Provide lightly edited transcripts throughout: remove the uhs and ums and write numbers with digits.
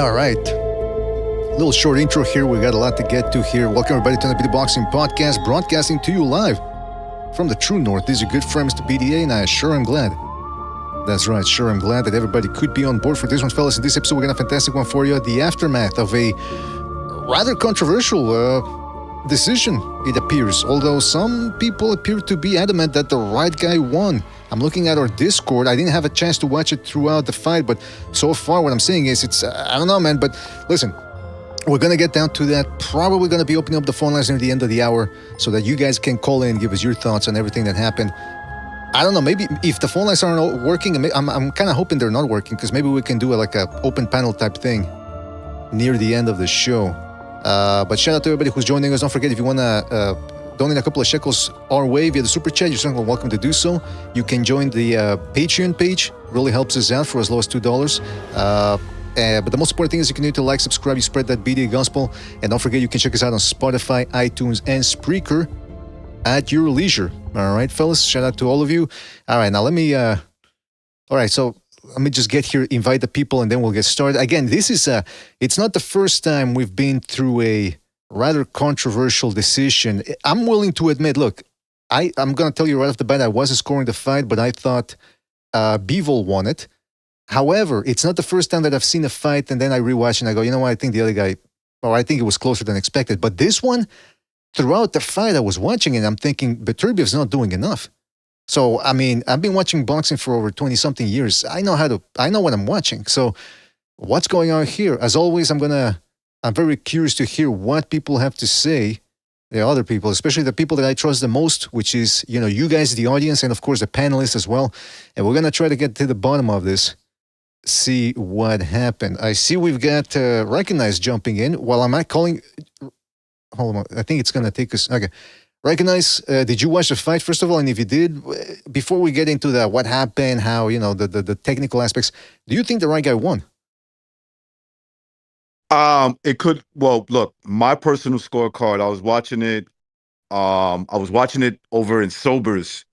All right. Little short intro here. We got a lot to get to here. Welcome everybody to the BD Boxing Podcast, broadcasting to you live from the true north. This is your good friend, Mr. BDA, and I sure am glad. That's right, sure I'm glad that everybody could be on board for this one, fellas. In this episode, we got a fantastic one for you. The aftermath of a rather controversial decision, it appears. Although some people appear to be adamant that the right guy won. I'm looking at our Discord. I didn't have a chance to watch it throughout the fight, but so far what I'm saying is it's, I don't know, man, but listen, we're going to get down to that. Probably going to be opening up the phone lines near the end of the hour so that you guys can call in and give us your thoughts on everything that happened. I don't know, maybe if the phone lines aren't working, I'm kind of hoping they're not working because maybe we can do like a open panel type thing near the end of the show. But shout out to everybody who's joining us. Don't forget, if you want to donate a couple of shekels our way via the super chat, you're certainly welcome to do so. You can join the Patreon page. Really helps us out for as low as $2. But the most important thing is you can need to like, subscribe, you spread that BD gospel. And don't forget, you can check us out on Spotify, iTunes, and Spreaker at your leisure. All right, fellas, shout out to all of you. All right, now let me, all right, so let me just get here, invite the people, and then we'll get started. Again, this is, it's not the first time we've been through a rather controversial decision. I'm willing to admit, look, I'm going to tell you right off the bat, I wasn't scoring the fight, but I thought Bivol won it. However, it's not the first time that I've seen a fight and then I rewatch and I go, you know what, I think the other guy, or I think it was closer than expected. But this one, throughout the fight, I was watching and I'm thinking, Beterbiev's not doing enough. So, I mean, I've been watching boxing for over 20-something years. I know what I'm watching. So, what's going on here? As always, I'm very curious to hear what people have to say, the other people, especially the people that I trust the most, which is, you guys, the audience, and of course the panelists as well. And we're going to try to get to the bottom of this, see what happened. I see we've got Recognize jumping in. While I'm not calling, hold on, I think it's going to take us, okay. Recognize, did you watch the fight, first of all? And if you did, before we get into what happened, how, the technical aspects, do you think the right guy won? Look, my personal scorecard, I was watching it over in Sober's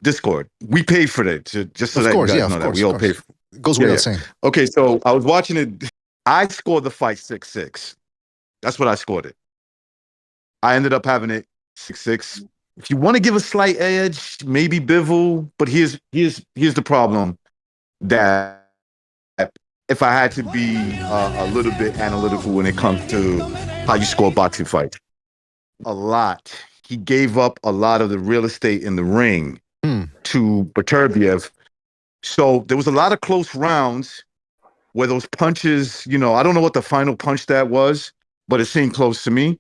Discord. We paid for that, just so that you guys know that. We all paid for it. Goes without saying. Okay, so I was watching it. I scored the fight 6-6. That's what I scored it. I ended up having it 6-6. If you want to give a slight edge, maybe Bivol, but here's the problem, that if I had to be a little bit analytical when it comes to how you score boxing fights, a lot. He gave up a lot of the real estate in the ring to Beterbiev. So there was a lot of close rounds where those punches, I don't know what the final punch that was, but it seemed close to me.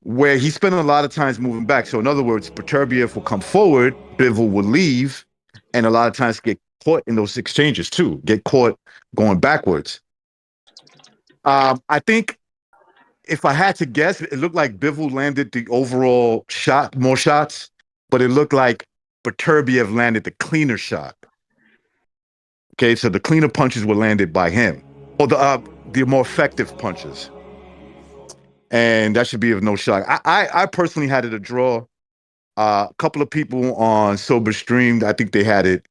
Where he spent a lot of times moving back. So in other words, Beterbiev will come forward, Bivol will leave, and a lot of times get caught in those exchanges too, get caught going backwards. I think if I had to guess, it looked like Bivol landed the overall shot, more shots, but it looked like Beterbiev landed the cleaner shot. Okay, so the cleaner punches were landed by him, or the more effective punches. And that should be of no shock. I personally had it a draw. A couple of people on Sober Stream, I think they had it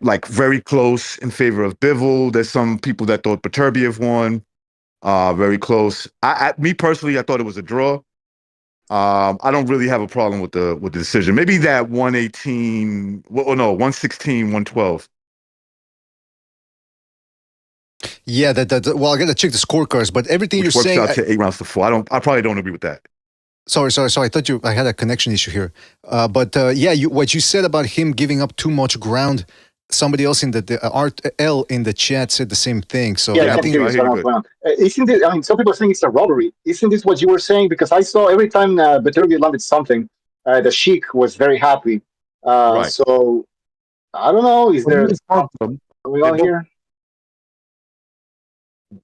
like very close in favor of Bivol. There's some people that thought Beterbiev won. Very close. Me personally, I thought it was a draw. I don't really have a problem with the decision. Maybe that 116, 112. Yeah, well, I got to check the scorecards, but everything Which you're saying, works out to 8 rounds to 4. I probably don't agree with that. Sorry. I thought I had a connection issue here. But what you said about him giving up too much ground, somebody else in the Art L in the chat said the same thing. So I think isn't it? I mean, some people think it's a robbery. Isn't this what you were saying? Because I saw every time Beterbiev landed something, the Sheik was very happy. Right. So I don't know. Is there? Are we all here?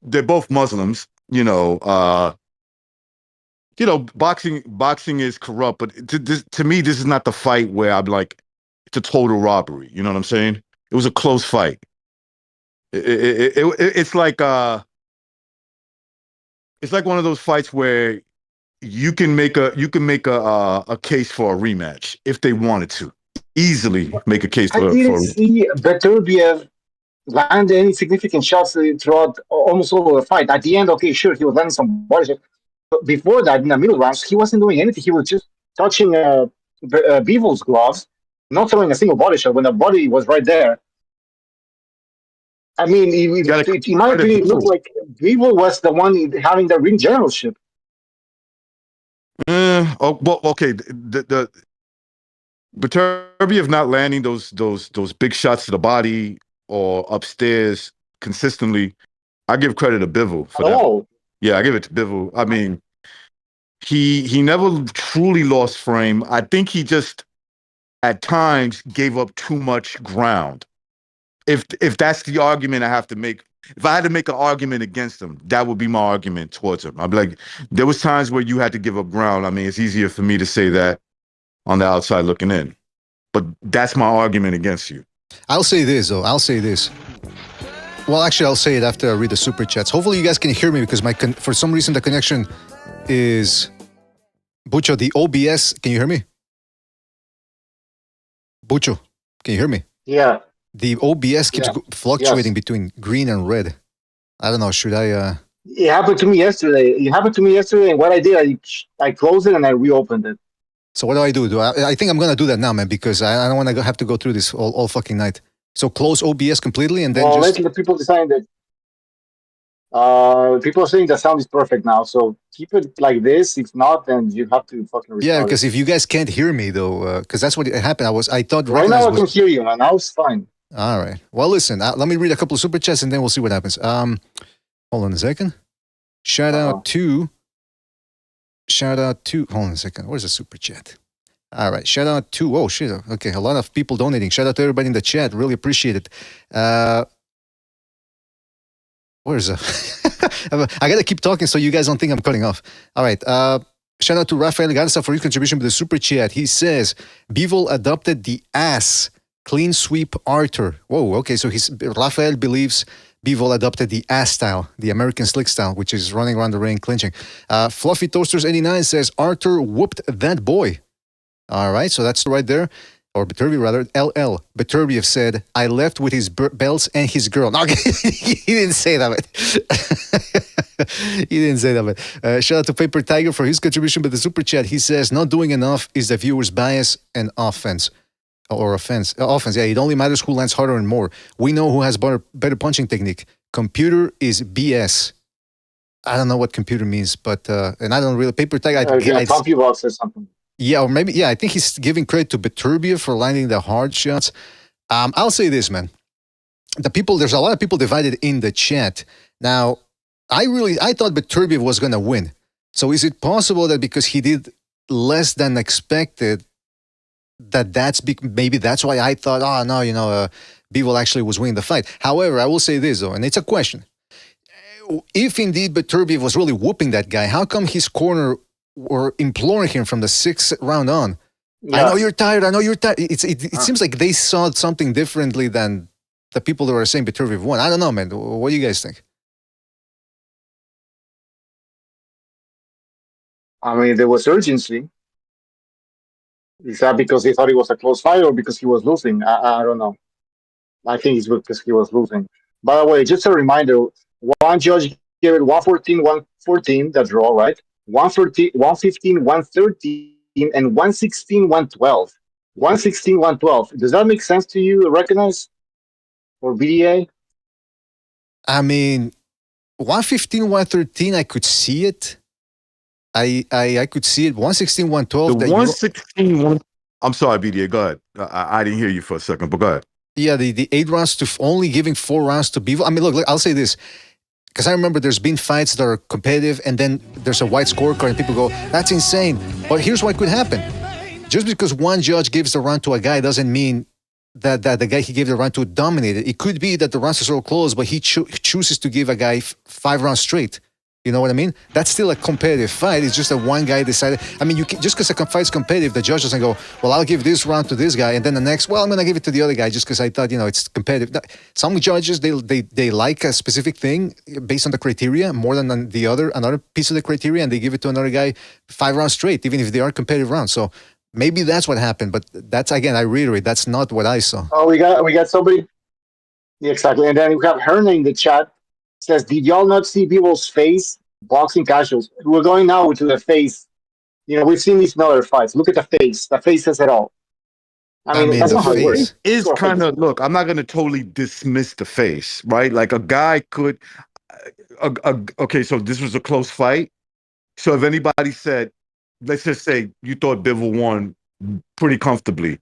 They're both Muslims, boxing is corrupt, but to me, this is not the fight where I'm like, it's a total robbery. You know what I'm saying? It was a close fight. It's like one of those fights where you can make a case for a rematch if they wanted to. Easily make a case for. I didn't see Beterbiev land any significant shots throughout almost all of the fight. At the end, okay, sure, he was landing some body shots. But before that, in the middle rounds, he wasn't doing anything. He was just touching Bivol's gloves, not throwing a single body shot when the body was right there. I mean, in my opinion, it looked like Bivol was the one having the ring generalship. Well, okay. The Beterbiev not landing those big shots to the body or upstairs consistently, I give credit to Bivol for that. Yeah, I give it to Bivol. I mean, he never truly lost frame. I think he just at times gave up too much ground. If that's the argument I have to make, if I had to make an argument against him, that would be my argument towards him. I'd be like, there was times where you had to give up ground. I mean, it's easier for me to say that on the outside looking in. But that's my argument against you. I'll say this, though. I'll say this. Well, actually, I'll say it after I read the super chats. Hopefully, you guys can hear me because for some reason the connection is... Bucho, the OBS, can you hear me? Bucho, can you hear me? Yeah. The OBS keeps fluctuating between green and red. I don't know, should I... It happened to me yesterday. And what I did, I closed it and I reopened it. So what do? I think I'm going to do that now, man, because I don't want to have to go through this all fucking night. So close OBS completely and then let the people decide that. People are saying the sound is perfect now, so keep it like this. If not, then you have to fucking restart. Yeah, because if you guys can't hear me, though, because that's what happened. I thought... Right now I can hear you, man. Now it's fine. All right. Well, listen, let me read a couple of super chats and then we'll see what happens. Hold on a second. Shout out to... Hold on a second. Where's the super chat? All right. Shout out to... Oh, shit. Okay. A lot of people donating. Shout out to everybody in the chat. Really appreciate it. Where's I got to keep talking so you guys don't think I'm cutting off. All right. Shout out to Rafael Garza for his contribution with the super chat. He says, Bivol adopted the ass clean sweep Arthur. Whoa. Okay. So Rafael believes Bivol adopted the ass style, the American slick style, which is running around the ring, clinching. Fluffy Toasters 89 says, Arthur whooped that boy. All right, so that's right there. Or Beterbiev, rather. LL. Beterbiev said, I left with his belts and his girl. No, he didn't say that. He didn't say that. Shout out to Paper Tiger for his contribution with the super chat. He says, not doing enough is the viewer's bias and offense. Offense. Yeah, it only matters who lands harder and more. We know who has better punching technique. Computer is BS. I don't know what computer means, but and I don't really... Paper Tiger... CompuBox or something. Yeah, or maybe... Yeah, I think he's giving credit to Beterbiev for landing the hard shots. I'll say this, man. There's a lot of people divided in the chat. Now, I thought Beterbiev was going to win. So is it possible that because he did less than expected, maybe that's why I thought, Bivol actually was winning the fight. However, I will say this, though, and it's a question. If indeed Beterbiev was really whooping that guy, how come his corner were imploring him from the 6th round on? Yeah. I know you're tired. It seems like they saw something differently than the people that were saying Beterbiev won. I don't know, man. What do you guys think? I mean, there was urgency. Is that because they thought it was a close fight or because he was losing? I don't know. I think it's because he was losing. By the way, just a reminder, one judge gave it 114, 114, the draw, right? 115, 113, and 116, 112. 116, 112. Does that make sense to you, recognize? Or BDA? I mean, 115, 113, I could see it. I could see it. 116, 112. The 116, I'm sorry, BDA, go ahead. I didn't hear you for a second, but go ahead. Yeah, the 8 rounds to only giving 4 rounds to Bivol. I mean, look, I'll say this. Because I remember there's been fights that are competitive and then there's a white scorecard and people go, that's insane. But here's what could happen. Just because one judge gives the round to a guy doesn't mean that the guy he gave the round to dominated. It could be that the rounds are so close, but he chooses to give a guy 5 rounds straight. You know what I mean? That's still a competitive fight. It's just that one guy decided. I mean, just because a fight's competitive, the judge doesn't go, well, I'll give this round to this guy, and then the next, well, I'm going to give it to the other guy just because I thought, it's competitive. Some judges, they like a specific thing based on the criteria more than another piece of the criteria, and they give it to another guy 5 rounds straight, even if they are competitive rounds. So maybe that's what happened, but that's, again, I reiterate, that's not what I saw. Oh, we got somebody. Yeah, exactly. And then we have Herna in the chat says, "Did y'all not see Bivol's face? Boxing casuals. We're going now to the face. We've seen these in other fights. Look at the face. The face says it all. I I mean, mean, that's the not how it It works. face. is Sure, kind face. of look. I'm not gonna totally dismiss the face, right? Like a guy could. Okay, so this was a close fight. So if anybody said, let's just say you thought Bivol won pretty comfortably,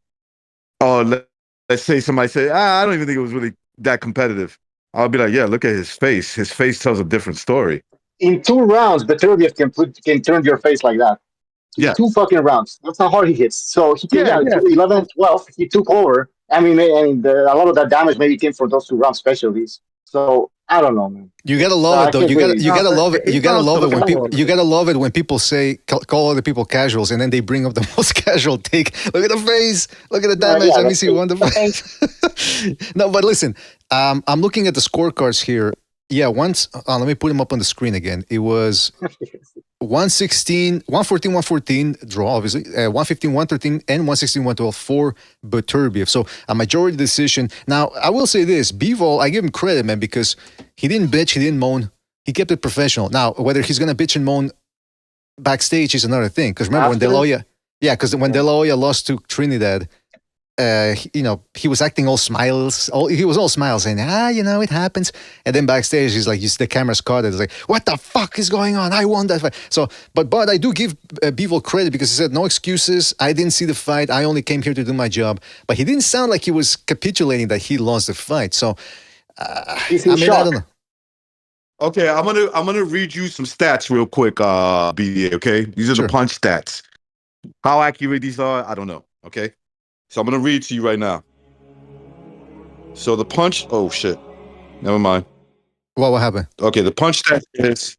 or let's say somebody said, I don't even think it was really that competitive. I'll be like, yeah, look at his face. His face tells a different story. In 2 rounds, Beterbiev can turn your face like that. In Yeah, 2 fucking rounds. That's how hard he hits. So he came yeah, down yeah. to 11 and 12. He took over. I mean, and a lot of that damage maybe came from those 2 round specialties. So I don't know, man. You gotta So love I it though. can't You gotta really. you gotta love it. You 8 gotta rounds love still it when count. people. You gotta love it when people say call other people casuals, and then they bring up the most casual take. Look at the face. Look at the damage. Yeah, Let me that's see one. the face. No, but listen. I'm looking at the scorecards here. Yeah, once. Let me put them up on the screen again. It was 116, 114, 114 draw, obviously, 115, 113, and 116, 112 for Beterbiev. So a majority decision. Now, I will say this Bivol, I give him credit, man, because he didn't bitch, he didn't moan, he kept it professional. Now, whether he's going to bitch and moan backstage is another thing. Because remember when After? Deloya, yeah, because when Yeah. Deloya lost to Trinidad, he was acting all smiles. He was all smiles, saying, it happens. And then backstage, he's like, the camera's caught it. It's like, what the fuck is going on? I won that fight. So, but I do give Bivol credit because he said, no excuses. I didn't see the fight. I only came here to do my job. But he didn't sound like he was capitulating that he lost the fight. So, He's in I shock. don't know. Okay, I'm gonna read you some stats real quick, BDA. Okay, these are Sure. the punch stats. How accurate these are, I don't know. Okay, so I'm gonna read to you right now. So the punch. Oh shit. Never mind. What happened? Okay, the punch stat is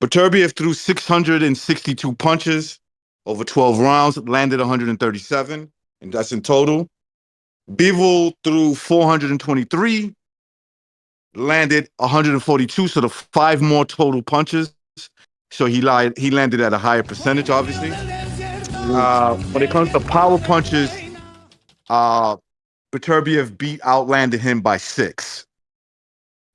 Beterbiev threw 662 punches over 12 rounds, landed 137, and that's in total. Bivol threw 423, landed 142, so the 5 more total punches. So he landed at a higher percentage, obviously. When it comes to power punches, Beterbiev outlanded him by 6.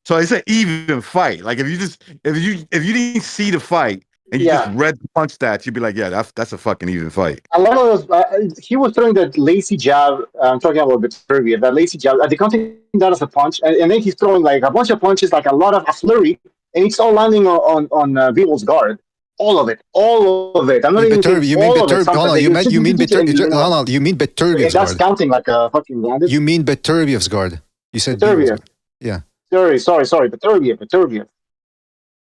So it's an even fight. Like if you didn't see the fight and you just Yeah. read the punch stats, you'd be like, yeah, that's a fucking even fight. A lot of those, he was throwing that lazy jab. I'm talking about Beterbiev, that lazy jab. They counting that as a punch, and then he's throwing like a bunch of punches, like a flurry, and it's all landing on Bivol's guard. All of it. I'm not even saying You mean all of it. Beterbiev? Sometimes Hold on, they you do meant you mean Beterbiev? Hold on, you mean Beterbiev's that's guard? counting like a fucking landed. You mean Beterbiev's guard? You said Bivol's Beterbiev. guard. Yeah. Sorry. Beterbiev.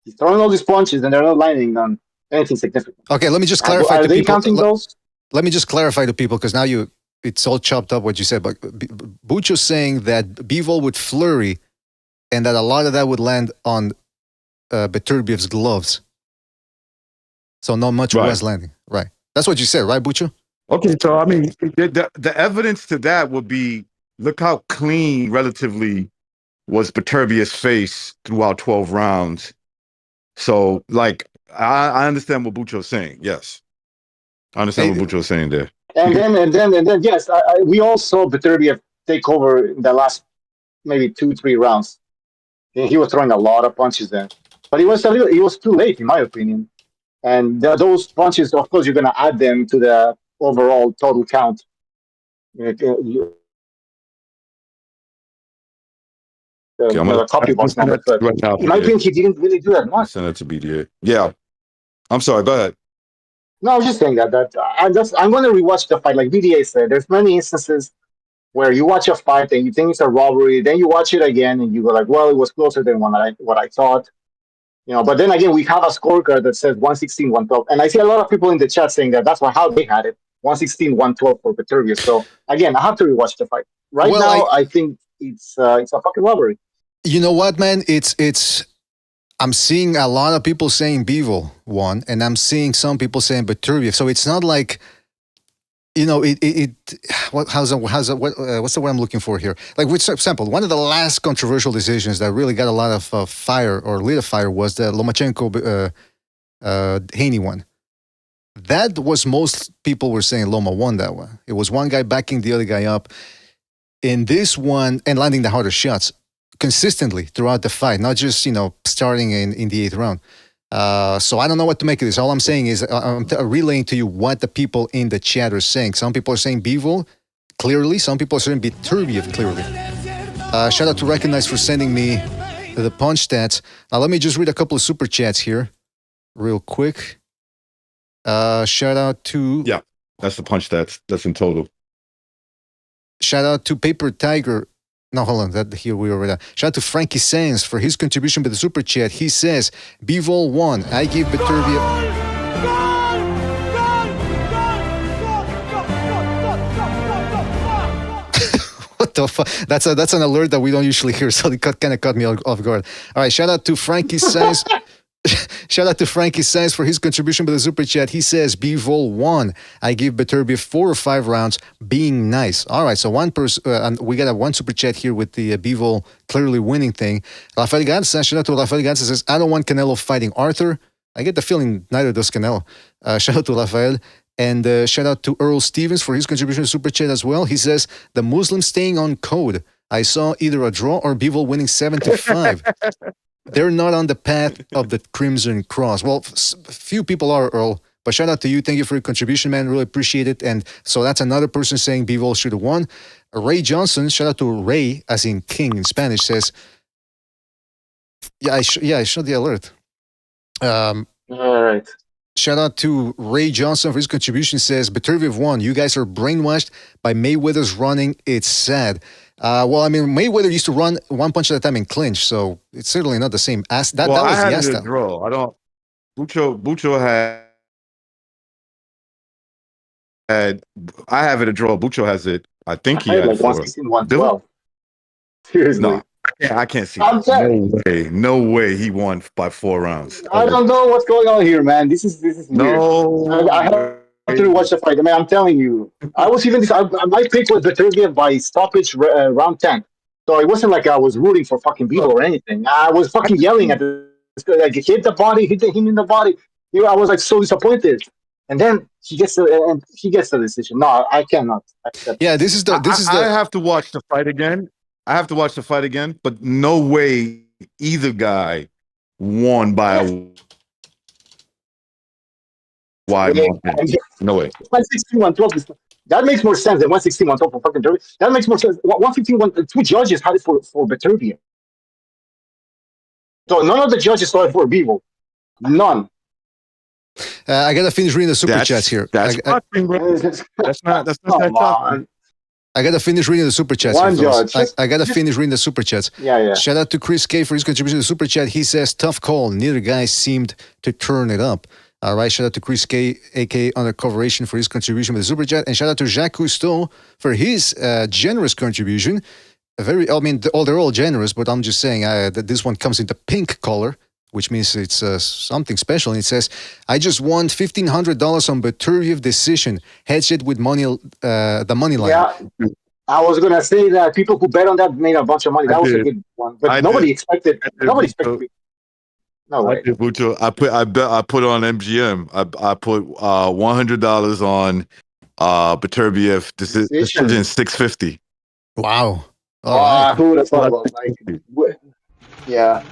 He's throwing all these punches, and they're not landing on anything significant. Okay, let me just clarify Are to they people. counting those? Let me just clarify to people because now it's all chopped up what you said. But Bucho's saying that Bivol would flurry, and that a lot of that would land on Beterbiev's gloves. So not much was landing. Right. That's what you said, right, Bucho? Okay, so I mean, the evidence to that would be look how clean relatively was Beterbiev's face throughout 12 rounds. So, like, I understand what Bucho's saying. Yes, I understand what Bucho's saying there. And then, yes, we all saw Beterbiev take over in the last maybe 2-3 rounds. He was throwing a lot of punches then, but he was too late, in my opinion. And those punches, of course, you're going to add them to the overall total count. The copy box number. But right now, in my opinion, he didn't really do that much. Send it to BDA. Yeah, I'm sorry. Go ahead. No, I was just saying that I'm going to rewatch the fight. Like BDA said, there's many instances where you watch a fight and you think it's a robbery, then you watch it again and you go like, well, it was closer than what I thought. But then again, we have a scorecard that says 116, 112. And I see a lot of people in the chat saying that that's how they had it, 116, 112 for Beterbiev. So again, I have to rewatch the fight. Right now, I think it's a fucking robbery. You know what, man? I'm seeing a lot of people saying Bivol won, and I'm seeing some people saying Beterbiev. So it's not like, what's the word I'm looking for here? Like, for example, one of the last controversial decisions that really got a lot of fire or lit a fire was the Lomachenko Haney one. That was most people were saying Loma won that one. It was one guy backing the other guy up. in this one and landing the harder shots consistently throughout the fight, not just starting in the eighth round. So I don't know what to make of this. All I'm saying is I'm relaying to you what the people in the chat are saying. Some people are saying Bivol clearly. Some people are saying Beterbiev clearly. Shout out to Recognize for sending me the punch stats. Now let me just read a couple of super chats here real quick. Shout out to... Yeah, that's the punch stats. That's in total. Shout out to Paper Tiger. No, hold on. That here we already. Shout out to Frankie Sands for his contribution with the super chat. He says, Bivol won. I give Beterbiev... What the fuck? That's an alert that we don't usually hear, so it kind of caught me off guard. All right, shout out to Frankie Sands. Shout out to Frankie Sands for his contribution with the super chat. He says, Bivol won. I give Beterbiev 4 or 5 rounds, being nice. All right, so one person, we got one super chat here with the Bivol clearly winning thing. Rafael Gansa, shout out to Rafael Gansa, says, I don't want Canelo fighting Arthur. I get the feeling neither does Canelo. Shout out to Rafael. And shout out to Earl Stevens for his contribution to super chat as well. He says, the Muslims staying on code. I saw either a draw or Bivol winning 7-5. They're not on the path of the Crimson Cross. Well, few people are, Earl, but shout out to you. Thank you for your contribution, man. Really appreciate it. And so that's another person saying Bivol should have won. Ray Johnson, shout out to Ray, as in king in Spanish, says, I showed the alert. All right. Shout out to Ray Johnson for his contribution. Says, Beterbiev won. You guys are brainwashed by Mayweather's running. It's sad. Well, I mean, Mayweather used to run one punch at a time in clinch, so it's certainly not the same. That was I had Yasta. it a draw. I don't. Bucho had. I have it a draw. Bucho has it. I think he had like 116, 112. Seriously. No, I can't see. No way he won by 4 rounds. I don't know what's going on here, man. This is no. Weird. I have to watch the fight. I mean, I'm telling you, I was even my pick was Beterbiev by stoppage round 10. So it wasn't like I was rooting for fucking Bivol or anything. I was fucking yelling at like hit the body, hit him in the body. I was like so disappointed. And then he gets the decision. No, I cannot accept. Yeah, this is the. I have to watch the fight again. But no way either guy won by a wide margin. No way. 116, 112. That makes more sense than 116, 112 for fucking Beterbiev. That makes more sense. 115, 2 judges had it for Beterbiev. So none of the judges saw it for Bivol. None. I gotta finish reading the super chats here. That's not shocking. I gotta finish reading the super chats. One judge. I gotta finish reading the super chats. Yeah. Shout out to Chris K for his contribution to the super chat. He says, tough call. Neither guy seemed to turn it up. All right. Shout out to Chris K, aka Undercoveration, for his contribution with the super chat. And shout out to Jacques Cousteau for his generous contribution. They're all generous, but I'm just saying that this one comes in the pink color, which means it's something special. And it says, I just won $1,500 on Beterbiev decision. Hedged it with the money line. Yeah, I was going to say that people who bet on that made a bunch of money. That was a good one. But nobody expected it. No way. I put on MGM. I put $100 on Beterbiev decision $650. Wow. Who would have thought about yeah.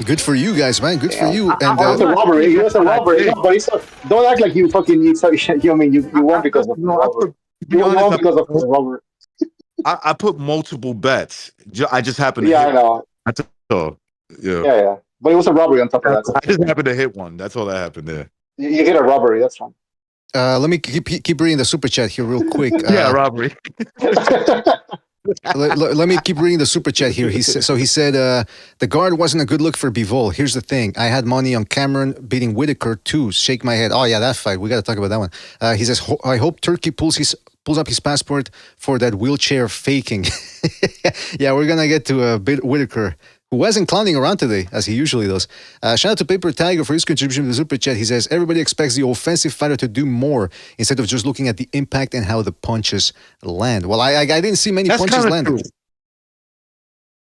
Good for you guys, man. Good for you. And it was a robbery. It was a robbery. No, but don't act like you fucking you won because of the robbery. You won because of the robbery. I put multiple bets. I just happened to hit. I know. Yeah. But it was a robbery on top of that. I just happened to hit one. That's all that happened there. You hit a robbery. That's fine. Let me keep reading the super chat here real quick. Yeah, robbery. Let me keep reading the super chat here. He said the guard wasn't a good look for Bivol. Here's the thing: I had money on Cameron beating Whitaker too. Shake my head. Oh yeah, that fight. We got to talk about that one. He says, I hope Turkey pulls up his passport for that wheelchair faking. Yeah, we're gonna get to Whitaker, who wasn't clowning around today, as he usually does. Shout out to Paper Tiger for his contribution to the super chat. He says, everybody expects the offensive fighter to do more instead of just looking at the impact and how the punches land. Well, I didn't see many punches land.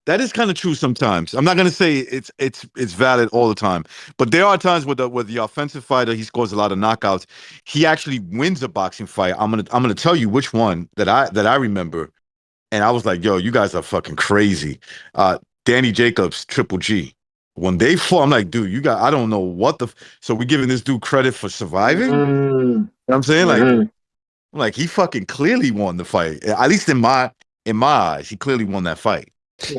That is kind of true sometimes. I'm not going to say it's valid all the time, but there are times where the offensive fighter, he scores a lot of knockouts. He actually wins a boxing fight. I'm gonna tell you which one that I remember. And I was like, yo, you guys are fucking crazy. Danny Jacobs, Triple G. When they fought, I'm like, dude, I don't know what so we're giving this dude credit for surviving? You know what I'm saying? Like he fucking clearly won the fight. At least in my eyes, he clearly won that fight.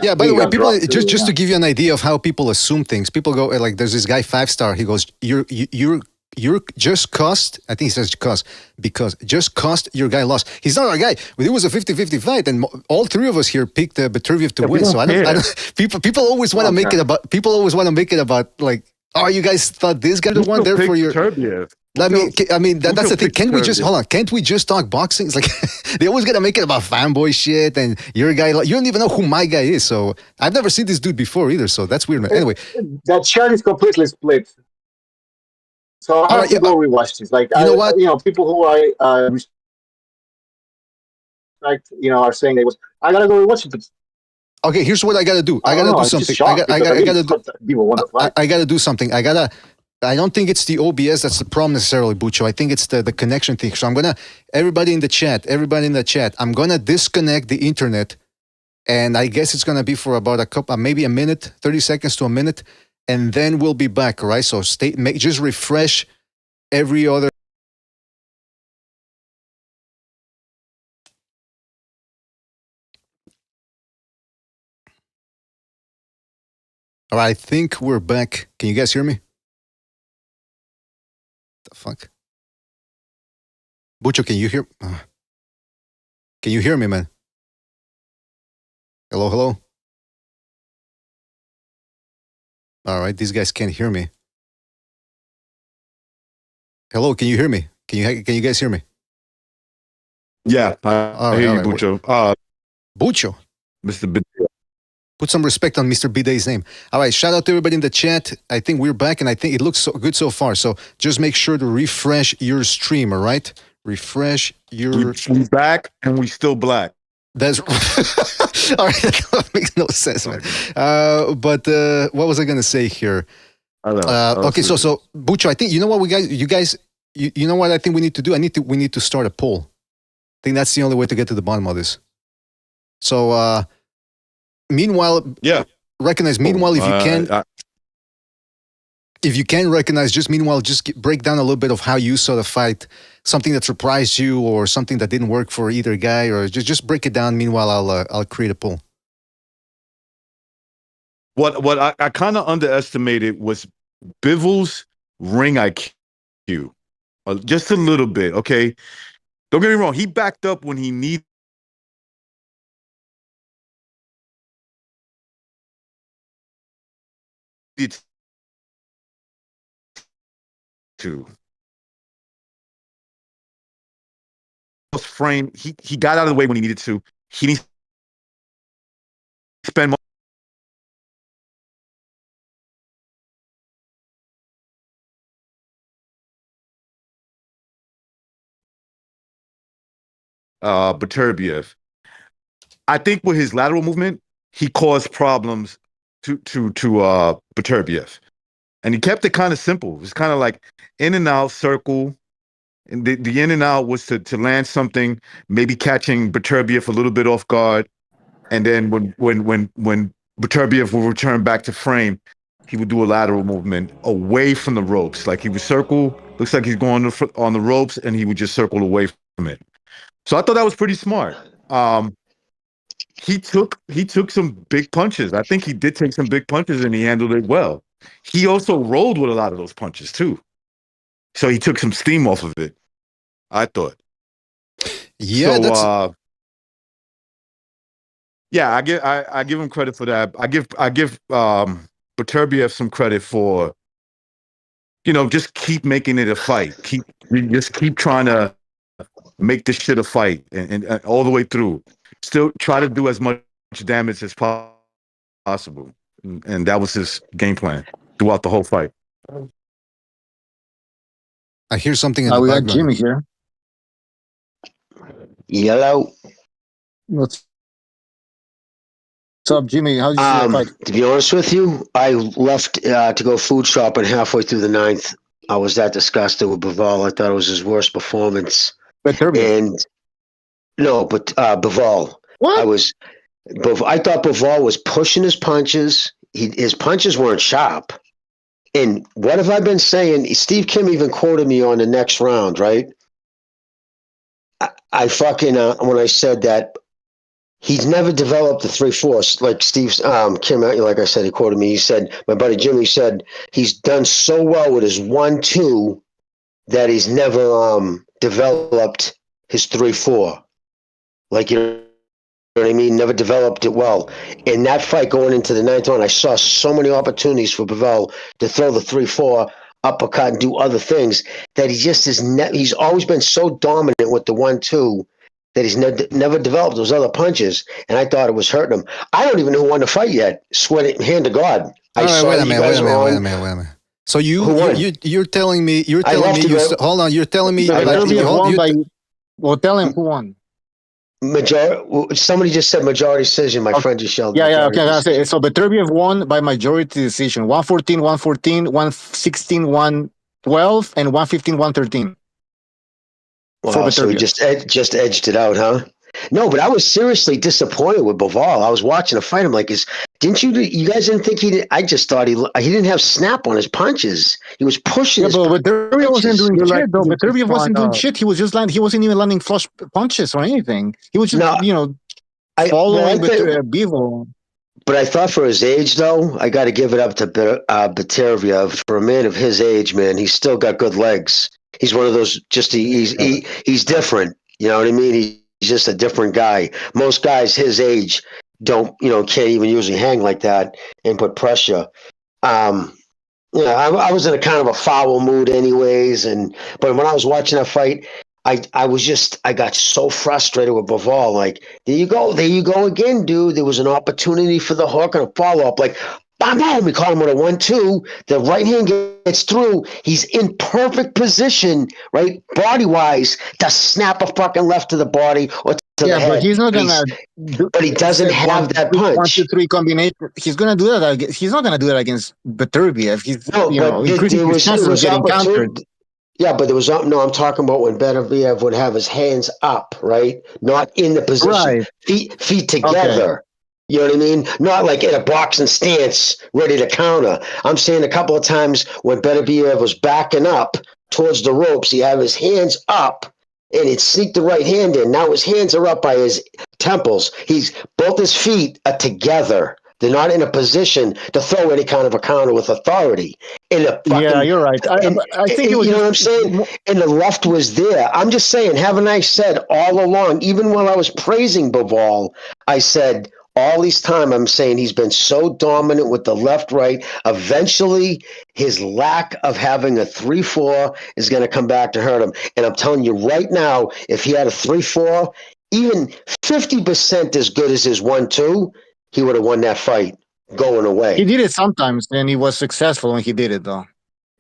Yeah, by the way, people just to give you an idea of how people assume things, people go like, there's this guy 5-star. He goes, you're just cost. I think he says cost because just cost your guy lost. He's not our guy. It was a 50-50 fight, and all three of us here picked Beterbiev to win. So I don't. People always want to make it about. People always want to make it about like, oh, you guys thought this guy won, therefore you're. Beterbiev. I mean that's the thing. Can't we just hold on? Can't we just talk boxing? It's like they always gotta make it about fanboy shit and your guy. You don't even know who my guy is. So I've never seen this dude before either. So that's weird, man. Anyway, that chart is completely split. So I have to go rewatch this. Like you know what? People who I respect, are saying they was. I gotta go rewatch it. But okay, here's what I gotta do. I gotta do something. I gotta do something. I don't think it's the OBS that's the problem necessarily, Bucho. I think it's the connection thing. So everybody in the chat, I'm gonna disconnect the internet, and I guess it's gonna be for about maybe a minute, 30 seconds to a minute, and then we'll be back, all right? So just refresh every other. All right, I think we're back. Can you guys hear me? The fuck? Bucho, can you hear? Can you hear me, man? Hello? All right, these guys can't hear me. Hello, can you hear me? Can you guys hear me? Yeah, I hear you, Bucho. Bucho? Mr. Bidet. Put some respect on Mr. Bidet's name. All right, shout out to everybody in the chat. I think we're back, and I think it looks so good so far. So just make sure to refresh your stream, all right? Refresh your... We're back, and we still black. That's... all right, that makes no sense, man. But what was I going to say here? I don't know. Okay, so Bucho, I think, you know what, you know what I think we need to do? We need to start a poll. I think that's the only way to get to the bottom of this. So... meanwhile, recognize. Meanwhile, if you can recognize, just break down a little bit of how you saw the fight, something that surprised you, or something that didn't work for either guy, or just break it down. Meanwhile, I'll create a poll. What I kind of underestimated was Bivol's ring IQ, just a little bit. Okay, don't get me wrong. He backed up when he needed to. Frame. He got out of the way when he needed to. He needs to spend more. Beterbiev. I think with his lateral movement, he caused problems to Beterbiev, and he kept it kind of simple. It was kind of like in and out circle, and the in and out was to land something, maybe catching Beterbiev a little bit off guard, and then when Beterbiev will return back to frame, he would do a lateral movement away from the ropes, like he would circle. Looks like he's going on the ropes, and he would just circle away from it. So I thought that was pretty smart. He took some big punches. I think he did take some big punches, and he handled it well. He also rolled with a lot of those punches too. So he took some steam off of it, I thought. Yeah, so, I give him credit for that. I give Beterbiev some credit for, just keep making it a fight. Keep trying to make this shit a fight and all the way through. Still try to do as much damage as possible. And that was his game plan throughout the whole fight. I hear something in the we background. got Jimmy here. Yellow. What's up, Jimmy? How did you see the fight? To be honest with you, I left to go food shopping halfway through the ninth. I was that disgusted with Bivol. I thought it was his worst performance. Beterbiev. And no, but Bivol. What? I thought Bivol was pushing his punches. His punches weren't sharp. And what have I been saying? Steve Kim even quoted me on the next round, right? I fucking when I said that he's never developed the 3/4 like Steve Kim. Like I said, he quoted me. He said, my buddy Jimmy said he's done so well with his 1-2 that he's never developed his 3/4. Like, you know what I mean? Never developed it well. In that fight going into the 9th round, I saw so many opportunities for Bivol to throw the 3/4 uppercut and do other things that he just is. He's always been so dominant with the 1-2 that he's never developed those other punches, and I thought it was hurting him. I don't even know who won the fight yet. Swear it, hand to God. All right, wait a minute. So you're telling me you're telling me well, tell him who won. Somebody just said majority decision. My friend just yelled. Yeah. Okay. So Beterbiev won by majority decision: 114, 116, 112, and 115, 113. Wow, so he just edged it out, huh? No, but I was seriously disappointed with Bivol. I was watching a fight. I'm like, you guys didn't think he did? I just thought he didn't have snap on his punches. He was pushing his punches. But Beterbiev wasn't doing shit, though. Beterbiev wasn't doing shit. He was just he wasn't even landing flush punches or anything. He was just, following Bivol. But I thought for his age, though, I got to give it up to Beterbiev. For a man of his age, man, he's still got good legs. He's one of those. He's different. You know what I mean? He's just a different guy. Most guys his age can't even usually hang like that and put pressure. I was in a kind of a foul mood, anyways. But when I was watching that fight, I got so frustrated with Bivol. Like, there you go again, dude. There was an opportunity for the hook and a follow up. Like, bam, bam. We caught him with a 1-2. The right hand gets through. He's in perfect position, right, body wise, to snap a fucking left to the body or to the head. But he's not gonna. But he doesn't have that punch. 1-2-3 combination. He's gonna do that. He's not gonna do that against Beterbiev. He's increasing his chances of getting countered. Yeah, but I'm talking about when Beterbiev would have his hands up, right? Not in the position. Right. Feet together. Okay. You know what I mean? Not like in a boxing stance, ready to counter. I'm saying a couple of times when Beterbiev was backing up towards the ropes, he had his hands up and he'd sneak the right hand in. Now his hands are up by his temples. Both his feet are together. They're not in a position to throw any kind of a counter with authority. Yeah, you're right. I think you know what I'm saying? And the left was there. I'm just saying, haven't I said all along, even while I was praising Bivol, I said, all this time, I'm saying he's been so dominant with the left-right. Eventually, his lack of having a 3/4 is going to come back to hurt him. And I'm telling you right now, if he had a 3/4, even 50% as good as his 1-2, he would have won that fight going away. He did it sometimes, and he was successful when he did it, though.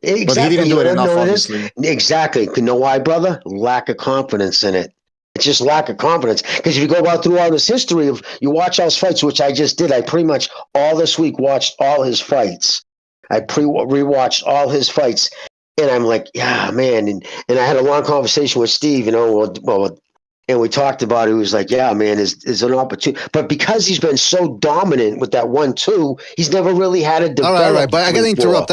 Exactly. But he didn't do it enough, obviously. Exactly. You know why, brother? Lack of confidence in it. It's just lack of confidence. Because if you go through all this history of, you watch all his fights, which I just did. I pretty much all this week watched all his fights. I rewatched all his fights. And I'm like, yeah, man. And I had a long conversation with Steve, and we talked about it. He was like, yeah, man, is an opportunity. But because he's been so dominant with that 1-2, he's never really had a develop. All right. But I got to interrupt.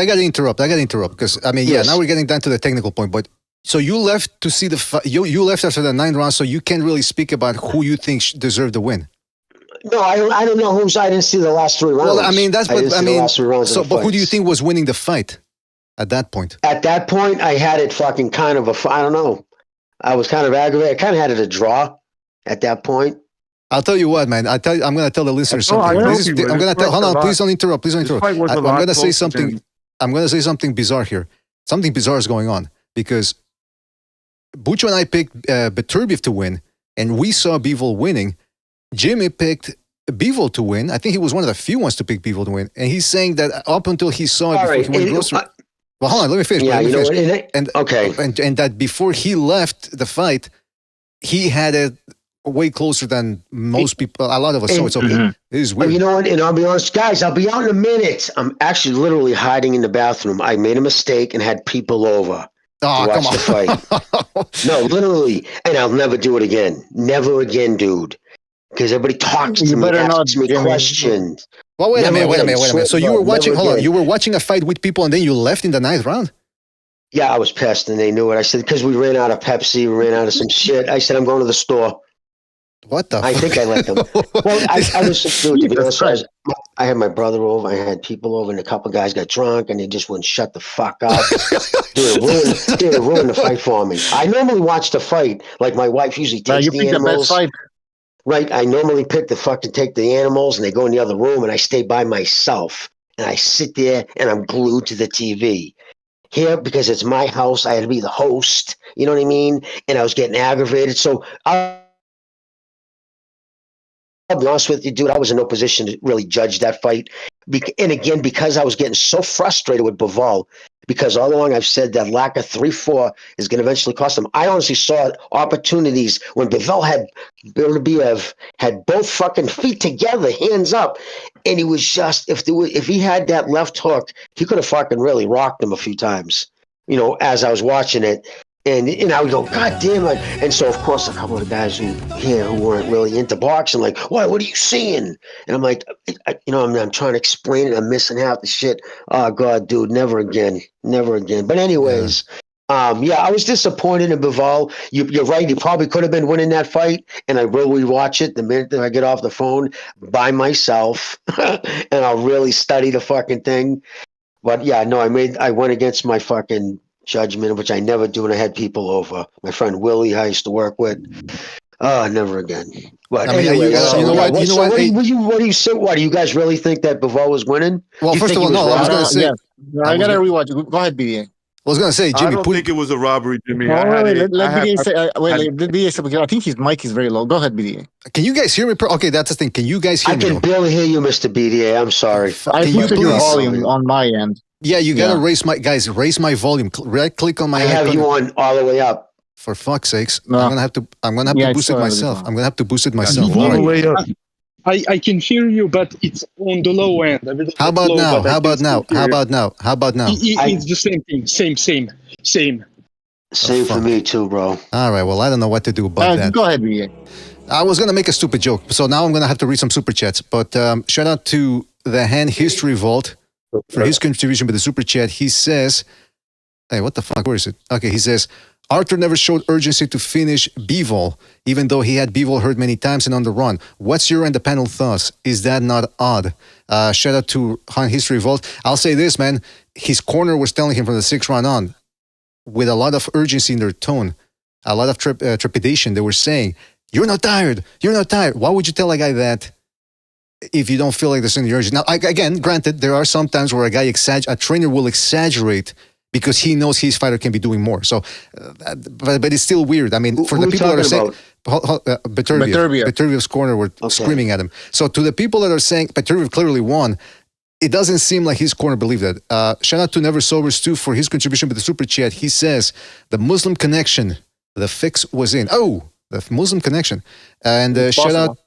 Because, now we're getting down to the technical point. But so you left to see the fight. You left after the 9th round, so you can't really speak about who you think deserved the win. No, I don't know who's. I didn't see the last 3 rounds. Well, but who do you think was winning the fight at that point? At that point, I had it fucking kind of I don't know. I was kind of aggravated. I kind of had it a draw at that point. I'll tell you what, man. I'm going to tell the listeners something. I'm going to tell. Hold on, please don't interrupt. I'm going to say something. I'm going to say something bizarre here. Something bizarre is going on because Bucho and I picked Beterbiev to win, and we saw Bivol winning. Jimmy picked Bivol to win. I think he was one of the few ones to pick Bivol to win, and he's saying that up until he saw it before he went grocery. Well, hold on, let me finish. And that before he left the fight, he had it way closer than most people, a lot of us. So it's okay. It is weird. You know what? And I'll be honest, guys, I'll be out in a minute. I'm actually literally hiding in the bathroom. I made a mistake and had people over to watch the fight. No, literally. And I'll never do it again. Never again, dude. because everybody talks to You me, better not, asks me Jimmy. questions. Well, wait a minute. So you were watching, hold on, again. you were watching a fight with people and then you left in the ninth round? Yeah, I was pissed, and they knew it. I said, because we ran out of Pepsi, we ran out of some shit. I said, I'm going to the store. What the I fuck? think I let them. Well, I was just, dude, to be honest, Christ. I had my brother over, I had people over, and a couple guys got drunk, and they just wouldn't shut the fuck up. Dude, it ruined the fight for me. I normally watch the fight, like my wife usually Now takes you the pick the best animals. fight. Right, I normally take the animals, and they go in the other room, and I stay by myself, and I sit there, and I'm glued to the TV. Here, because it's my house, I had to be the host. You know what I mean? And I was getting aggravated. So I'll be honest with you, dude, I was in no position to really judge that fight. And again, because I was getting so frustrated with Bivol, because all along I've said that lack of 3-4 is going to eventually cost him. I honestly saw opportunities when Beterbiev had both fucking feet together, hands up, and he was just, if he had that left hook, he could have fucking really rocked him a few times, as I was watching it. And I would go, God damn it. And so, of course, a couple of the guys who weren't really into boxing, like, what are you seeing? And I'm like, I'm trying to explain it. I'm missing out the shit. Oh, God, dude, never again. Never again. But anyways, I was disappointed in Bivol. You're right. He probably could have been winning that fight. And I will rewatch it the minute that I get off the phone by myself. And I'll really study the fucking thing. But yeah, no, I went against my fucking judgment, which I never do, and I had people over. My friend Willie, I used to work with. Never again. But anyway, what do you say? What do you guys really think that Bivol was winning? Well, first of all, no, I was going to say. I got to rewatch. Go ahead, BDA. I was going to say, Jimmy. I don't think it was a robbery, Jimmy. Let BDA say. Let BDA say, because I think his mic is very low. Go ahead, BDA. Can you guys hear me? Okay, that's the thing. Can you guys hear me? I can barely hear you, Mr. BDA. I'm sorry. I put your volume on my end. Yeah, you gotta raise my volume. Right click on my. I have you on all the way up. For fuck's sakes, no. I'm gonna have to boost it myself. I'm gonna have to boost it myself. All right. I can hear you, but it's on the low end. How about now? How about now? It's the same thing. Same. Same for me too, bro. All right. Well, I don't know what to do about that. Go ahead, BDA. I was gonna make a stupid joke, so now I'm gonna have to read some super chats. But shout out to the Hand History Vault for his contribution with the super chat. He says, hey, what the fuck? Where is it? Okay, he says, Arthur never showed urgency to finish Bivol, even though he had Bivol hurt many times and on the run. What's your and the panel thoughts? Is that not odd? Shout out to Han History Vault. I'll say this, man. His corner was telling him from the 6th round on, with a lot of urgency in their tone, a lot of trepidation. They were saying, you're not tired. You're not tired. Why would you tell a guy that if you don't feel like there's any urgency? Now, again, granted, there are some times where a trainer will exaggerate because he knows his fighter can be doing more. So, but it's still weird. I mean, for the people that are saying, Beterbiev's corner were screaming at him. So to the people that are saying Beterbiev clearly won, it doesn't seem like his corner believed that. Shout out to Never Sobers too for his contribution with the super chat. He says, the Muslim connection, the fix was in. Oh, the Muslim connection. And shout out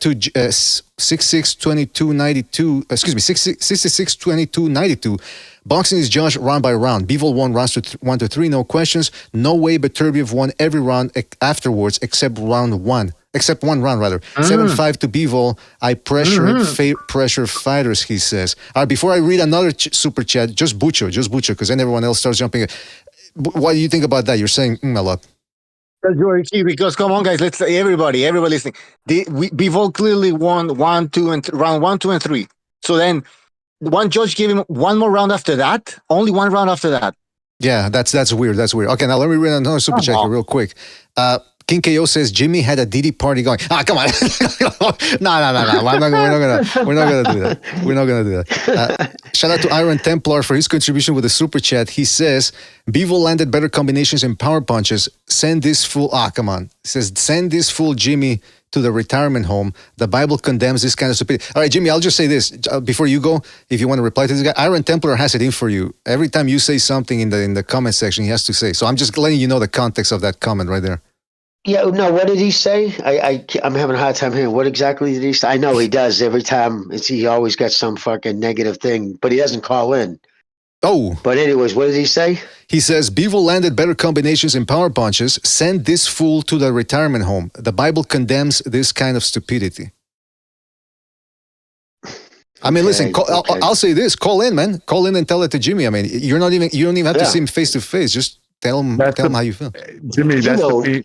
to 662292. Excuse me, 662292. Boxing is judged round by round. Bivol won rounds 1 to 3, no questions. No way Beterbiev won every round afterwards except round 1. Except one round, rather. 7-5 to Bivol. I pressure fighters, he says. All right, before I read another super chat, just butcher, because then everyone else starts jumping. What do you think about that? You're saying a lot. Because come on, guys, let's everybody listening. Bivol clearly won round 1, 2, and 3. So then one judge gave him one more round after that. Only one round after that. Yeah, that's weird. That's weird. Okay, now let me read another super chat here real quick. King KO says Jimmy had a Diddy party going. Come on. No. We're not gonna do that. We're not gonna do that. Shout out to Iron Templar for his contribution with the super chat. He says Bivol landed better combinations and power punches. Send this fool. Come on. He says send this fool Jimmy to the retirement home. The Bible condemns this kind of stupidity. All right, Jimmy, I'll just say this before you go. If you want to reply to this guy, Iron Templar has it in for you. Every time you say something in the comment section, he has to say. So I'm just letting you know the context of that comment right there. Yeah, no, what did he say? I'm having a hard time hearing. What exactly did he say? I know he does every time. He always got some fucking negative thing, but he doesn't call in. Oh. But anyways, what did he say? He says, Bivol landed better combinations in power punches. Send this fool to the retirement home. The Bible condemns this kind of stupidity. I mean, listen, I'll say this. Call in, man. Call in and tell it to Jimmy. I mean, you don't even have to see him face to face. Just tell him how you feel. Jimmy,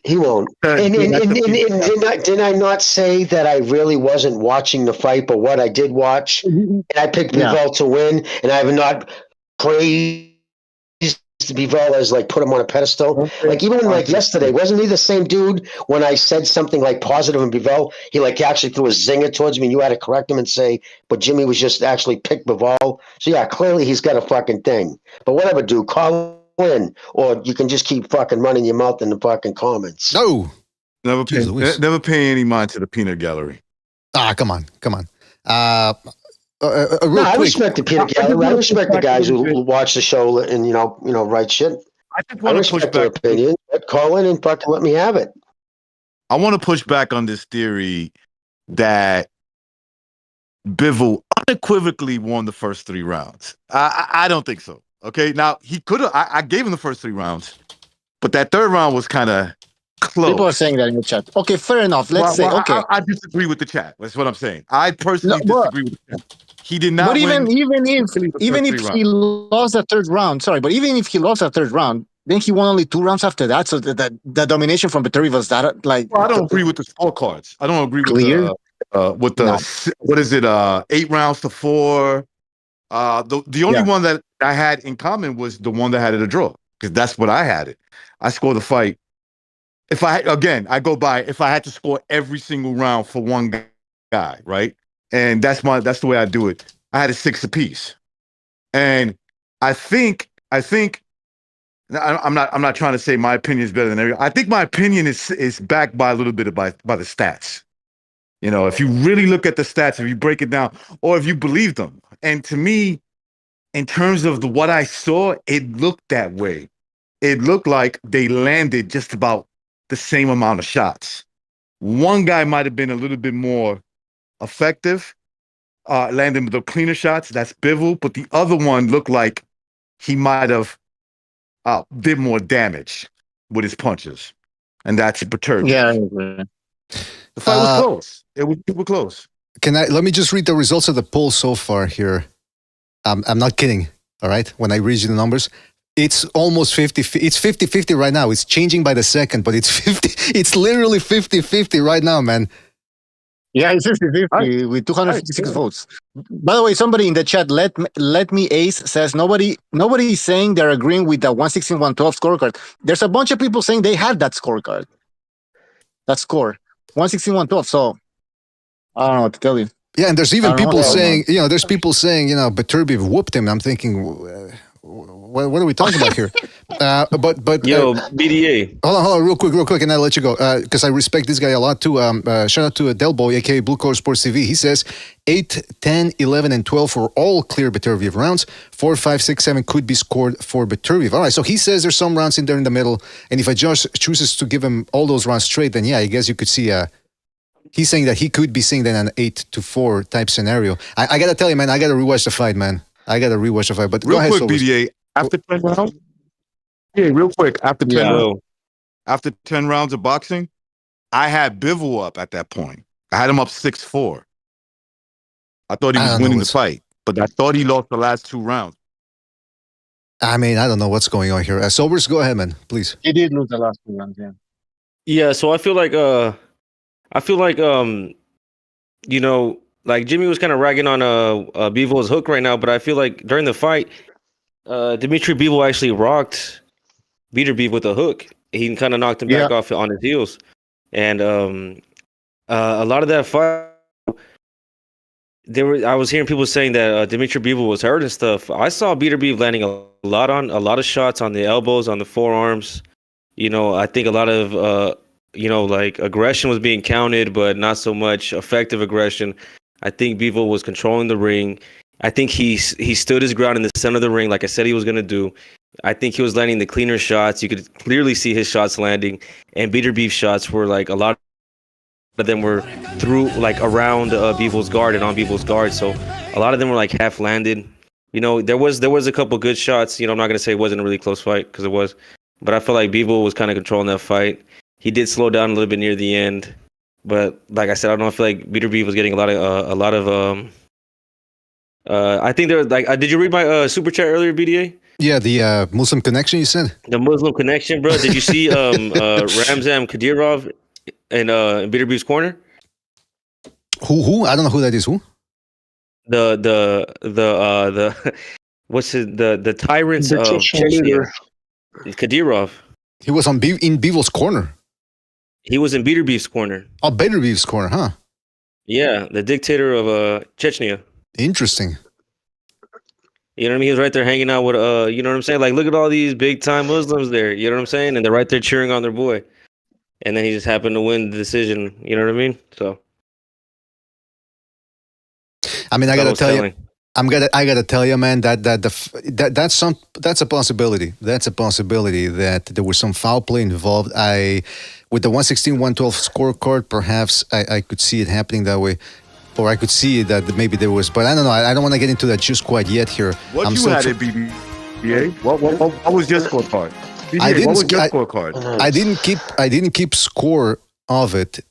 he won't. And did I not say that I really wasn't watching the fight, but what I did watch, and I picked Bivol to win, and I have not praised Bivol as like put him on a pedestal. Okay. Like even like yesterday, wasn't he the same dude when I said something like positive in Bivol? He like actually threw a zinger towards me and you had to correct him and say, but Jimmy was just actually picked Bivol. So yeah, clearly he's got a fucking thing. But whatever, dude, call in. Or you can just keep fucking running your mouth in the fucking comments. No. Never pay any mind to the peanut gallery. Come on. I respect the peanut gallery. I respect the guys who watch the show and you know write shit. I just want to push back their opinion. Call in and fucking let me have it. I want to push back on this theory that Bivol unequivocally won the first 3 rounds. I don't think so. Okay, now he could have. I gave him the first 3 rounds, but that 3rd round was kind of close. People are saying that in the chat. Okay, fair enough. Let's say okay. I disagree with the chat. That's what I'm saying. I personally disagree with the chat. He did not. But even if he lost the 3rd round, but even if he lost the 3rd round, then he won only 2 rounds after that. So the domination from Beterbiev was that like. Well, I don't agree with the scorecards. I don't agree with the what is it? 8 rounds to 4. The only one that I had in common was the one that had it a draw because that's what I had it. I scored the fight. If I go by if I had to score every single round for one guy, right? And that's the way I do it. I had a 6 apiece, and I think I'm not trying to say my opinion is better than everyone. I think my opinion is backed by a little bit by the stats. You know, if you really look at the stats, if you break it down, or if you believe them, and to me, in terms of what I saw, it looked that way. It looked like they landed just about the same amount of shots. One guy might have been a little bit more effective, landing with the cleaner shots. That's Bivol, but the other one looked like he might have did more damage with his punches, and that's Beterbiev. Yeah, the fight was close. It was super close. Let me just read the results of the poll so far here. I'm not kidding. All right, when I read you the numbers. It's almost 50. It's 50-50 right now. It's changing by the second, but it's 50. It's literally 50-50 right now, man. Yeah, it's 50-50 with 256 votes. By the way, somebody in the chat, let me ace says nobody is saying they're agreeing with the 116-112 scorecard. There's a bunch of people saying they had that scorecard. That score 116-112. So I don't know what to tell you. Yeah, and there's even people saying, there's people saying, Beterbiev whooped him. I'm thinking. What are we talking about here? But BDA. Hold on, real quick, and I'll let you go because I respect this guy a lot too. Shout out to Delboy, aka Blue Collar Sports TV. He says 8, 10, 11, and 12 were all clear Beterbiev rounds. 4, 5, 6, 7 could be scored for Beterbiev. All right, so he says there's some rounds in there in the middle, and if a judge chooses to give him all those rounds straight, then yeah, I guess you could see. He's saying that he could be seeing then an 8-4 type scenario. I gotta tell you, man, I gotta rewatch the fight, man. But real go ahead, quick, BDA. After 10 rounds? Yeah, real quick. After 10 rounds of boxing, I had Bivol up at that point. I had him up 6-4. I thought he was winning the fight, but I thought he lost the last 2 rounds. I mean, I don't know what's going on here. Sobers, go ahead, man, please. He did lose the last 2 rounds, yeah. Yeah, so I feel like like Jimmy was kind of ragging on Bivol's hook right now, but I feel like during the fight, Dmitry Bivol actually rocked Beterbiev with a hook. He kind of knocked him back off on his heels. And a lot of that fight, I was hearing people saying that Dmitry Bivol was hurt and stuff. I saw Beterbiev landing a lot of shots on the elbows, on the forearms. I think a lot of like aggression was being counted, but not so much effective aggression. I think Bivol was controlling the ring. I think he stood his ground in the center of the ring, like I said he was going to do. I think he was landing the cleaner shots. You could clearly see his shots landing, and Beterbiev's shots were like a lot of them were through like around Bivol's guard and on Bivol's guard. So a lot of them were like half landed. there was a couple good shots. I'm not gonna say it wasn't a really close fight because it was, but I felt like Bivol was kind of controlling that fight. He did slow down a little bit near the end, but like I said, I don't know. I feel like Beterbiev was getting a lot of. I think there was like. Did you read my super chat earlier, BDA? Yeah, the Muslim connection you said. The Muslim connection, bro. Did you see Ramzan Kadyrov in Beterbiev's corner? Who? I don't know who that is. Who? The what's the tyrants The of Chechen Chechnya? leader. Kadyrov. He was in Bivol's corner. He was in Beterbiev's corner. Oh, Beterbiev's corner, huh? Yeah, the dictator of Chechnya. Interesting. You know what I mean? He was right there hanging out with you know what I'm saying? Like, look at all these big time Muslims there. You know what I'm saying? And they're right there cheering on their boy. And then he just happened to win the decision. You know what I mean? So I mean, I gotta tell you, I gotta tell you, man, that's a possibility. That's a possibility that there was some foul play involved. With the 116-112 scorecard, perhaps I could see it happening that way, or I could see that maybe there was. But I don't know. I don't want to get into that just quite yet here. What you had at BBA? What was your scorecard? BBA, what was your scorecard? I didn't keep score of it,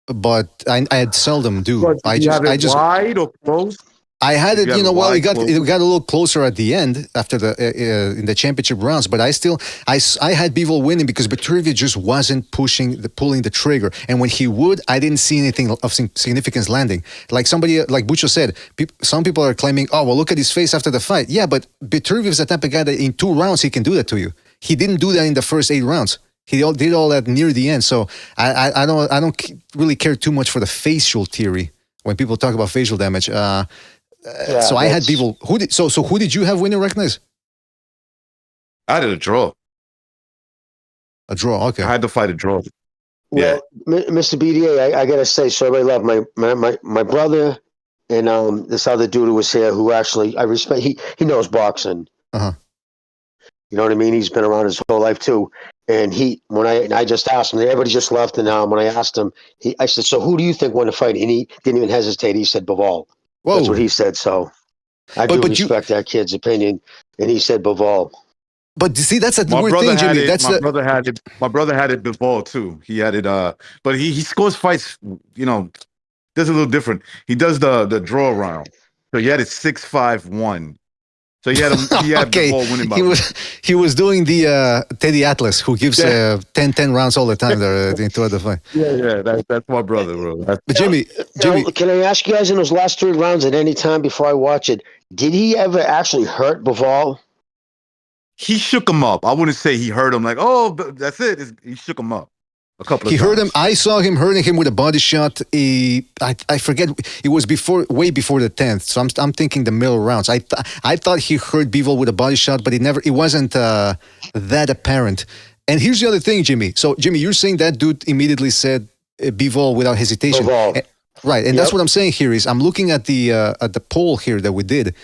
but I seldom do. What, I just wide or close. I had it, it got close. a little closer at the end after the in the championship rounds, but I had Bivol winning because Beterbiev just wasn't pulling the trigger, and when he would, I didn't see anything of significance landing. Like like Bucho said, some people are claiming, oh well, look at his face after the fight. Yeah, but Beterbiev's the type of guy that in 2 rounds he can do that to you. He didn't do that in the first 8 rounds. He did all that near the end. So I don't really care too much for the facial theory when people talk about facial damage. So I had Bivol. Who did you have winning recognize? I had a draw. A draw, okay. I had to fight a draw. Well, Mr. BDA, I gotta say, so I love my brother and this other dude who was here who actually I respect. He knows boxing. Uh-huh. You know what I mean? He's been around his whole life too. And when I just asked him, everybody just left, and when I asked him, I said, "So who do you think won the fight?" And he didn't even hesitate. He said Bivol. Whoa. That's what he said. So I do respect that kid's opinion, and he said Bivol. But you see, that's a weird thing, Jimmy. My brother had it. My brother had it Bivol too. He had it. But he scores fights. Does a little different. He does the draw round. So he had it 6-5-1. So he had okay. Bivol winning by he was doing the Teddy Atlas, who gives 10 rounds all the time there into the fight. Yeah, that's my brother, bro. But Jimmy, can I ask you guys in those last 3 rounds at any time before I watch it, did he ever actually hurt Bivol? He shook him up. I wouldn't say he hurt him like, oh, but that's it. He shook him up a couple of times. He hurt him. I saw him hurting him with a body shot. I forget. It was way before the 10th. So I'm thinking the middle rounds. I thought he hurt Bivol with a body shot, but it wasn't that apparent. And here's the other thing, Jimmy. So Jimmy, you're saying that dude immediately said Bivol without hesitation. Bivol. Right. And that's what I'm saying here is I'm looking at the poll here that we did.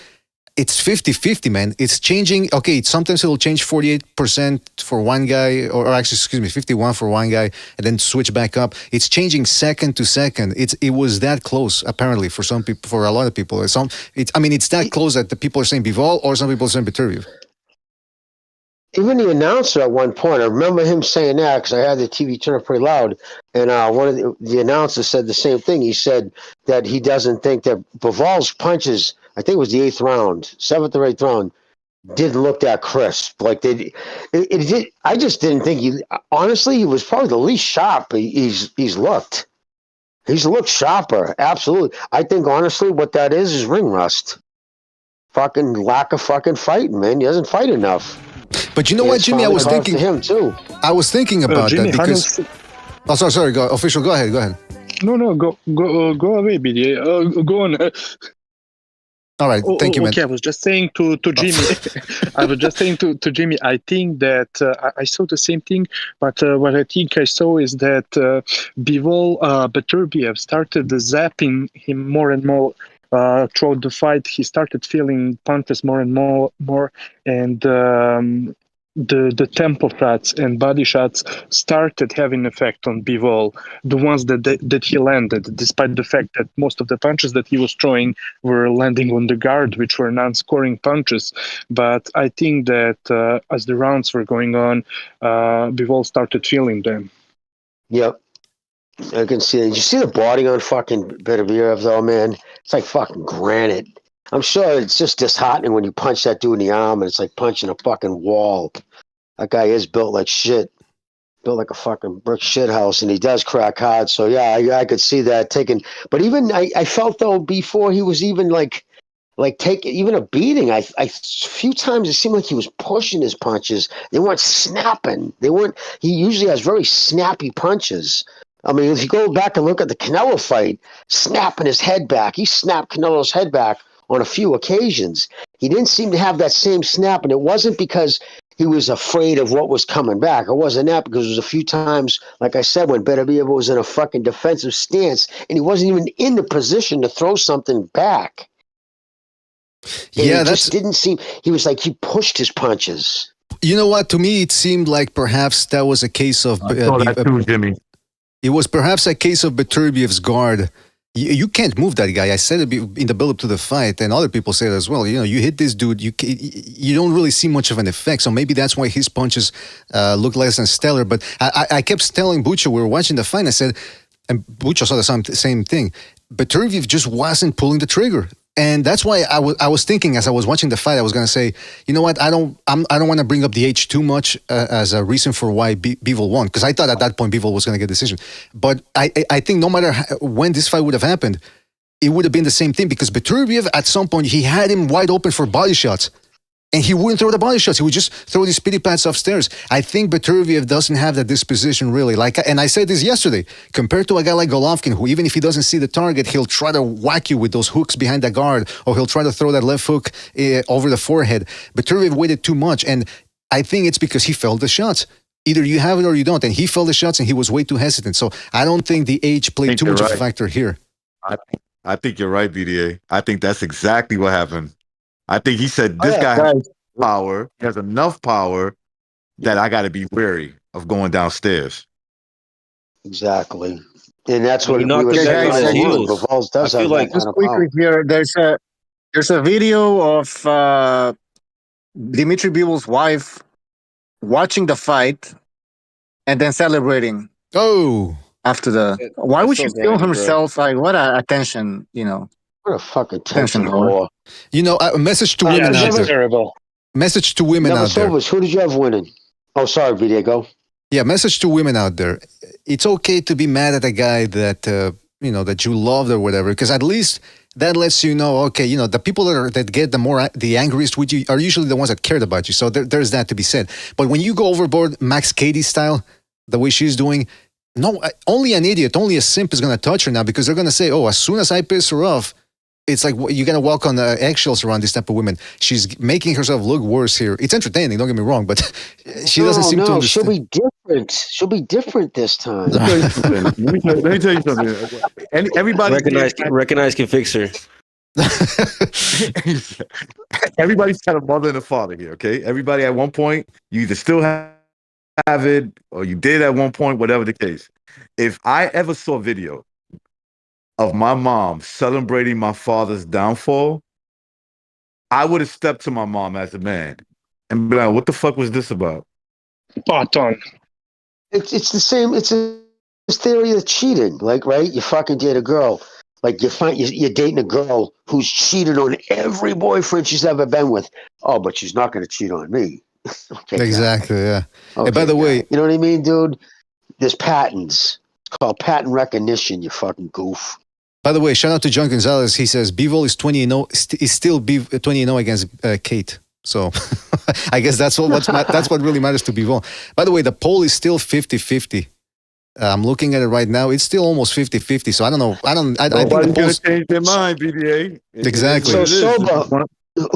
It's 50-50, man. It's changing. Okay, sometimes it'll change 48% for one guy, or actually, excuse me, 51 for one guy, and then switch back up. It's changing second to second. It was that close, apparently, for some people, for a lot of people. It's that close that the people are saying Bivol, or some people are saying Beterbiev. Even the announcer at one point, I remember him saying that because I had the TV turned up pretty loud, and one of the announcers said the same thing. He said that he doesn't think that Bivol's punches, I think it was the 8th round, 7th or 8th round, didn't look that crisp. Like it did. I just didn't think honestly, he was probably the least sharp he's looked. He's looked sharper, absolutely. I think honestly, what that is ring rust. Fucking lack of fucking fighting, man. He doesn't fight enough. But you know what, Jimmy? I was thinking to him too. I was thinking about Jimmy, that because. Oh, sorry. Go official. Go ahead. No. Go away, BDA. Go on. All right. Thank you, man. Okay, I was just saying to Jimmy. I was just saying to Jimmy. I think that I saw the same thing, but what I think I saw is that Bivol Beterbiev started zapping him more and more. Throughout the fight, he started feeling punches more and more, and the tempo shots and body shots started having effect on Bivol, the ones that he landed, despite the fact that most of the punches that he was throwing were landing on the guard, which were non-scoring punches. But I think that as the rounds were going on, Bivol started feeling them. Yep. I can see it. You see the body on fucking Beterbiev though, man? It's like fucking granite. I'm sure it's just disheartening when you punch that dude in the arm and it's like punching a fucking wall. That guy is built like shit. Built like a fucking brick shit house, and he does crack hard. So yeah, I could see that taking. But even I felt though before he was even like taking even a beating. I few times it seemed like he was pushing his punches. They weren't snapping. They weren't. He usually has very snappy punches. I mean, if you go back and look at the Canelo fight, snapping his head back, he snapped Canelo's head back on a few occasions. He didn't seem to have that same snap, and it wasn't because he was afraid of what was coming back. It wasn't that, because it was a few times, like I said, when Beterbiev was in a fucking defensive stance, and he wasn't even in the position to throw something back. And Yeah, it that's just didn't seem. He was like he pushed his punches. you know what? To me, it seemed like perhaps that was a case of I saw that too, Jimmy. it was perhaps a case of Beterbiev's guard. You can't move that guy. I said it in the build-up to the fight, and other people say it as well. You know, you hit this dude, you don't really see much of an effect. So maybe that's why his punches look less than stellar. But I kept telling Bucho, we were watching the fight, I said, and Bucho saw the same thing. Beterbiev just wasn't pulling the trigger. And that's why I was thinking as I was watching the fight, I was going to say, you know what, I don't want to bring up the age too much as a reason for why Bivol won, because I thought at that point Bivol was going to get a decision. But I think no matter when this fight would have happened, it would have been the same thing, because Beterbiev at some point he had him wide open for body shots. And he wouldn't throw the body shots. He would just throw these pity pats upstairs. I think Beterbiev doesn't have that disposition really. And I said this yesterday, compared to a guy like Golovkin, who even if he doesn't see the target, he'll try to whack you with those hooks behind the guard, or he'll try to throw that left hook over the forehead. Beterbiev waited too much, and I think it's because he felt the shots. Either you have it or you don't, and he felt the shots, and he was way too hesitant. So I don't think the age played too much of a factor here. I think you're right, BDA. I think that's exactly what happened. I think he said this guy has power. He has enough power that I got to be wary of going downstairs. Exactly, and that's what He we knocked were the guy saying. on his all along. heels. Bivol does I have feel that like- kind Just of quickly power. here, there's a video of Dmitry Bivol's wife watching the fight and then celebrating Oh, after the. Why would she film herself? Like, what a attention, you know? What a fucking Attention tension whore. whore. you know, a message to Yeah, women out that's there. terrible. Message to women Never out there. Sobers, who did you have winning? Oh, sorry, VD, go. Yeah, message to women out there. It's okay to be mad at a guy that that you loved or whatever, because at least that lets you know, okay, you know, the people that get the angriest with you are usually the ones that cared about you. So there's that to be said. But when you go overboard, Max Cady style, the way she's doing, no, only an idiot, only a simp is gonna touch her now, because they're gonna say, oh, as soon as I piss her off, it's like you gotta walk on eggshells around this type of women. She's making herself look worse here. It's entertaining, don't get me wrong, but she doesn't seem to understand. She'll be different. She'll be different this time. Let me tell you something. Everybody Recognize can fix her. Everybody's got a mother and a father here, okay? Everybody at one point, you either still have it or you did at one point, whatever the case. If I ever saw a video of my mom celebrating my father's downfall, I would have stepped to my mom as a man and be like, what the fuck was this about? Spot on. It's the same. It's a theory of cheating. Like, right? You fucking date a girl. Like, you're dating a girl who's cheated on every boyfriend she's ever been with. Oh, but she's not going to cheat on me. Okay, Exactly, yeah. okay, And by the way, you know what I mean, dude? There's patents. It's called pattern recognition, you fucking goof. by the way, shout out to John Gonzalez. He says Bivol is 20-0, is still 20-0 against Kate. So I guess that's what really matters to Bivol. By the way, the poll is still 50-50. I'm looking at it right now. It's still almost 50-50. So I don't know. I think the Nobody's going polls. to change their mind, BDA. Exactly. So, It is. Soba,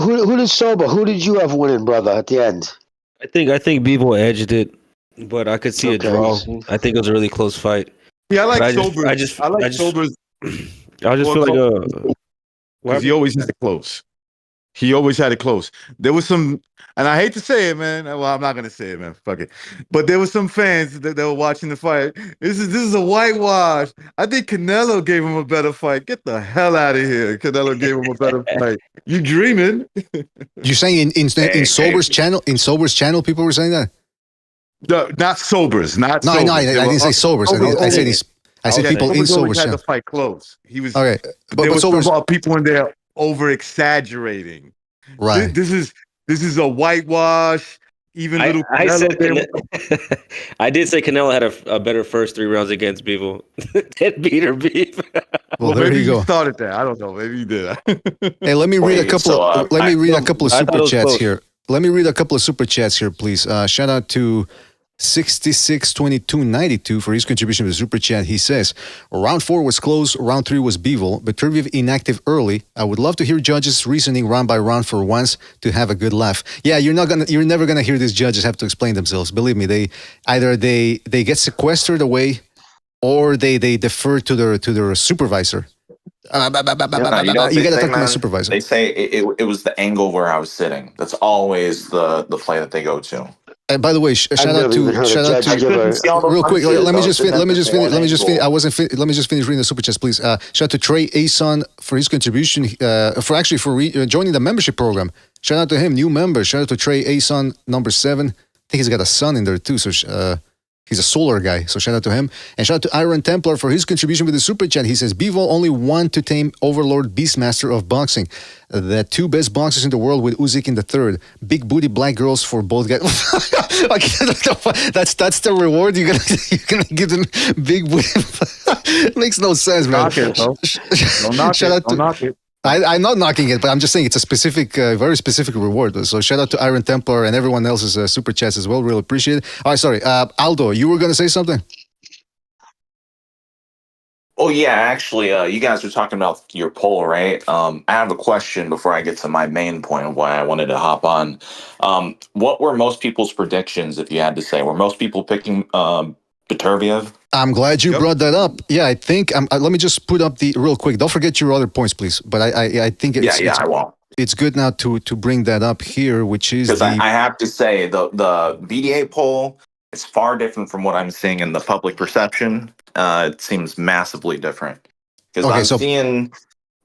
who did Soba? Who did you have winning, brother, at the end? I think Bivol edged it, but I could see a Okay. draw. I think it was a really close fight. Yeah, I But like Sobers. I like just- Sobers I just feel like because he always had it close. He always had it close. There was some, and I hate to say it, man. Well, I'm not gonna say it, man. Fuck it. But there was some fans that were watching the fight. This is a whitewash. I think Canelo gave him a better fight. Get the hell out of here. Canelo gave him a better fight. You dreaming? You saying in Sober's channel? In Sober's channel, people were saying that. No, not Sobers. Not No, Sobers. I didn't say Sobers. I said people in Sober's had channel. the fight close. He was Okay, there was Sober's some people in there over exaggerating. right. This is a whitewash. Even little I said Canelo, I did say Canelo had a better first 3 rounds against Bivol than Beterbiev. Well, there maybe you go. started that. I don't know. Maybe you did. Hey, let me read a couple. Let me read a couple of I thought super it was chats close. here. Let me read a couple of super chats here, please. Shout out to 662292 for his contribution to the super chat. He says, round 4 was close, round 3 was Bivol, but Beterbiev inactive early. I would love to hear judges reasoning round by round for once to have a good laugh. Yeah, you're never gonna hear these judges have to explain themselves. Believe me, they get sequestered away or they defer to their supervisor. You got to talk to my supervisor. They say it was the angle where I was sitting. That's always the play that they go to. And by the way, shout out to real quick. Let me just finish. I wasn't. Let me just finish reading the super chats, please. Shout out to Trey Ason for his contribution. For joining the membership program. Shout out to him, new member. Shout out to Trey Ason, number 7. I think he's got a son in there too. So he's a solar guy. So shout out to him. And shout out to Iron Templar for his contribution with the super chat. He says Bivol only won to tame Overlord Beastmaster of boxing. The 2 best boxers in the world with Usyk in the 3rd. Big booty black girls for both guys. That's the reward you're gonna give them. Big booty. Makes no sense, man. Knock it, bro. Don't knock it. I'm not knocking it, but I'm just saying it's a specific, very specific reward. So shout out to Iron Templar and everyone else's super chats as well. Really appreciate it. All right, sorry. Aldo, you were going to say something? Oh yeah, actually, you guys were talking about your poll, right? I have a question before I get to my main point of why I wanted to hop on. What were most people's predictions, if you had to say? Were most people picking Beterbiev? I'm glad you brought that up. Yeah, I think. Let me just put up the real quick. Don't forget your other points, please. But I think I won't. It's good now to bring that up here, which is because I have to say the BDA poll is far different from what I'm seeing in the public perception. It seems massively different because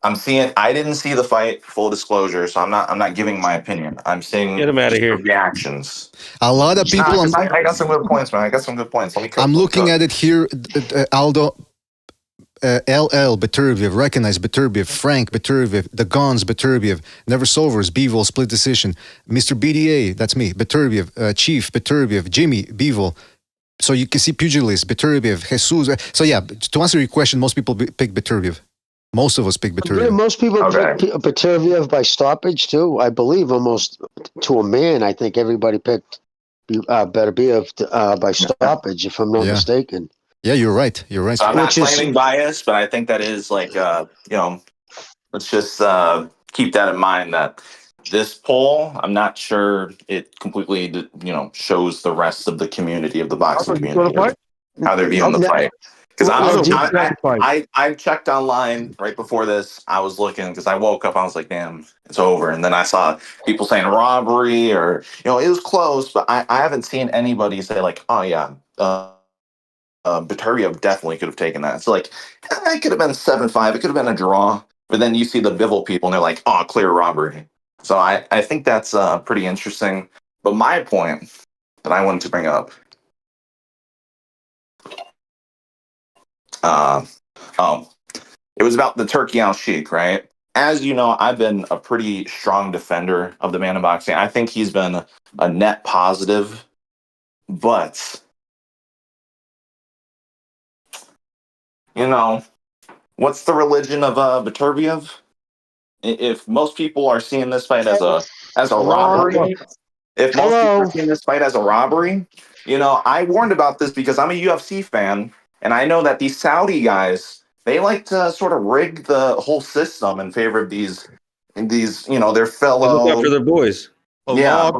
I'm seeing. I didn't see the fight. Full disclosure, so I'm not giving my opinion. I'm seeing Get him out of here. reactions. a lot of people. I got some good points, man. I got some good points. I'm looking at it here, Aldo. LL Beterbiev, recognize Beterbiev, Frank Beterbiev, the Gons Beterbiev, Never Solvers, Bivol, split decision, Mr. BDA, that's me, Beterbiev, Chief Beterbiev, Jimmy Bivol. So you can see pugilist, Beterbiev, Jesus. So yeah, to answer your question, most people pick Beterbiev. Most of us pick Beterbiev. Most people pick Beterbiev by stoppage too. I believe almost to a man. I think everybody picked Beterbiev by stoppage, if I'm not mistaken. Yeah, you're right. You're right. So I'm not claiming bias, but I think that is like, let's just keep that in mind that this poll, I'm not sure it completely, shows the rest of the community of the boxing community, how they're viewing the fight. Because I checked online right before this. I was looking because I woke up. I was like, damn, it's over. And then I saw people saying robbery or, it was close, but I haven't seen anybody say like, oh yeah, Beterbiev definitely could have taken that. It's like, it could have been 7-5. It could have been a draw. But then you see the Bivol people and they're like, oh, clear robbery. So I think that's pretty interesting. But my point that I wanted to bring up, it was about the Turkey Al Sheikh, right? As you know, I've been a pretty strong defender of the man in boxing. I think he's been a net positive. But what's the religion of Beterbiev? If most people are seeing this fight as a robbery, I warned about this because I'm a UFC fan, and I know that these Saudi guys, they like to sort of rig the whole system in favor of these, their fellow. They look after their boys. Yeah.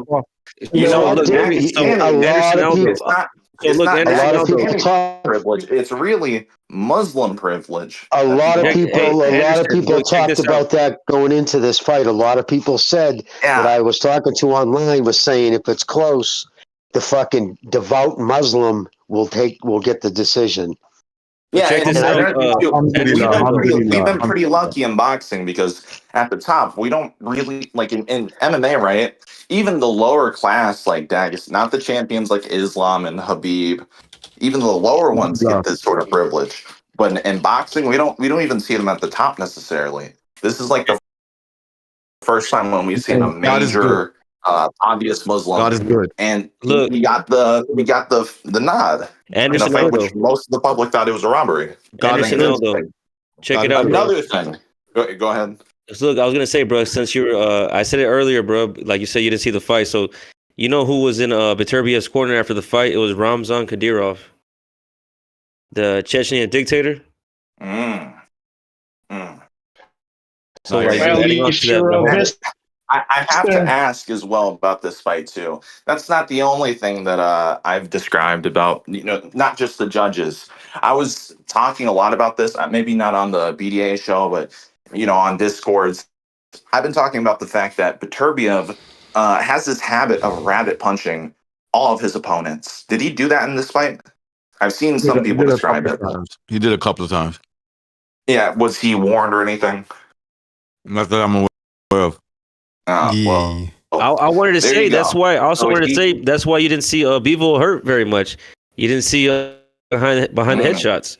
So It's look, not A lot of Anderson people actually talk. privilege. It's really Muslim privilege. A lot of Check, people, hey, a lot of Anderson, people look, check talked this about out. that going into this fight. A lot of people said that Yeah. I was talking to online was saying if it's close, the fucking devout Muslim will get the decision. But Yeah, check and this And I, out, we've Anderson. been Look, pretty lucky in boxing because at the top we don't really like in MMA, right? Even the lower class like Dagestan, not the champions like Islam and Habib, even the lower ones get this sort of privilege. But in boxing, we don't even see them at the top necessarily. This is like the first time when we've seen a God is good. major obvious Muslim, God is good. and Look, we got the nod in a Anderson fight Aldo. which most of the public thought it was a robbery. God is Anderson good. Aldo. Check God it is out, good. bro. Another thing, go ahead. So look, I was gonna say, bro, since you're, I said it earlier, bro. Like you said, you didn't see the fight, so you know who was in Beterbiev's corner after the fight? It was Ramzan Kadyrov, the Chechnyan dictator. Mm. Mm. So Nice. like, Well, adding on if to that, you're the a whole, I have to ask as well about this fight too. That's not the only thing that I've described about not just the judges. I was talking a lot about this, maybe not on the BDA show, but on Discords. I've been talking about the fact that Beterbiev has this habit of rabbit punching all of his opponents. Did he do that in this fight? I've seen some people describe it. He did a couple of times. Yeah, was he warned or anything? Not that I'm aware of. Well, I wanted to there say you that's go. why. I also So wanted to he- say that's why you didn't see Bivol hurt very much. You didn't see behind the headshots.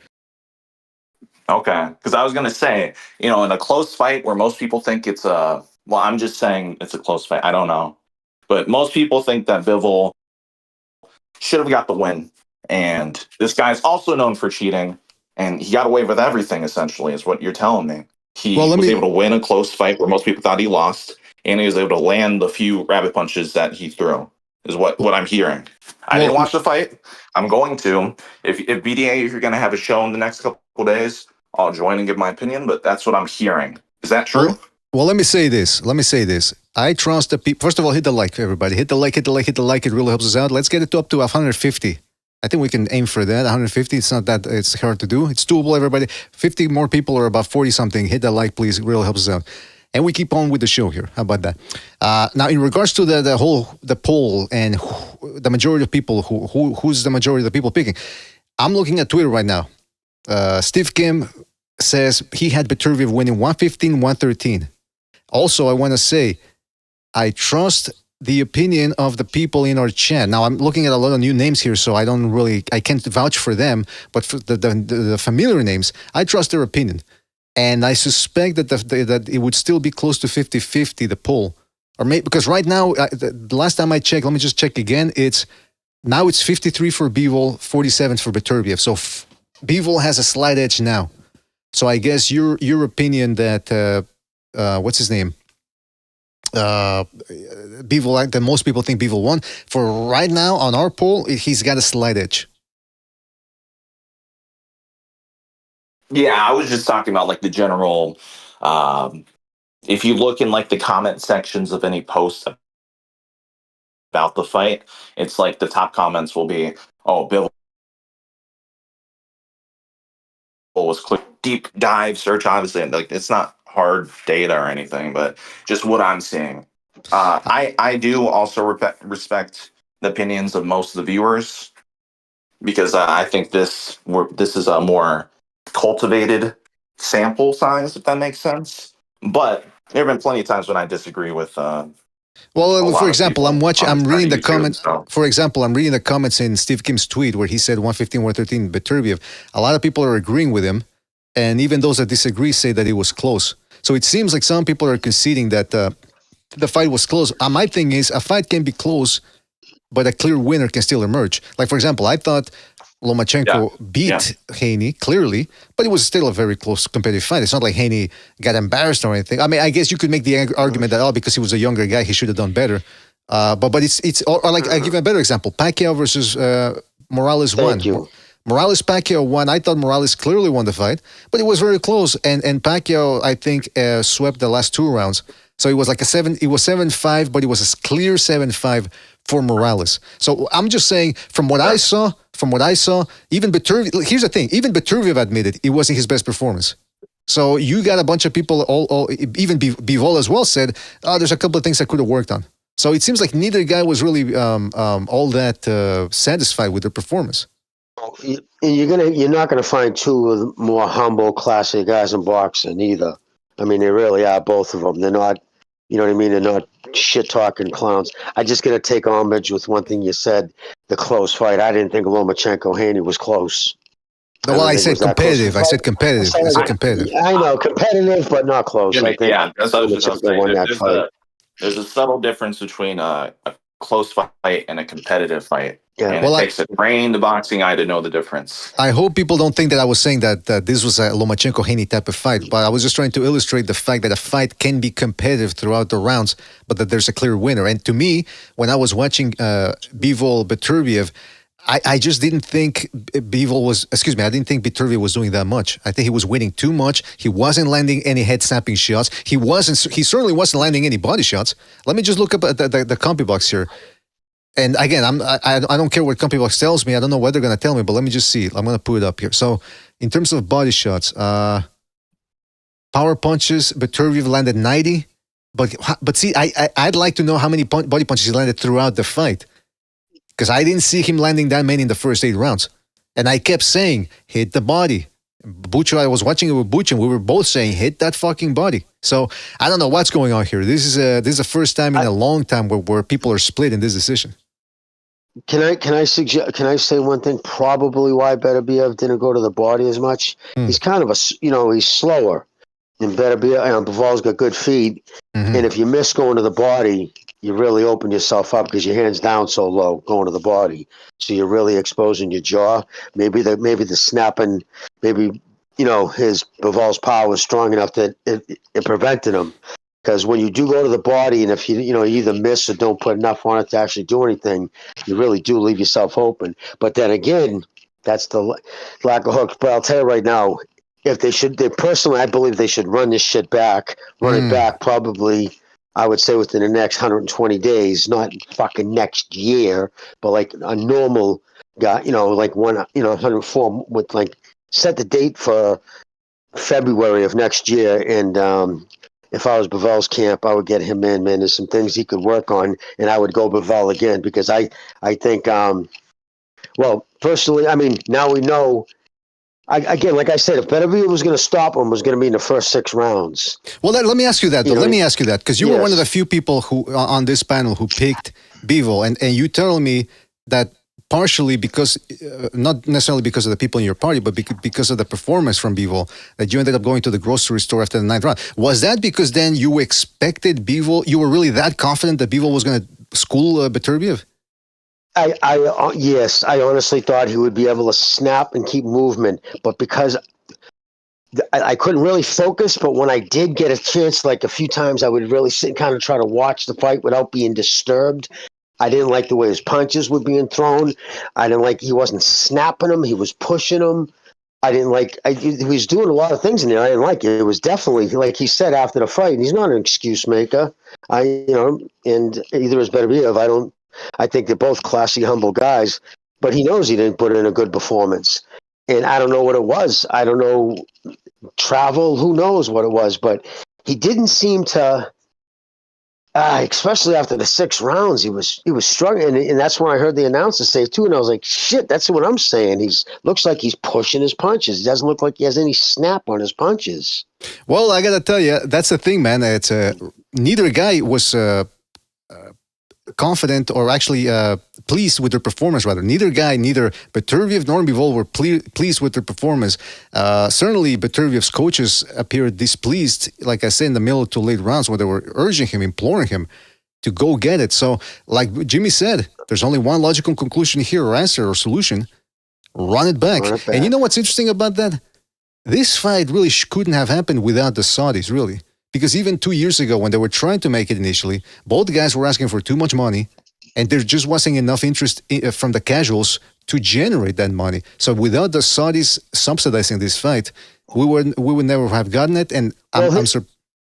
Okay, because I was gonna say, in a close fight where most people think it's a, well, I'm just saying it's a close fight. I don't know, but most people think that Bivol should have got the win, and this guy's also known for cheating, and he got away with everything. Essentially, is what you're telling me. He Well, let was me- able to win a close fight where most people thought he lost, and he was able to land the few rabbit punches that he threw. Is what I'm hearing. I didn't Well- watch the fight. I'm going to. If BDA, if you're going to have a show in the next couple days, I'll join and give my opinion. But that's what I'm hearing. Is that true? Well, let me say this. I trust the people. First of all, hit the like, everybody. Hit the like. It really helps us out. Let's get it up to 150. I think we can aim for that. 150. It's not that it's hard to do. It's doable, everybody. 50 more people or about 40 something. Hit the like, please. It really helps us out. And we keep on with the show here. How about that? Now, in regards to the poll and the majority of people, who's the majority of the people picking? I'm looking at Twitter right now. Steve Kim says he had Beterbiev winning 115, 113. Also, I want to say, I trust the opinion of the people in our chat. Now, I'm looking at a lot of new names here, so I can't vouch for them, but for the familiar names, I trust their opinion. And I suspect that it would still be close to 50-50, the poll. Or maybe, because right now, the last time I checked, let me just check again, it's 53 for Bivol, 47 for Beterbiev. So Bivol has a slight edge now. So I guess your opinion that, what's his name? Bivol, that most people think Bivol won. For right now, on our poll, he's got a slight edge. Yeah, I was just talking about like the general. If you look in like the comment sections of any post about the fight, it's like the top comments will be, "Oh, Bivol was quick, deep dive search." Obviously, like it's not hard data or anything, but just what I'm seeing. I do also respect the opinions of most of the viewers because I think this is a more cultivated sample size, if that makes sense. But there have been plenty of times when I disagree with. Well, lot for of example, people I'm reading the comments. so. For example, I'm reading the comments in Steve Kim's tweet where he said 115, 113 Beterbiev. A lot of people are agreeing with him, and even those that disagree say that it was close. So it seems like some people are conceding that the fight was close. My thing is, a fight can be close, but a clear winner can still emerge. Like, for example, I thought Lomachenko beat Haney clearly, but it was still a very close competitive fight. It's not like Haney got embarrassed or anything. I mean, I guess you could make the argument that because he was a younger guy, he should have done better. But it's or like I give you a better example: Pacquiao versus Morales won. Thank you. Morales Pacquiao won. I thought Morales clearly won the fight, but it was very close. And Pacquiao, I think, swept the last 2 rounds. So it was like it was 7-5, but it was a clear 7-5 for Morales. So I'm just saying, from what I saw, from what I saw, even Beterbiev, here's the thing, even Beterbiev admitted it wasn't his best performance. So you got a bunch of people, even Bivol as well said, there's a couple of things I could have worked on. So it seems like neither guy was really all that satisfied with their performance. You're not gonna find two of the more humble, classy guys in boxing either. I mean, they really are, both of them. They're not, you know what I mean? They're not shit talking clowns. I just gotta take homage with one thing you said: the close fight. I didn't think Lomachenko-Haney was close. No, well, I said competitive. I said competitive. I said competitive. I know, competitive, but not close. I think that's what I was just Lomachenko saying. won that fight. There's a subtle difference between a close fight and a competitive fight. Yeah. And Well, it takes a trained boxing eye to know the difference. I hope people don't think that I was saying that this was a Lomachenko-Haney type of fight, but I was just trying to illustrate the fact that a fight can be competitive throughout the rounds, but that there's a clear winner. And to me, when I was watching Bivol Beterbiev, I just didn't think I didn't think Beterbiev was doing that much. I think he was winning too much. He wasn't landing any head-snapping shots. He certainly wasn't landing any body shots. Let me just look up at the CompuBox here. And again, I don't care what CompuBox tells me. I don't know what they're going to tell me, but let me just see. I'm going to put it up here. So in terms of body shots, power punches, Beterbiev landed 90. But see, I'd like to know how many body punches he landed throughout the fight. Because I didn't see him landing that many in the first 8 rounds. And I kept saying, hit the body. Bucho, I was watching it with Bucho, and we were both saying, hit that fucking body. So I don't know what's going on here. This is the first time in a long time where people are split in this decision. Can I say one thing? Probably why Beterbiev didn't go to the body as much. He's kind of he's slower. And Beterbiev, Bivol's got good feet. Mm-hmm. And if you miss going to the body, you really open yourself up because your hand's down so low going to the body. So you're really exposing your jaw. Maybe the snapping, his Bivol's power was strong enough that it prevented him. Because when you do go to the body, and if you either miss or don't put enough on it to actually do anything, you really do leave yourself open. But then again, that's the lack of hooks. But I'll tell you right now, if personally, I believe they should run this shit back, it back probably, I would say within the next 120 days, not fucking next year, but like a normal guy, like 104 with set the date for February of next year. And if I was Bivol's camp, I would get him in, man. There's some things he could work on, and I would go Bivol again because I think, personally, I mean, now we know. Again, like I said, if Beterbiev was going to stop him, was going to be in the first 6 rounds. Well, let me ask you that, though. Let me ask you that, because you were one of the few people who on this panel who picked Bivol, and you tell me that partially because, not necessarily because of the people in your party, but because of the performance from Bivol, that you ended up going to the grocery store after the 9th round. Was that because then you expected Bivol, you were really that confident that Bivol was going to school Beterbiev? Yes, I honestly thought he would be able to snap and keep movement, but because I couldn't really focus, but when I did get a chance, like a few times, I would really sit and kind of try to watch the fight without being disturbed. I didn't like the way his punches were being thrown. I didn't like he wasn't snapping them. He was pushing them. I didn't like he was doing a lot of things in there. I didn't like it. It was definitely, like he said after the fight, he's not an excuse maker. And either is Beterbiev. I think they're both classy, humble guys, but he knows he didn't put in a good performance. And I don't know what it was. I don't know, travel, who knows what it was, but he didn't seem to, especially after the 6 rounds, he was struggling. And that's when I heard the announcer say it too. And I was like, shit, that's what I'm saying. Looks like he's pushing his punches. He doesn't look like he has any snap on his punches. Well, I got to tell you, that's the thing, man. It's neither guy was confident or actually pleased with their performance, rather. Neither Beterbiev nor Bivol were pleased with their performance. Certainly, Beterbiev's coaches appeared displeased, like I said, in the middle to late rounds where they were urging him, imploring him to go get it. So, like Jimmy said, there's only one logical conclusion here, or answer, or solution. Run it back. And you know what's interesting about that? This fight really couldn't have happened without the Saudis, really. Because even 2 years ago, when they were trying to make it initially, both guys were asking for too much money, and there just wasn't enough interest from the casuals to generate that money. So without the Saudis subsidizing this fight, we would never have gotten it. And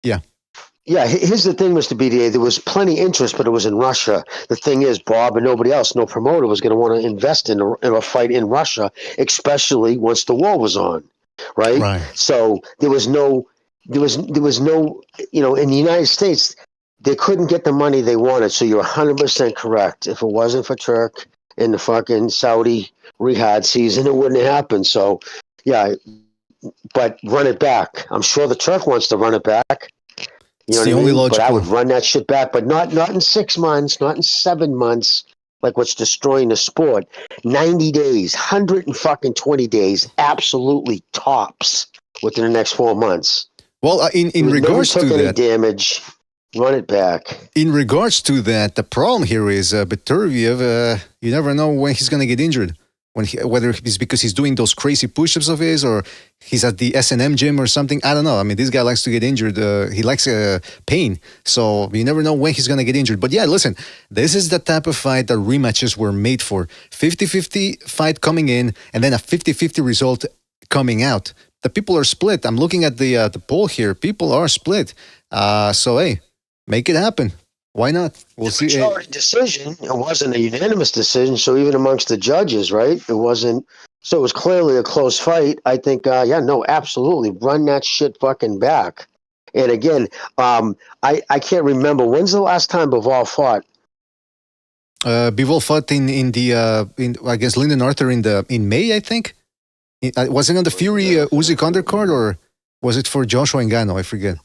yeah. Yeah, here's the thing, Mr. BDA. There was plenty interest, but it was in Russia. The thing is, Bob and nobody else, no promoter was going to want to invest in a fight in Russia, especially once the war was on, right? Right. So there was no, in the United States, they couldn't get the money they wanted. So you're 100% correct. If it wasn't for Turk in the fucking Saudi Riyadh season, it wouldn't have happened. So, yeah, but run it back. I'm sure the Turk wants to run it back. You It's know the what I only mean? But I logical. would run that shit back, but not in 6 months, not in 7 months, like what's destroying the sport. 90 days, 120 days, absolutely tops within the next 4 months. Well, in Nobody regards took to any that, damage. Run it back. in regards to that, the problem here is Beterbiev. You never know when he's going to get injured. Whether it's because he's doing those crazy push-ups of his, or he's at the S&M gym or something. I don't know. I mean, this guy likes to get injured. He likes pain, so you never know when he's going to get injured. But yeah, listen, this is the type of fight that rematches were made for. 50-50 fight coming in, and then a 50-50 result coming out. The people are split. I'm looking at the poll here. People are split. So hey, make it happen. Why not? We'll see. Majority decision. It wasn't a unanimous decision. So even amongst the judges, right? It wasn't. So it was clearly a close fight. I think. Absolutely. Run that shit fucking back. And again, I can't remember when's the last time Bivol fought. Bivol fought in against Lyndon Arthur in May, I think. Was it on the Fury Usyk undercard, or was it for Joshua Ngannou? I forget.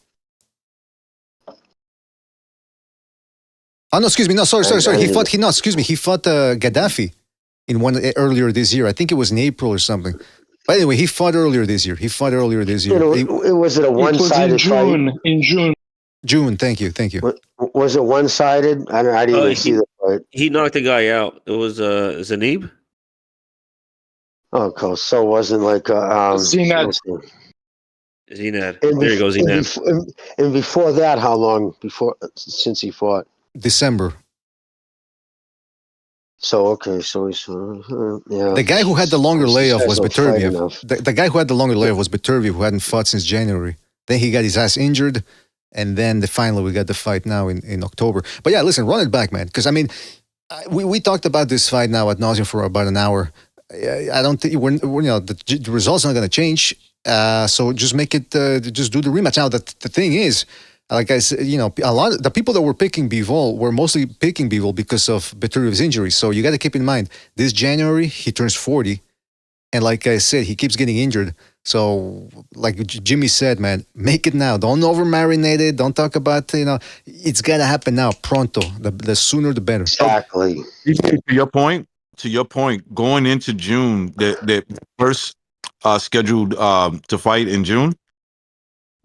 Oh no, excuse me. No, sorry. He fought. He fought Gaddafi in one earlier this year. I think it was in April or something. But anyway, he fought earlier this year. Was it a one-sided fight? In June. June. Thank you. Was it one-sided? I didn't even see the fight. He knocked the guy out. It was Zanib. Oh, cool. So it wasn't like Zinad. Zinad. There you go, Zinad. And before that, how long since he fought? December. So okay, so he's yeah. The guy who had the longer layoff was Guys don't fight Beterbiev. enough. The guy who had the longer layoff was Beterbiev, who hadn't fought since January. Then he got his ass injured, and then finally we got the fight now in October. But yeah, listen, run it back, man. Because I mean, we talked about this fight now ad nauseum for about an hour. I don't think the results are not going to change. So just make it, just do the rematch. Now, the thing is, like I said, a lot of the people that were picking Bivol were mostly picking Bivol because of Beterbiev's injury. So you got to keep in mind, this January, he turns 40. And like I said, he keeps getting injured. So like Jimmy said, man, make it now. Don't over-marinate it. Don't talk about, it's got to happen now, pronto. The sooner, the better. Exactly. To your point, going into June, the first scheduled to fight in June,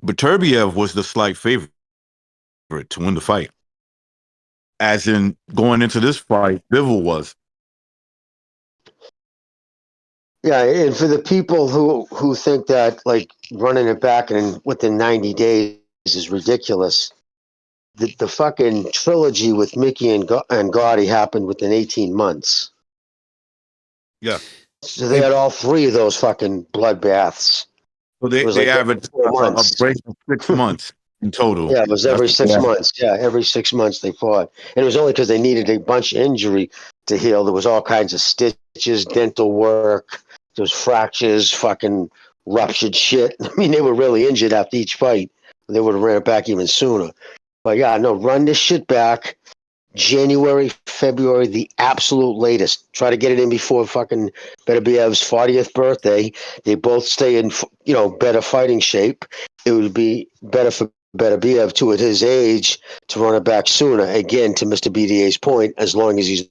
Beterbiev was the slight favorite to win the fight. As in, going into this fight, Bivol was. Yeah, and for the people who think that like running it back and within 90 days is ridiculous, the fucking trilogy with Mickey and Gotti happened within 18 months. Yeah. So they had all three of those fucking bloodbaths. So they averaged a break of 6 months in total. Yeah, it was every 6 months. Yeah, every 6 months they fought. And it was only because they needed a bunch of injury to heal. There was all kinds of stitches, dental work. There was fractures, fucking ruptured shit. I mean, they were really injured after each fight. They would have ran it back even sooner. But yeah, no, run this shit back. January, February, the absolute latest. Try to get it in before fucking Beterbiev's 40th birthday. They both stay in, better fighting shape. It would be better for Beterbiev too at his age to run it back sooner. Again, to Mr. BDA's point, as long as he's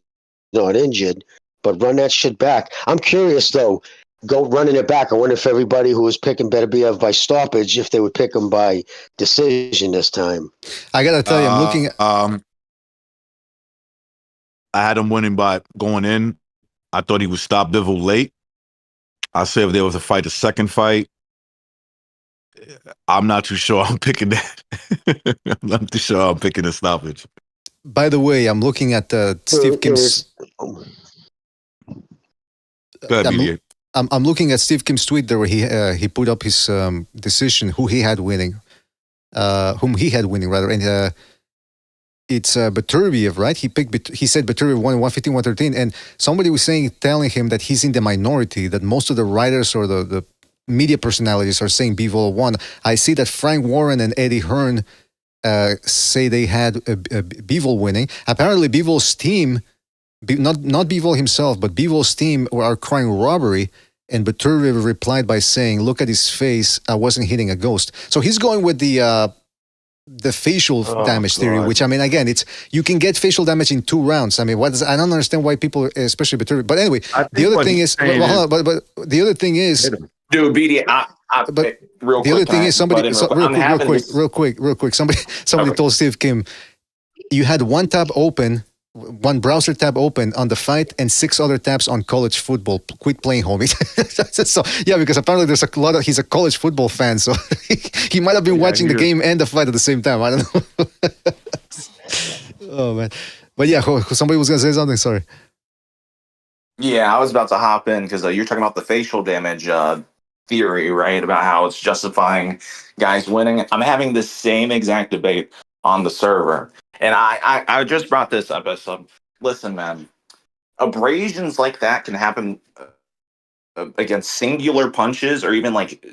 not injured. But run that shit back. I'm curious though. Go running it back. I wonder if everybody who was picking Beterbiev by stoppage, if they would pick him by decision this time. I gotta tell you, I'm looking at. I had him winning by going in. I thought he would stop Bivol late. I said if there was a fight, a second fight, I'm not too sure I'm picking that. I'm not too sure I'm picking a stoppage. By the way, I'm looking at Steve Kim's. Go ahead, I'm looking at Steve Kim's tweet there where he put up his decision, who he had winning. whom he had winning rather, and it's Beterbiev, right? He said Beterbiev won 115, 113, and somebody was telling him that he's in the minority, that most of the writers or the media personalities are saying Bivol won. I see that Frank Warren and Eddie Hearn say they had Bivol winning. Apparently, Bivol's team, not Bivol himself, but Bivol's team are crying robbery. And Beterbiev replied by saying, "Look at his face. I wasn't hitting a ghost." So he's going with the facial damage theory, which I mean, again, it's you can get facial damage in 2 rounds. I mean, I don't understand why people, especially Beterbiev. But anyway, the other thing is, but the other thing is, dude, BD, but real the quick, other thing is real quick. Somebody told Steve Kim, you had one browser tab open on the fight and 6 other tabs on college football. Quit playing, homie. So yeah, because apparently there's a lot of, he's a college football fan, so he might have been watching the game and the fight at the same time. I don't know. Oh man, but yeah, somebody was gonna say something. Sorry. Yeah, I was about to hop in because you're talking about the facial damage theory, right? About how it's justifying guys winning. I'm having the same exact debate on the server. And I just brought this up as listen, man, abrasions like that can happen against singular punches or even like,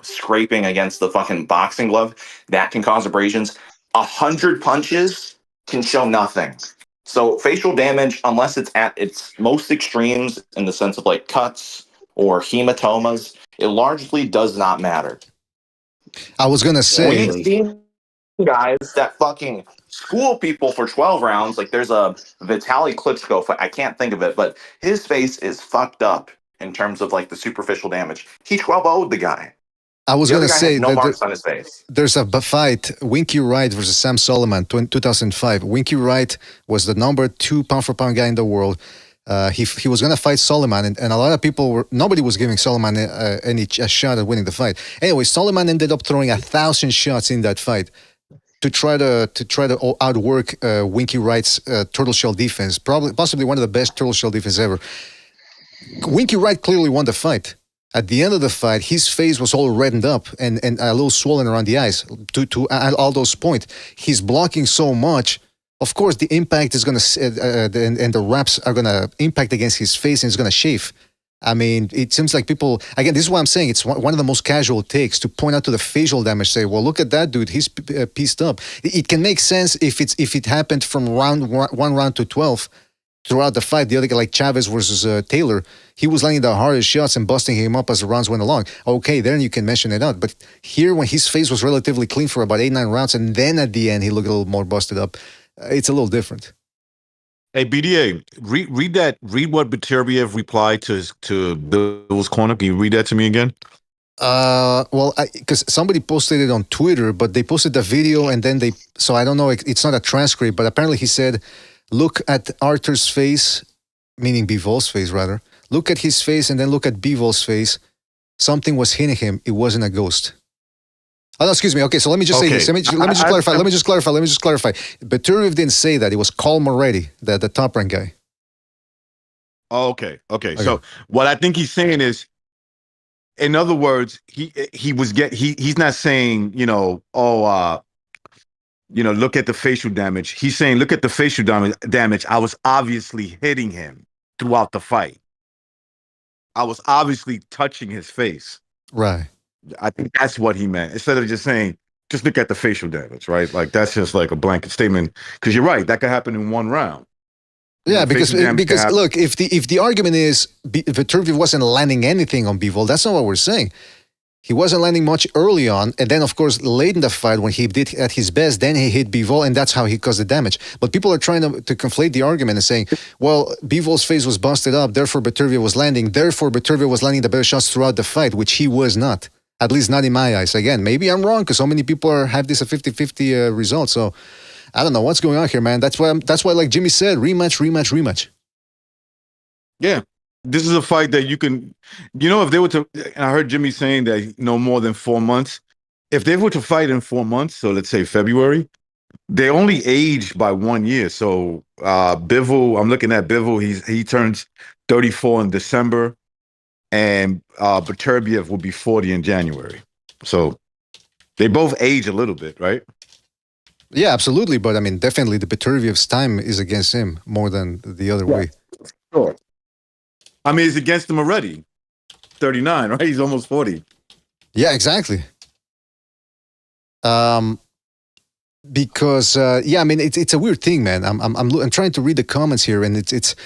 scraping against the fucking boxing glove. That can cause abrasions. 100 punches can show nothing. So facial damage, unless it's at its most extremes in the sense of like cuts or hematomas, it largely does not matter. I was going to say... We've seen guys that fucking school people for 12 rounds. Like there's a Vitaly Klitschko fight. I can't think of it, but his face is fucked up in terms of like the superficial damage. He 12-0'd the guy. I was going to say no marks on his face. There's a fight, Winky Wright versus Sam Soliman, 2005. Winky Wright was the number 2 pound-for-pound guy in the world. He was going to fight Soliman, and a lot of people nobody was giving Soliman a shot at winning the fight. Anyway, Soliman ended up throwing 1,000 shots in that fight to try to outwork Winky Wright's turtle shell defense, possibly one of the best turtle shell defense ever. Winky Wright clearly won the fight. At the end of the fight, his face was all reddened up and a little swollen around the eyes. To Aldo's point, he's blocking so much. Of course, the impact is going to, and the wraps are going to impact against his face, and it's going to shave. I mean, it seems like people, again, this is what I'm saying. It's one of the most casual takes to point out to the facial damage, say, well, look at that dude. He's pieced up. It can make sense if it happened from one round to 12 throughout the fight. The other guy, like Chavez versus Taylor, he was landing the hardest shots and busting him up as the rounds went along. Okay, then you can mention it out. But here, when his face was relatively clean for about 8-9 rounds, and then at the end, he looked a little more busted up, it's a little different. Hey, BDA, read what Beterbiev replied to Bill's corner. Can you read that to me again? Well, because somebody posted it on Twitter, but they posted the video and then so I don't know, it's not a transcript, but apparently he said, look at Arthur's face, meaning Bivol's face rather. Look at his face and then look at Bivol's face. Something was hitting him. It wasn't a ghost. Oh, no, excuse me. Okay, so let me just say this. Let me just clarify. Let me just clarify. Beterbiev didn't say that. It was Carl Moretti, the top rank guy. Oh, okay. So what I think he's saying is, in other words, he's not saying, look at the facial damage. He's saying, look at the facial damage. I was obviously hitting him throughout the fight. I was obviously touching his face. Right. I think that's what he meant. Instead of just saying, just look at the facial damage, right? Like that's just like a blanket statement. Because you're right, that could happen in one round. Yeah, because look, if the argument is Beterbiev wasn't landing anything on Bivol, that's not what we're saying. He wasn't landing much early on, and then of course late in the fight when he did at his best, then he hit Bivol, and that's how he caused the damage. But people are trying to conflate the argument and saying, well, Bivol's face was busted up, therefore Beterbiev was landing, therefore Beterbiev was landing the better shots throughout the fight, which he was not. At least not in my eyes. Again, maybe I'm wrong because so many people have this a 50-50 result. So I don't know what's going on here, man. That's why, like Jimmy said, rematch. Yeah, this is a fight that you can, if they were to, and I heard Jimmy saying that no more than 4 months. If they were to fight in 4 months, so let's say February, they only aged by 1 year. So Bivol, I'm looking at Bivol. He turns 34 in December. And Beterbiev will be 40 in January. So They both age a little bit, right? Yeah, absolutely. But I mean, definitely the Beterbiev's time is against him more than the other way. Sure. I mean, it's against him already. 39, right? He's almost 40. Yeah, exactly. Because I mean, it's a weird thing, man. I'm trying to read the comments here, and it's it's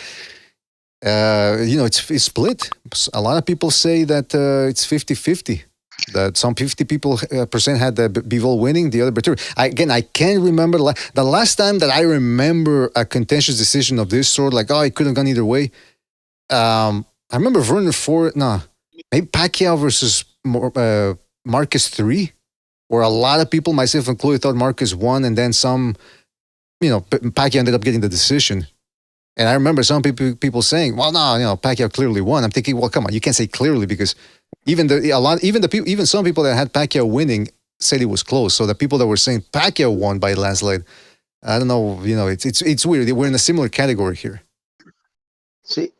split. A lot of people say that it's 50-50. That some 50 people percent had the Bivol winning, the other Beterbiev. I can't remember the last time that I remember a contentious decision of this sort. Like, it could have gone either way. I remember Werner Ford. No, maybe Pacquiao versus Marcus 3, where a lot of people, myself included, thought Marcus won, and then some, Pacquiao ended up getting the decision. And I remember some people saying, "Well, no, Pacquiao clearly won." I'm thinking, well, come on, you can't say clearly because even some people that had Pacquiao winning said it was close. So the people that were saying Pacquiao won by landslide, I don't know. It's weird. We're in a similar category here. See,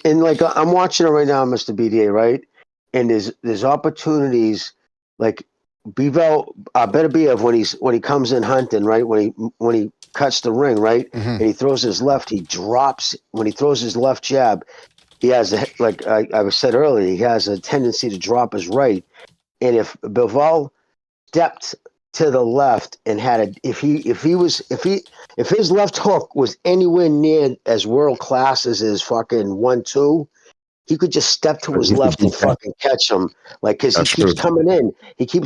and like I'm watching it right now, Mr. BDA, right? And there's opportunities like Beterbiev when he comes in hunting, right? When he cuts the ring, right? Mm-hmm. And he throws his left, he drops. When he throws his left jab, he has like I said earlier, he has a tendency to drop his right. And if Bivol stepped to the left and if his left hook was anywhere near as world class as his fucking 1-2, he could just step to his left and fucking catch him. Like, because he keeps coming in.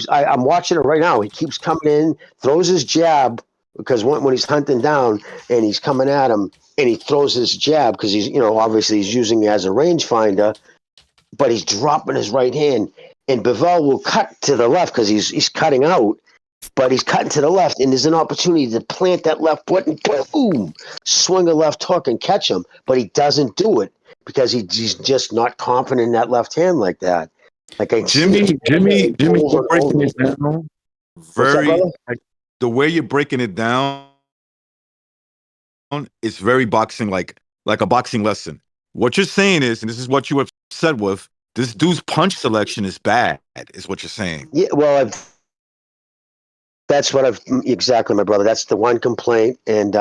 I'm watching it right now. He keeps coming in, throws his jab, because when he's hunting down and he's coming at him and he throws his jab, because he's, obviously he's using it as a rangefinder, but he's dropping his right hand. And Bivol will cut to the left because he's cutting out, but he's cutting to the left, and there's an opportunity to plant that left foot and boom, swing a left hook and catch him. But he doesn't do it because he's just not confident in that left hand like that. Like Jimmy, you're breaking it down. The way you're breaking it down, it's very boxing like a boxing lesson. What you're saying is, and this is what you were upset with, this dude's punch selection is bad, is what you're saying. Yeah, well, exactly, my brother. That's the one complaint, and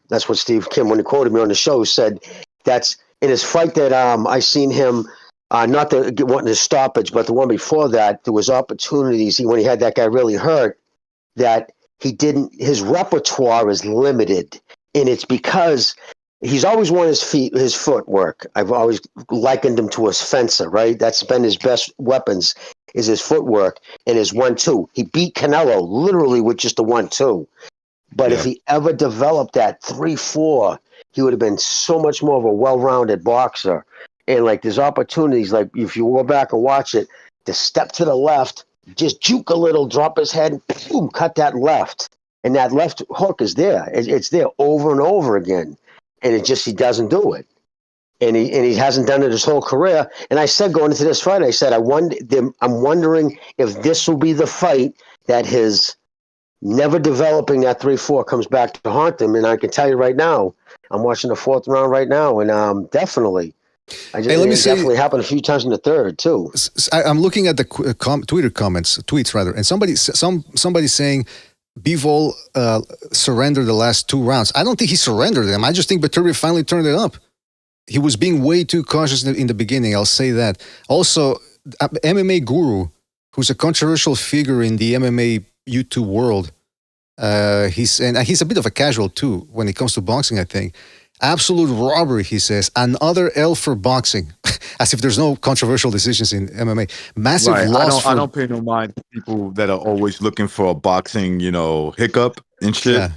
that's what Steve Kim, when he quoted me on the show, said that's in his fight that I seen him, not wanting the stoppage, but the one before that, there was opportunities when he had that guy really hurt that his repertoire is limited, and it's because he's always won his footwork. I've always likened him to a fencer, right? That's been his best weapons, is his footwork and his 1-2. He beat Canelo literally with just a 1-2. But if he ever developed that 3-4, he would have been so much more of a well-rounded boxer. And like there's opportunities, like if you go back and watch it, to step to the left, just juke a little, drop his head, and boom, cut that left. And that left hook is there. It's there over and over again. And he doesn't do it. And he hasn't done it his whole career. And I said going into this fight, I said, I'm wondering if this will be the fight that his never developing that 3-4 comes back to haunt him. And I can tell you right now, I'm watching the fourth round right now, and definitely. Definitely happened a few times in the third too. I'm looking at the tweets rather, and somebody saying Bivol surrendered the last 2 rounds. I don't think he surrendered them. I just think Beterbiev finally turned it up. He was being way too cautious in the beginning. I'll say that. Also, MMA Guru, who's a controversial figure in the MMA YouTube world, he's a bit of a casual too when it comes to boxing, I think. Absolute robbery, he says. Another L for boxing. As if there's no controversial decisions in MMA. Massive loss. I don't pay no mind to people that are always looking for a boxing, hiccup and shit. Yeah.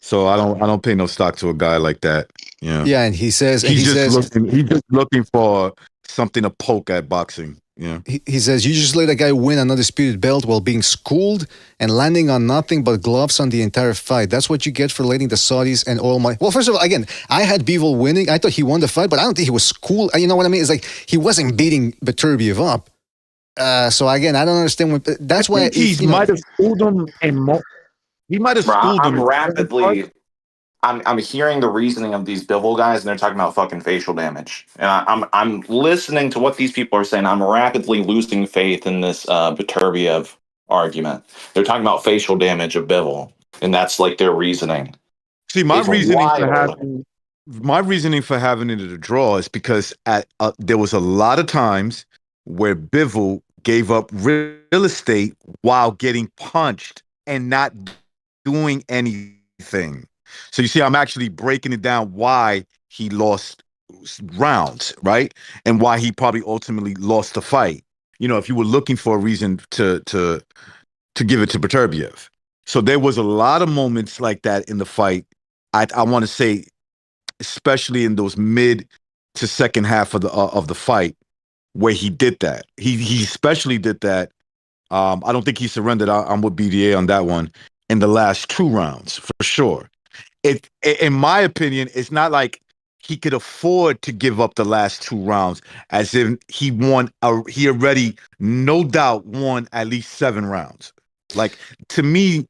So I don't pay no stock to a guy like that. Yeah. Yeah, and he says he's just looking for something to poke at boxing. Yeah. He says, you just let a guy win an undisputed belt while being schooled and landing on nothing but gloves on the entire fight. That's what you get for letting the Saudis and oil money. Well, first of all, again, I had Bivol winning. I thought he won the fight, but I don't think he was schooled. You know what I mean? It's like he wasn't beating Beterbiev up. So again, I don't understand. That's why he might have schooled him he might have schooled him. I'm hearing the reasoning of these Bivol guys, and they're talking about fucking facial damage. And I'm listening to what these people are saying. I'm rapidly losing faith in this Beterbiev argument. They're talking about facial damage of Bivol, and that's like their reasoning. See, my It's reasoning for wild. having it a draw is because there was a lot of times where Bivol gave up real estate while getting punched and not doing anything. So you see, I'm actually breaking it down why he lost rounds, right? And why he probably ultimately lost the fight. You know, if you were looking for a reason to give it to Beterbiev. So there was a lot of moments like that in the fight. I want to say, especially in those mid to second half of the fight, where he did that. He especially did that. I don't think he surrendered. I'm with BDA on that one in the last 2 rounds for sure. In my opinion, it's not like he could afford to give up the last 2 rounds, as if he already, no doubt, won at least 7 rounds. Like, to me,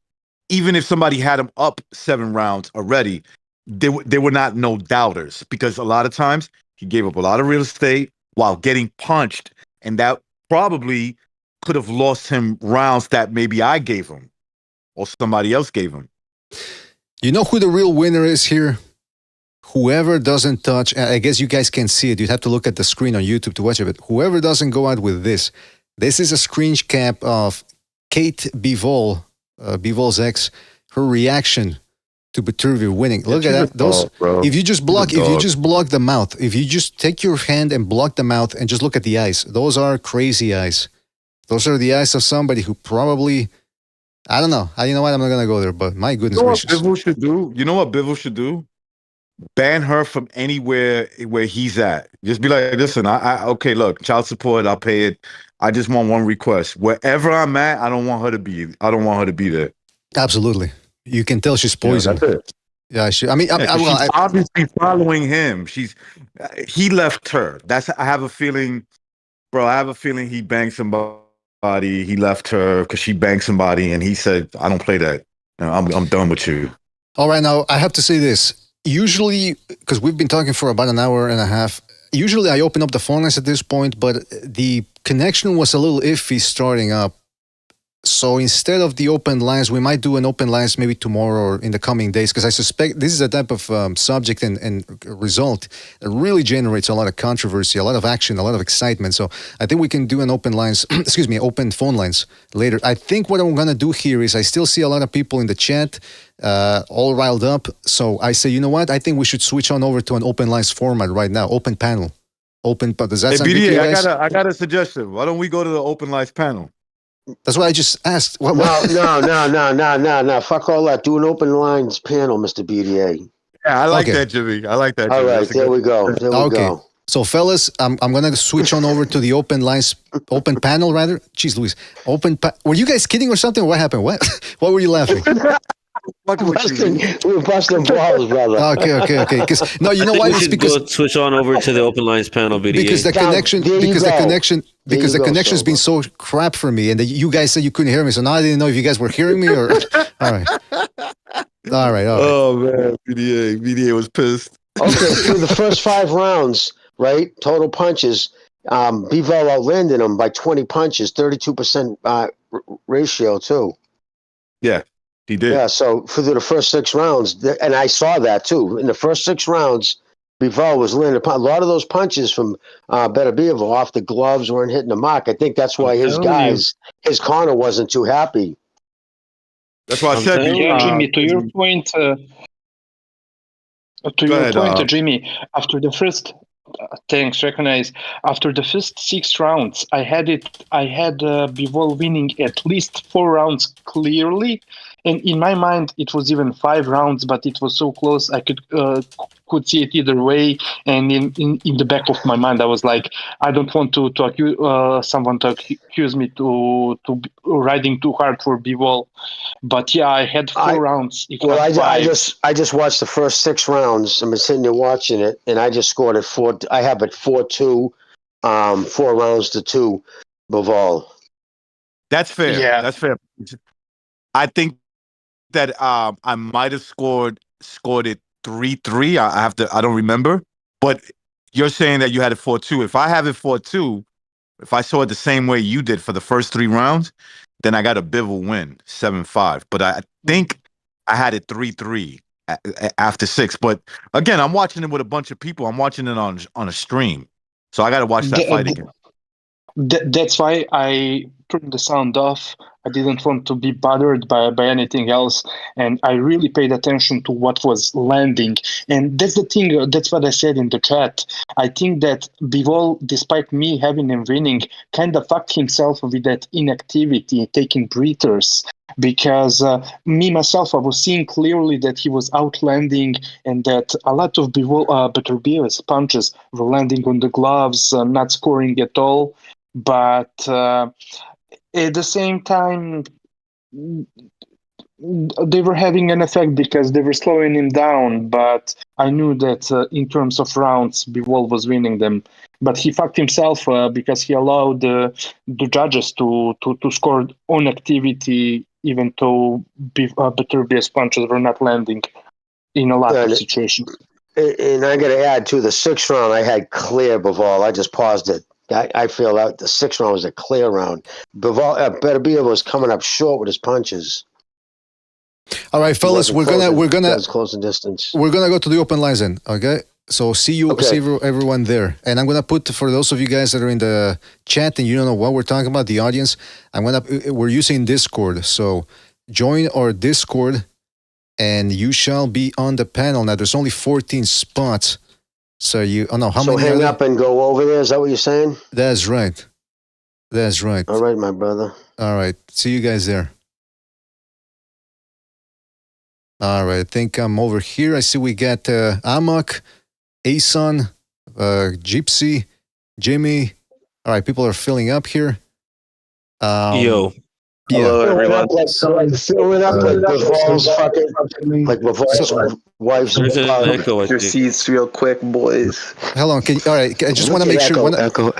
even if somebody had him up 7 rounds already, they were not no doubters, because a lot of times he gave up a lot of real estate while getting punched, and that probably could have lost him rounds that maybe I gave him or somebody else gave him. You know who the real winner is here? Whoever doesn't touch, I guess you guys can see it. You'd have to look at the screen on YouTube to watch it. But whoever doesn't go out with this is a screen cap of Kate Bivol, Bivol's ex, her reaction to Beterbiev winning. Look at that. Those, if you just block the mouth, if you just take your hand and block the mouth and just look at the eyes, those are crazy eyes. Those are the eyes of somebody who probably, I don't know. You know what? I'm not gonna go there. But my goodness gracious. Bivol should do? You know what Bivol should do? Ban her from anywhere where he's at. Just be like, listen, okay, look, child support, I'll pay it. I just want one request. Wherever I'm at, I don't want her to be there. Absolutely. You can tell she's poisoned. Yeah, that's it. Yeah, she's obviously following him. He left her. I have a feeling, bro. I have a feeling he banged somebody. He left her because she banged somebody, and he said, "I don't play that. I'm done with you." All right, now I have to say this. Usually, because we've been talking for about an hour and a half, usually I open up the phone lines at this point, but the connection was a little iffy starting up. So instead of the open lines, we might do an open lines maybe tomorrow or in the coming days, because I suspect this is a type of subject and result that really generates a lot of controversy, a lot of action, a lot of excitement. So I think we can do an open lines, open phone lines later. I think what I'm going to do here is I still see a lot of people in the chat all riled up. So I say, you know what? I think we should switch on over to an open lines format right now, open panel. Does that sound good to you guys? I got a suggestion. Why don't we go to the open lines panel? That's what I just asked. No. Fuck all that. Do an open lines panel, Mr. BDA. Yeah, I like that, Jimmy. I like that. All right, there we go. So, fellas, I'm gonna switch on over to the open lines, open panel rather. Jeez, Louise, were you guys kidding or something? What happened? What were you laughing? We're busting balls, brother. Okay. Because no, you know why? It's because switch on over to the open lines panel, BDA. Because the connection's been so crap for me, and you guys said you couldn't hear me, so now I didn't know if you guys were hearing me or. All right. Oh man, BDA was pissed. Okay, through the first 5 rounds, right? Total punches. Bivol outlanded him by 20 punches, 32% ratio too. Yeah. He did. Yeah, so for the first 6 rounds, and I saw that too. In the first 6 rounds, Bivol was landing a lot of those punches from Beterbiev off the gloves weren't hitting the mark. I think that's why his corner wasn't too happy. That's why I said, Jimmy, to your point, Jimmy, after the first. Thanks. Recognize. After the first 6 rounds, I had Bivol winning at least 4 rounds clearly, and in my mind it was even 5 rounds, but it was so close I could see it either way. And in the back of my mind, I was like, I don't want to accuse someone to accuse me to riding too hard for Bivol. But yeah, I had 4 rounds. I just watched the first 6 rounds. I'm sitting there watching it, and I just scored at 4. I have it 4-2, 4 rounds to 2, Bivol. That's fair. Yeah, that's fair. I think that I might have scored it 3-3. I don't remember. But you're saying that you had it 4-2. If I have it 4-2, if I saw it the same way you did for the first 3 rounds, then I got a Bivol win 7-5. But I think I had it 3-3 after 6. But again, I'm watching it with a bunch of people. I'm watching it on a stream, so I got to watch that fight again. That's why I turned the sound off. I didn't want to be bothered by anything else, and I really paid attention to what was landing. And that's the thing. That's what I said in the chat. I think that Bivol, despite me having him winning, kind of fucked himself with that inactivity, taking breathers. Because me myself, I was seeing clearly that he was outlanding, and that a lot of Beterbiev's punches were landing on the gloves, not scoring at all. But at the same time, they were having an effect because they were slowing him down. But I knew that in terms of rounds, Bivol was winning them. But he fucked himself because he allowed the judges to score on activity, even though Beterbiev's punches were not landing in a lot of situations. And I got to add, too, the 6th round, I had clear Bivol. I just paused it. I feel that the 6th round was a clear round. Beterbiev was coming up short with his punches. All right, fellas, we're gonna close in distance. We're gonna go to the open lines then. Okay, so see everyone there, and I'm gonna put, for those of you guys that are in the chat and you don't know what we're talking about, the audience, we're using Discord, so join our Discord, and you shall be on the panel. Now there's only 14 spots. So hang up and go over there. Is that what you're saying? That's right. All right, my brother. All right. See you guys there. All right. I think I'm over here. I see we got Amok, Ason, Gypsy, Jimmy. All right. People are filling up here. Yo. Hello, everyone. Filling up like Bivol's fucking, like Bivol's wife's. Your seats real quick, boys. Hold on. All right. I just want to make sure. Echo.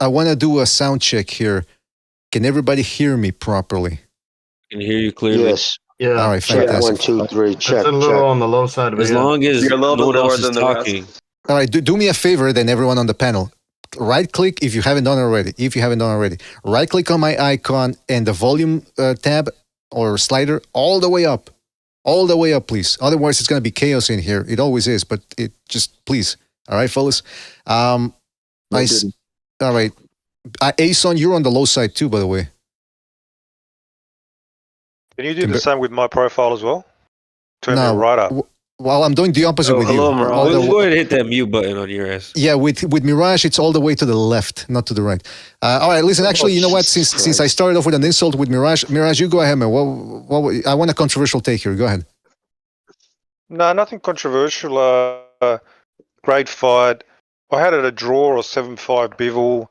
I want to do a sound check here. Can everybody hear me properly? Can hear you clearly. Yes. Yeah. All right. Check, Fantastic. 1, 2, 3. Check. It's a little on the low side of it. As long as you're a little no one lower else is than the talking. All right. Do me a favor, then, everyone on the panel. Right click if you haven't done it already. Right click on my icon and the volume tab or slider all the way up, please. Otherwise, it's going to be chaos in here. It always is, but it just, please. All right, fellas. All right. Ason, you're on the low side too, by the way. Can you do the same with my profile as well? Turn me right up. Well, I'm doing the opposite with you. Go ahead and hit that mute button on your ass. Yeah, with Mirage, it's all the way to the left, not to the right. All right, listen, actually, you know what? Since I started off with an insult with Mirage, you go ahead, man. I want a controversial take here. Go ahead. No, nothing controversial. Great fight. I had it a draw or 7-5 Bivol.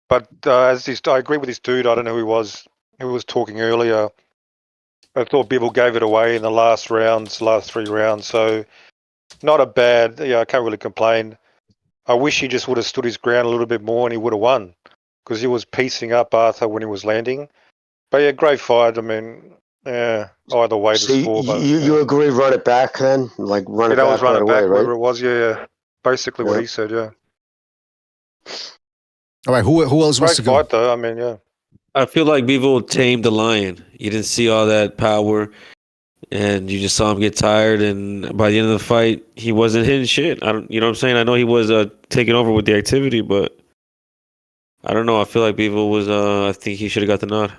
But I agree with this dude. I don't know who was talking earlier. I thought Bivol gave it away in the last 3 rounds. So not a bad, I can't really complain. I wish he just would have stood his ground a little bit more and he would have won because he was piecing up Arthur when he was landing. But yeah, great fight. I mean, either way. So you agree, run it back then? Like run it back was run it back, right? whatever it was, yeah. Basically what he said, yeah. All right, who else wants to go? Great fight though, I mean, yeah. I feel like Bivol tamed the lion. You didn't see all that power, and you just saw him get tired. And by the end of the fight, he wasn't hitting shit. You know what I'm saying? I know he was taking over with the activity, but I don't know. I feel like Bivol was. I think he should have got the nod.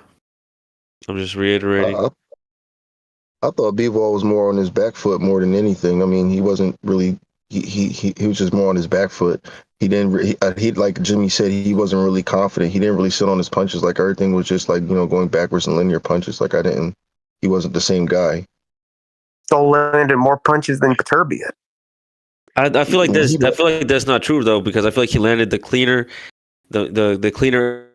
I'm just reiterating. I thought Bivol was more on his back foot more than anything. I mean, he wasn't really. He was just more on his back foot. He didn't. He like Jimmy said, he wasn't really confident. He didn't really sit on his punches. Like everything was just like going backwards and linear punches. Like he wasn't the same guy. So landed more punches than Beterbiev. I feel like that's not true though, because I feel like he landed the cleaner, the cleaner,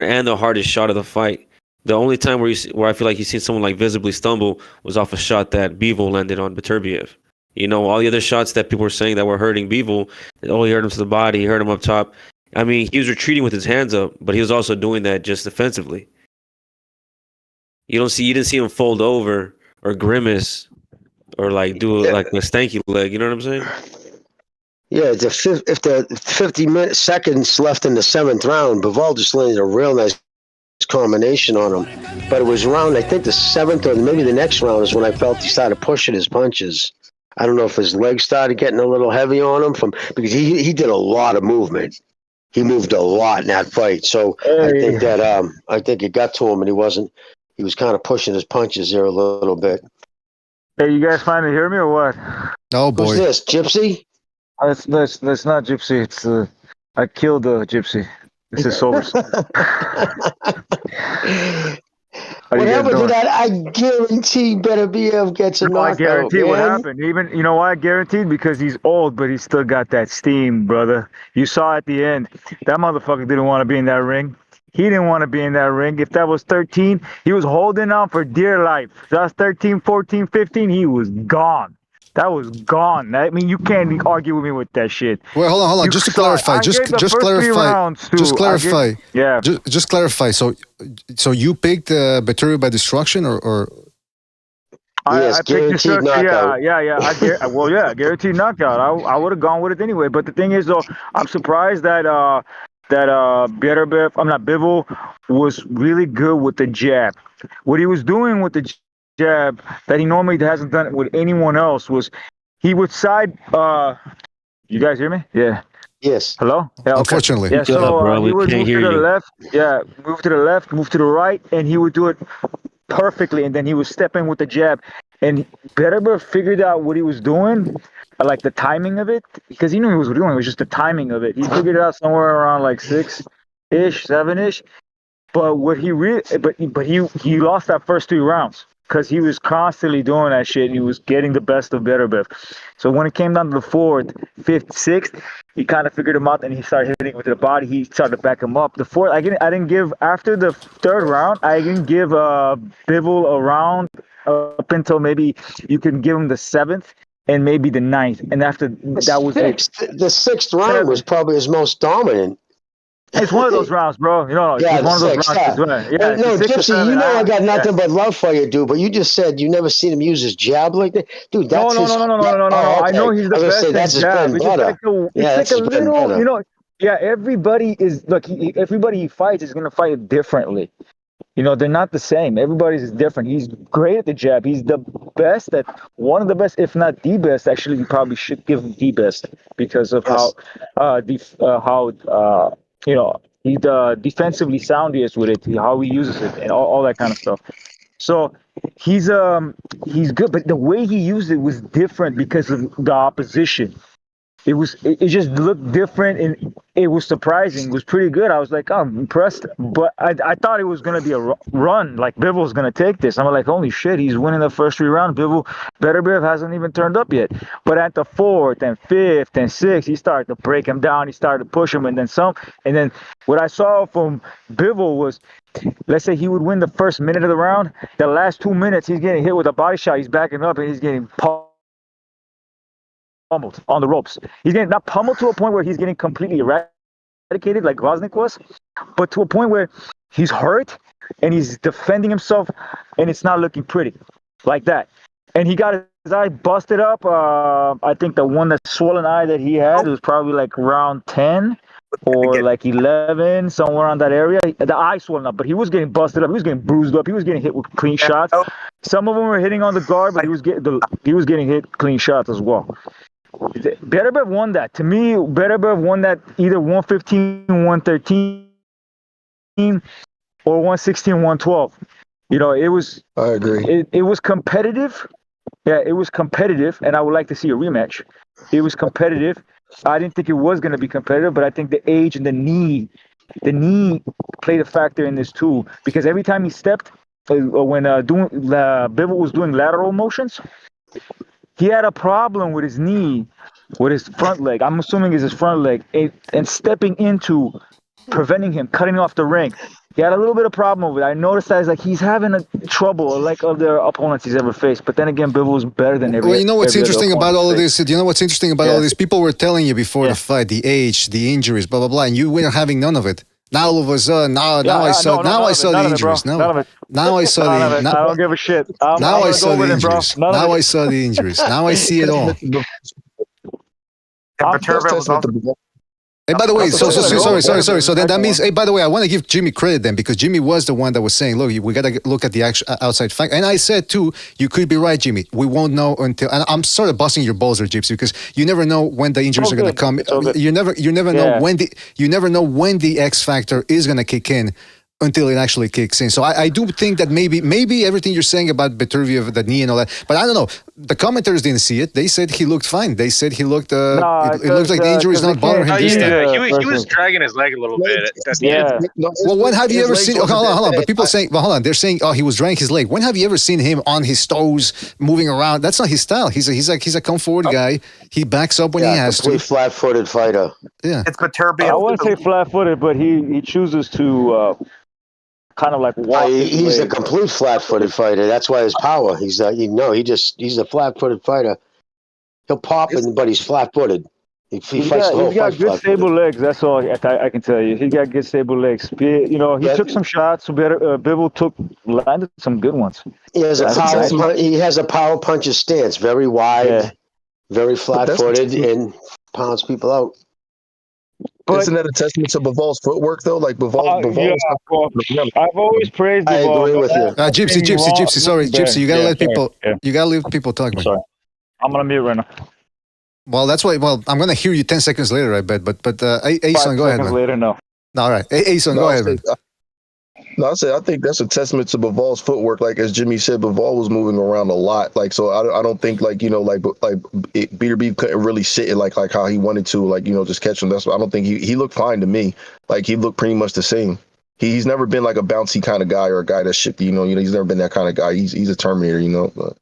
and the hardest shot of the fight. The only time where I feel like you seen someone like visibly stumble was off a shot that Bivol landed on Beterbiev. All the other shots that people were saying that were hurting Bivol, he hurt him to the body, he hurt him up top. I mean, he was retreating with his hands up, but he was also doing that just defensively. You didn't see him fold over or grimace or like do like a stanky leg. You know what I'm saying? Yeah, if the 50 seconds left in the 7th round, Bivol just landed a real nice combination on him. But it was around, I think, the 7th or maybe the next round is when I felt he started pushing his punches. I don't know if his legs started getting a little heavy on him because he did a lot of movement. He moved a lot in that fight. So I think that I think it got to him, and he was kind of pushing his punches there a little bit. Hey, you guys finally hear me or what? Oh boy. Who's this, Gypsy? That's not Gypsy. It's I killed the Gypsy. This is Sober. What happened to that? I guarantee Beterbiev gets a knockout. I guarantee man. what happened. Even you know why I guaranteed? Because he's old, but he's still got that steam, brother. You saw at the end, that motherfucker didn't want to be in that ring. He didn't want to be in that ring. If that was 13, he was holding on for dear life. If that was 13, 14, 15, he was gone. That was gone. I mean, you can't argue with me with that shit. Well, hold on. Just to clarify, just clarify. Yeah. Just clarify. So you picked Beterbiev by destruction, or yes, guaranteed knockout. Yeah. Guaranteed knockout. I would have gone with it anyway. But the thing is, though, I'm surprised that Bivol was really good with the jab. What he was doing with the jab that he normally hasn't done it with anyone else was he would side. You guys hear me? Yeah. Yes. Hello? Yeah, okay. Unfortunately. Yeah, so he would move to the left. Yeah, move to the left, move to the right, and he would do it perfectly. And then he would step in with the jab. And Beterbiev figured out what he was doing, like the timing of it, because he knew what he was doing. It was just the timing of it. He figured it out somewhere around like 6-ish, 7-ish. But what he really, but he lost that first 3 rounds. Because he was constantly doing that shit, and he was getting the best of Beterbiev. So when it came down to the 4th, 5th, 6th, he kind of figured him out, and he started hitting with the body. He started to back him up. The 4th, I didn't give after the 3rd round. I didn't give Bivol a round up until maybe you can give him the 7th and maybe the 9th, and after that was it. The 6th round was probably his most dominant. It's one of those rounds, bro. It's one of those rounds. Yeah, no, Gypsy, I got nothing but love for you, dude. But you just said you never seen him use his jab like that, dude. That's no. Okay. I know he's the best. That's his jab. bread and butter. It's like a little, Yeah, everybody is everybody he fights is gonna fight differently. They're not the same. Everybody's different. He's great at the jab. He's the best one of the best, if not the best. Actually, you probably should give him the best because of he's defensively sound he is with it, how he uses it, and all that kind of stuff. So he's good, but the way he used it was different because of the opposition. It just looked different, and it was surprising. It was pretty good. I was like, oh, I'm impressed. But I thought it was going to be a run, like Bivol's going to take this. I'm like, holy shit, he's winning the first 3 rounds. Beterbiev hasn't even turned up yet. But at the 4th and 5th and 6th, he started to break him down. He started to push him, and then what I saw from Bivol was, let's say he would win the first minute of the round. The last 2 minutes, he's getting hit with a body shot. He's backing up, and he's getting pummeled on the ropes. He's getting not pummeled to a point where he's getting completely eradicated like Gvozdyk was, but to a point where he's hurt and he's defending himself, and it's not looking pretty like that. And he got his eye busted up. I think the one, that swollen eye that he had was probably like around 10 or like 11, somewhere on that area. The eye swollen up, but he was getting busted up. He was getting bruised up. He was getting hit with clean shots. Some of them were hitting on the guard, but he was getting hit clean shots as well. Beterbiev won that. To me, Beterbiev won that either 115, 113, or 116, 112. It was. I agree. It was competitive. Yeah, it was competitive, and I would like to see a rematch. It was competitive. I didn't think it was going to be competitive, but I think the age and the knee played a factor in this too. Because every time he stepped, when Bivol was doing lateral motions, he had a problem with his knee, with his front leg. I'm assuming it's his front leg, and stepping into, preventing him, cutting off the ring. He had a little bit of problem with it. I noticed that he's having a trouble like other opponents he's ever faced. But then again, Bivol was better than every. Well, you know what's interesting about all of this? You know what's interesting about all this? People were telling you before the fight, the age, the injuries, blah blah blah, and you weren't having none of it. Now all of a sudden, I saw the injuries. Now I saw the. I don't give a shit. Now I saw the injuries. Now I saw the injuries. Now I see it all. Beterbiev was also Hey, by the way, sorry. So then that means, one. hey, by the way, I want to give Jimmy credit then, because Jimmy was the one that was saying, look, we got to look at the outside fact. And I said too, you could be right, Jimmy. We won't know until, and I'm sort of busting your balls there, Gypsy, because you never know when the injuries are going to come. You never know when the X factor is going to kick in until it actually kicks in. So I do think that maybe everything you're saying about Beterbiev, the knee and all that, but I don't know. The commentators didn't see it. They said he looked fine. They said he looked, it looked like the injury is not bothering him this time. He was dragging his leg a little bit. Well, when have you ever seen? Hold on. But people saying, well, hold on. They're saying, oh, he was dragging his leg. When have you ever seen him on his toes, moving around? That's not his style. He's a come forward guy. He backs up when he has to. Flat-footed fighter. Yeah, It's Beterbiev. I wouldn't say flat-footed, but he chooses to kind of like walk. He's a complete flat-footed fighter. That's why his power. He's a flat-footed fighter. He'll pop, but he's flat-footed. He's got good stable legs. That's all I can tell you. He got good stable legs. He took some shots. Bivol landed some good ones. He has a power puncher stance, very wide, very flat-footed, and pounds people out. But isn't that a testament to Bivol's footwork, though? Like Bivol. I've always praised Bivol. I agree with you. Gypsy. Sorry, Gypsy. You gotta let people. You gotta leave people talk. Man. Sorry, I'm gonna mute right now. Well, that's why. Well, I'm gonna hear you 10 seconds later, I bet. But Ason, go ahead, man. Later, no. All right, Ason, go ahead, man. No, I think that's a testament to Bivol's footwork. Like as Jimmy said, Bivol was moving around a lot. Like so, I don't think Beterbiev couldn't really sit it like how he wanted to. Just catch him. That's why I don't think he looked fine to me. Like he looked pretty much the same. He's never been like a bouncy kind of guy or a guy that's shifty. He's never been that kind of guy. He's a Terminator. But.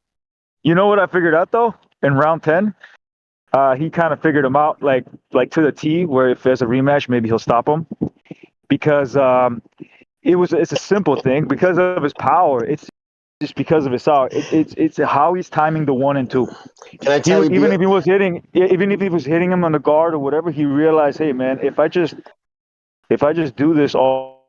You know what I figured out though in round 10. He kind of figured him out like to the T. Where if there's a rematch, maybe he'll stop him because. It's a simple thing because of his power. It's just because of his power. It's how he's timing the 1 and 2. Can I tell you, even if he was hitting him on the guard or whatever, he realized, hey man, if I just do this all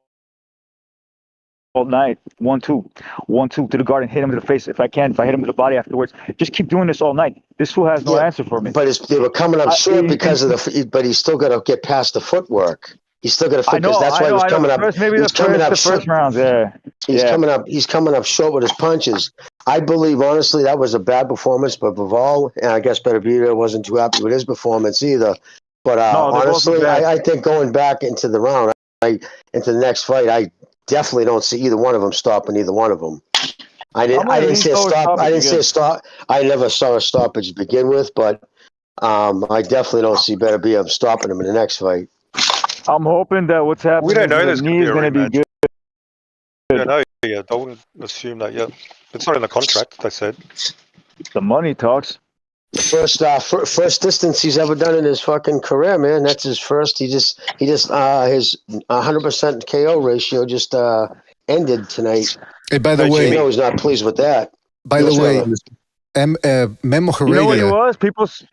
night, 1-2 to the guard and hit him to the face. If I hit him to the body afterwards, just keep doing this all night. This fool has no answer for me. But they were coming up short because of but he's still got to get past the footwork. He's still got to fit because that's why he was coming up. The first round, He's coming up short with his punches. I believe honestly that was a bad performance, but Bivol, and I guess Beterbiev wasn't too happy with his performance either. But honestly, I think going back into the round, into the next fight, I definitely don't see either one of them stopping either one of them. I didn't see a stop. I didn't see a stop. I never saw a stoppage to begin with, but I definitely don't see Beterbiev stopping him in the next fight. I'm hoping that what's happening. We don't know there's going to be good. We don't know yet. I wouldn't assume that yet. It's not in the contract. They said the money talks. First distance he's ever done in his fucking career, man. That's his first. He just his 100% KO ratio just ended tonight. Hey, by the way, he's not pleased with that. By the way, Memo Heredia. You know what he was?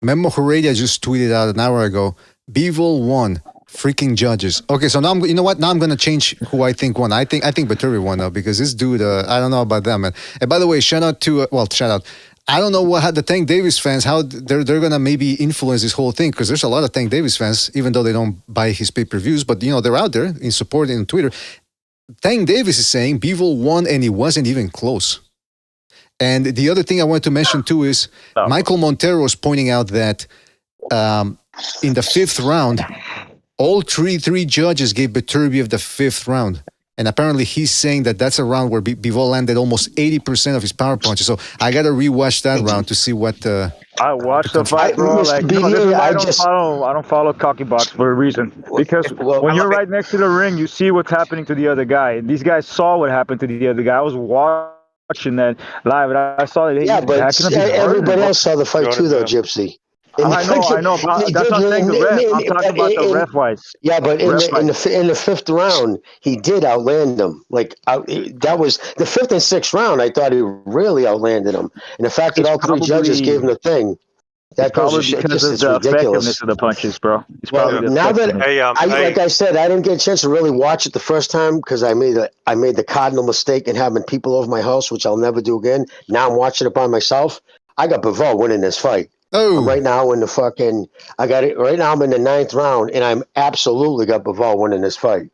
Memo Heredia just tweeted out an hour ago. Bivol won. Freaking judges. Okay, so now you know what? Now I'm gonna change who I think won. I think Beterbiev won now because this dude. I don't know about them. And by the way, shout out. I don't know how the Tank Davis fans how they're gonna maybe influence this whole thing because there's a lot of Tank Davis fans, even though they don't buy his pay-per-views, but they're out there in support in Twitter. Tank Davis is saying Bivol won and it wasn't even close. And the other thing I want to mention too is Michael Montero is pointing out that in the 5th round, all three judges gave Beterbiev the 5th round. And apparently he's saying that that's a round where Bivol landed almost 80% of his power punches. So I got to rewatch that round to see what... I watched the fight, bro. I don't follow Cocky Box for a reason. Because when you're right next to the ring, you see what's happening to the other guy. These guys saw what happened to the other guy. I was watching that live, and I saw that. Yeah, but everybody else saw the fight too, though, Gypsy. I know. But that's not saying the ref. I'm talking about the ref wise. Yeah, but in the 5th round, he did outland him. That was the 5th and 6th round. I thought he really outlanded him, and the fact that all 3 judges gave him the thing. That goes because of the effectiveness of the punches, bro. Now that like I said, I didn't get a chance to really watch it the first time because I made the cardinal mistake in having people over my house, which I'll never do again. Now I'm watching it by myself. I got Bivol winning this fight. Oh, Right now in the fucking, I got it. Right now I'm in the 9th round, and I'm absolutely got Bivol winning this fight.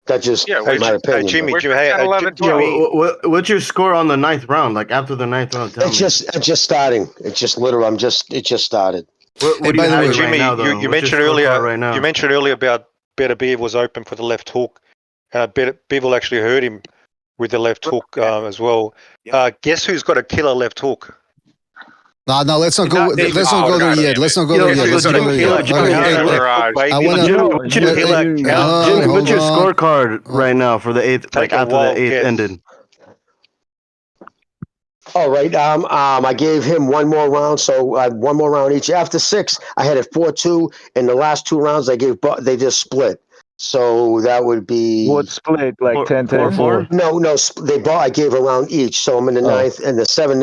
That's just my opinion. Jimmy, Where's Jimmy, your hey, 10, 11, Yeah, 12? what's your score on the 9th round? Like after the 9th round, tell It's me. just starting. It's just literal. It just started. What Hey, do by you the have way- it right Jimmy, now, though? you What's your mentioned scorecard earlier. right now? You mentioned earlier about Beterbiev was open for the left hook, and Bivol actually hurt him with the left hook as well. Guess who's got a killer left hook? no, let's not go. David. Let's not Oh, go there God yet. damn Let's it. not go there yet. so Let's not go there Jimmy, yet. Jimmy, Okay, Jimmy, hey, Garage. I want Jimmy, to. what's your- Jimmy, what's your scorecard right now for the 8th? Take Like a after the wild 8th guess. ended. All right. I gave him one more round, so one more round each. After 6, I had it 4-2. In the last 2 rounds, they just split. So that would be What split? Like 10-10? 4-4? No. I gave a round each. So I'm in the 9th and the 7th,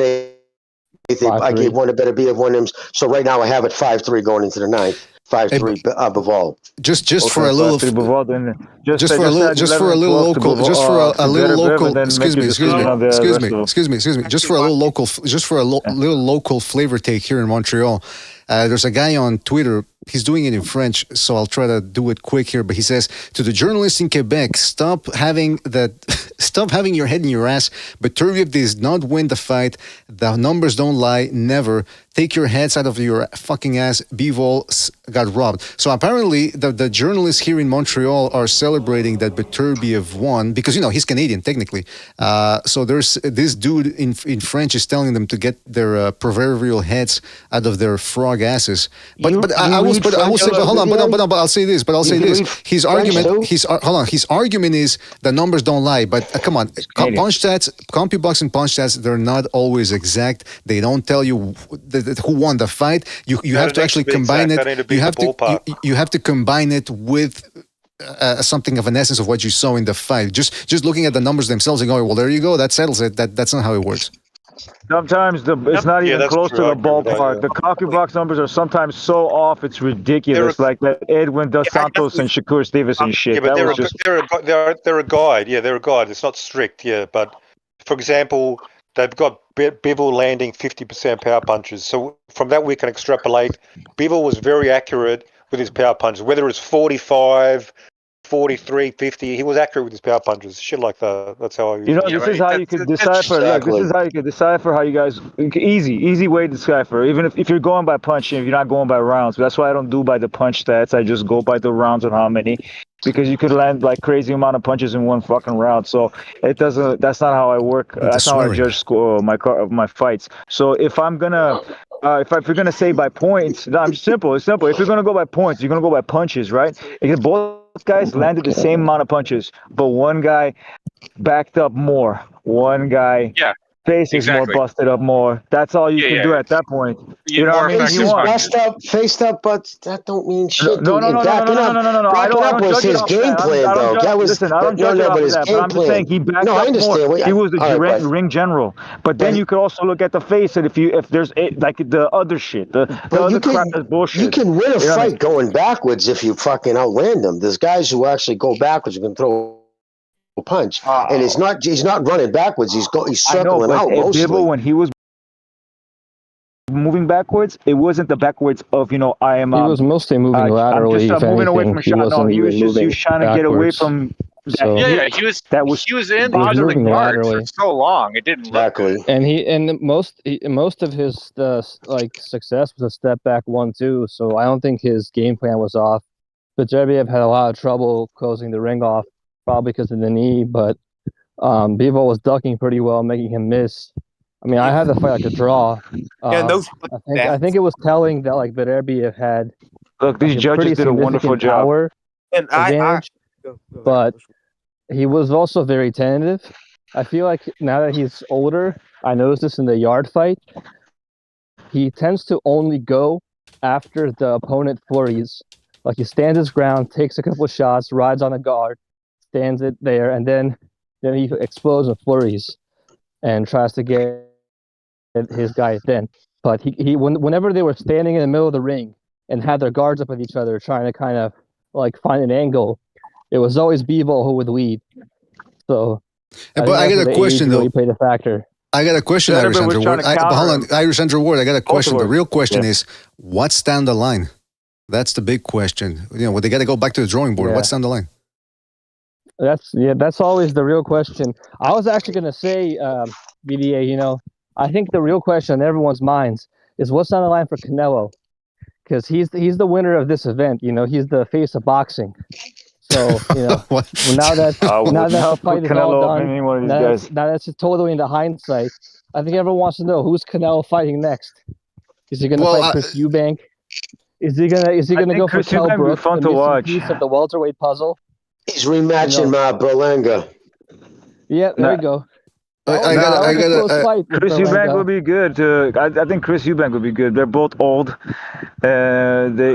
8th. I gave one to Beterbiev, one him. So right now I have it 5-3 going into the 9th. 5-3 Bivol. Just for a little. Just for a little local. Just for a little local. Excuse me. Just for a little local. Just for a little local flavor take here in Montreal. There's a guy on Twitter. He's doing it in French, so I'll try to do it quick here. But he says to the journalists in Quebec, stop having your head in your ass. Beterbiev did not win the fight. The numbers don't lie. Never. Take your heads out of your fucking ass. Bivol got robbed. So apparently, the journalists here in Montreal are celebrating that Beterbiev won because he's Canadian technically. So there's this dude in French is telling them to get their proverbial heads out of their frog asses. But I'll say this. His argument. His argument is the numbers don't lie. But come on, punch stats, CompuBox and punch stats, they're not always exact. They don't tell you who won the fight. You have to actually combine it. You have to combine it with something of an essence of what you saw in the fight. Just looking at the numbers themselves and going, well, there you go, that settles it. That's not how it works. Sometimes it's not even close to the ballpark. The CompuBox numbers are sometimes so off, it's ridiculous. Like that Edwin Dos Santos and Shakur Stevenson shit. Yeah, but That they're was just a guide. Yeah, they're a guide. It's not strict. Yeah, but for example, they've got Bivol landing 50% power punches. So from that we can extrapolate. Bivol was very accurate with his power punches. Whether it's 45, 43, 50, he was accurate with his power punches. Shit like that. That's how I. this is how you could decipher. Look, this is how you could decipher how you guys easy way to decipher. Even if you're going by punch, if you're not going by rounds. That's why I don't do by the punch stats. I just go by the rounds and how many, because you could land like crazy amount of punches in one fucking round. So it doesn't. That's not how I work. That's how I judge score my fights. So if I'm gonna. If you're gonna say by points, no, I'm simple. It's simple. If you're gonna go by points, you're gonna go by punches, right? Because both guys landed the same amount of punches, but one guy backed up more. One guy face is more busted up more. That's all you can do at that point. You know what I mean? He's faced up, but that don't mean shit. No. Backing up was his game plan, though. That was listen. I don't judge it off of that. But I'm just saying he backed up more. He was the ring general. But then you could also look at the face, and if there's like the other shit, the other crap is bullshit. You can win a fight going backwards if you fucking outland them. There's guys who actually go backwards and can throw a punch, and he's not running backwards. He's circling out mostly. Bivol, when he was moving backwards, it wasn't the backwards of I am. He was mostly moving laterally. I'm just moving away from a shot. No, he was trying to get away from. So, he was in positive guard for so long. It didn't look good. And most of his success was a step back 1-2. So I don't think his game plan was off. But Beterbiev had a lot of trouble closing the ring off, probably because of the knee. But Bivol was ducking pretty well, making him miss. I mean, I had the fight like a draw. I think it was telling that Beterbiev had. Look, these judges did a wonderful job. And but he was also very tentative. I feel like now that he's older, I noticed this in the yard fight. He tends to only go after the opponent flurries. Like he stands his ground, takes a couple of shots, rides on the guard, stands it there, and then he explodes and flurries and tries to get his guy then. But whenever they were standing in the middle of the ring and had their guards up with each other, trying to kind of find an angle, it was always Bivol who would lead. So, but I got a question though. Really played a factor. I got a question, Irish Beterbiev was Andrew trying Ward. to counter Hold him. on, Irish Andrew Ward. I got a question. The real question Yeah. is, what's down the line? That's the big question. You know, they got to go back to the drawing board. Yeah. What's down the line? That's always the real question. I was actually gonna say, BDA. You know, I think the real question on everyone's minds is what's on the line for Canelo, because he's the winner of this event. You know, he's the face of boxing. So you know, now that the fight is all done, now that's totally into hindsight. I think everyone wants to know who's Canelo fighting next. Is he gonna fight Chris Eubank? Is he gonna go for Kell Brook, the missing piece of the welterweight puzzle? He's rematching Berlanga. Yeah, there you go. I got Chris Eubank would be good. I think Chris Eubank would be good. They're both old. Eubank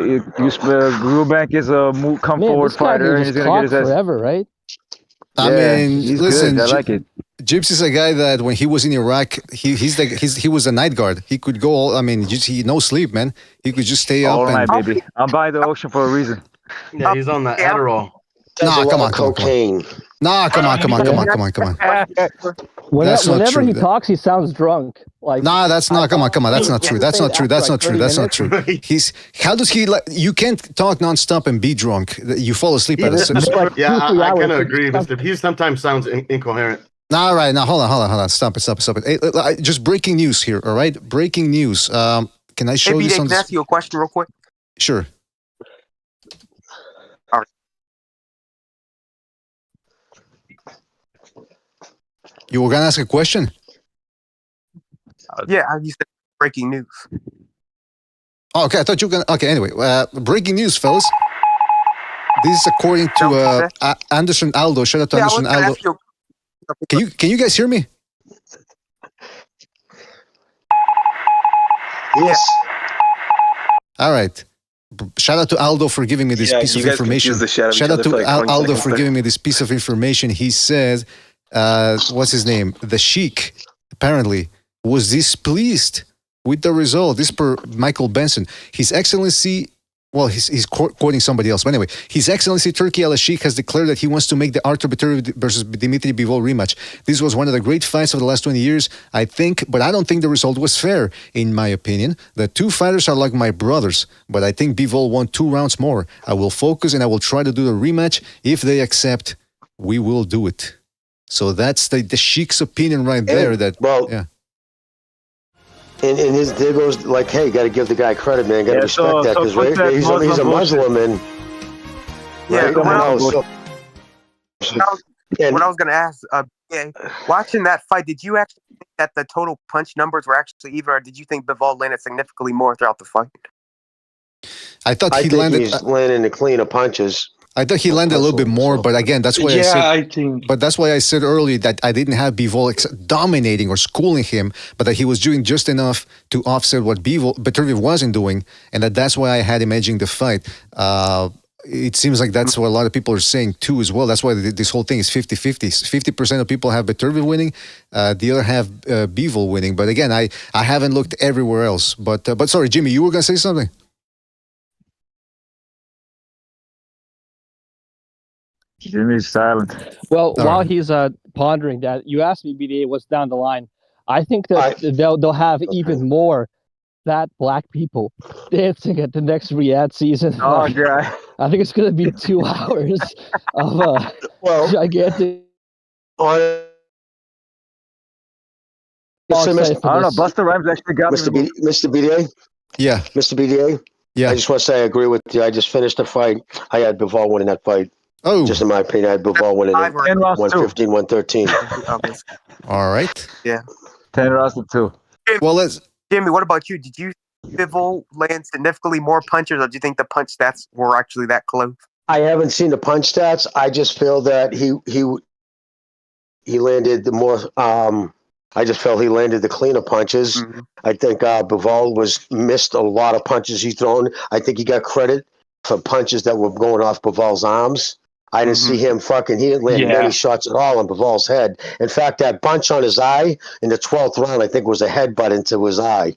is a come forward fighter, and he's gonna get his ass forever, right? I mean, listen, good. I like it. Gypsy's a guy that when he was in Iraq, he was a night guard. He could go. I mean, he no sleep, man. He could just stay up all night, baby. I'm by the ocean for a reason. Yeah, he's on the Adderall. Nah, come on. Nah, come on. Whenever he talks, he sounds drunk. Like, nah, that's not. Come on. That's not true. That's not true. How does he? You can't talk nonstop and be drunk. You fall asleep at a. Yeah, I kind of agree, Mr. He sometimes sounds incoherent. All right, now hold on. Stop it. Hey, just breaking news here. All right, breaking news. Can I show you some? Can I ask you a question real quick? Sure. You were gonna ask a question? Yeah, you said breaking news. Oh, okay, I thought you were gonna. Okay, anyway, breaking news, fellas. This is according to Anderson Aldo. Shout out to Anderson Aldo. Can you guys hear me? Yes. All right. Shout out to Aldo for giving me this piece of information. Shout out to Aldo for giving me this piece of information. He said, what's his name? The Sheik, apparently, was displeased with the result. This per Michael Benson. His Excellency, well, he's quoting somebody else. But anyway, His Excellency Turki Al-Sheikh has declared that he wants to make the Artur Beterbiev versus Dimitri Bivol rematch. This was one of the great fights of the last 20 years, I think, but I don't think the result was fair, in my opinion. The two fighters are like my brothers, but I think Bivol won 2 rounds more. I will focus and I will try to do the rematch. If they accept, we will do it. So that's the Sheik's opinion right there. Yeah. And there goes like, hey, got to give the guy credit, man. Got to respect that because he's a Muslim, and what I was going to ask, watching that fight, did you actually think that the total punch numbers were actually even, or did you think Bivol landed significantly more throughout the fight? I thought he's landing the cleaner punches. I thought he landed a little bit more, but again, that's why that's why I said earlier that I didn't have Bivol dominating or schooling him, but that he was doing just enough to offset what Beterbiev wasn't doing, and that's why I had him edging the fight. It seems like that's what a lot of people are saying too as well. That's why this whole thing is 50-50. 50% of people have Beterbiev winning, the other have Bivol winning. But again, I haven't looked everywhere else. But sorry, Jimmy, you were going to say something? Jimmy's silent. Well, while he's pondering that, you asked me, BDA, what's down the line. I think that they'll have even more fat black people dancing at the next Riyadh season. Oh, God. I think it's going to be 2 hours of gigantic. I don't know. Busta Rhymes actually got Mr. BDA? Yeah. Mr. BDA? Yeah. I just want to say I agree with you. I just finished the fight. I had Bivol winning that fight. Oh. Just in my opinion, I had Bivol winning it. 115, 113. All right. Yeah. 10 rounds to 2. Well, Jimmy, what about you? Did you Bivol land significantly more punches, or do you think the punch stats were actually that close? I haven't seen the punch stats. I just feel that he landed the more. I just felt he landed the cleaner punches. Mm-hmm. I think Bivol missed a lot of punches he thrown. I think he got credit for punches that were going off Bivol's arms. I didn't see him he didn't land many shots at all on Bivol's head. In fact, that bunch on his eye in the 12th round, I think, was a headbutt into his eye.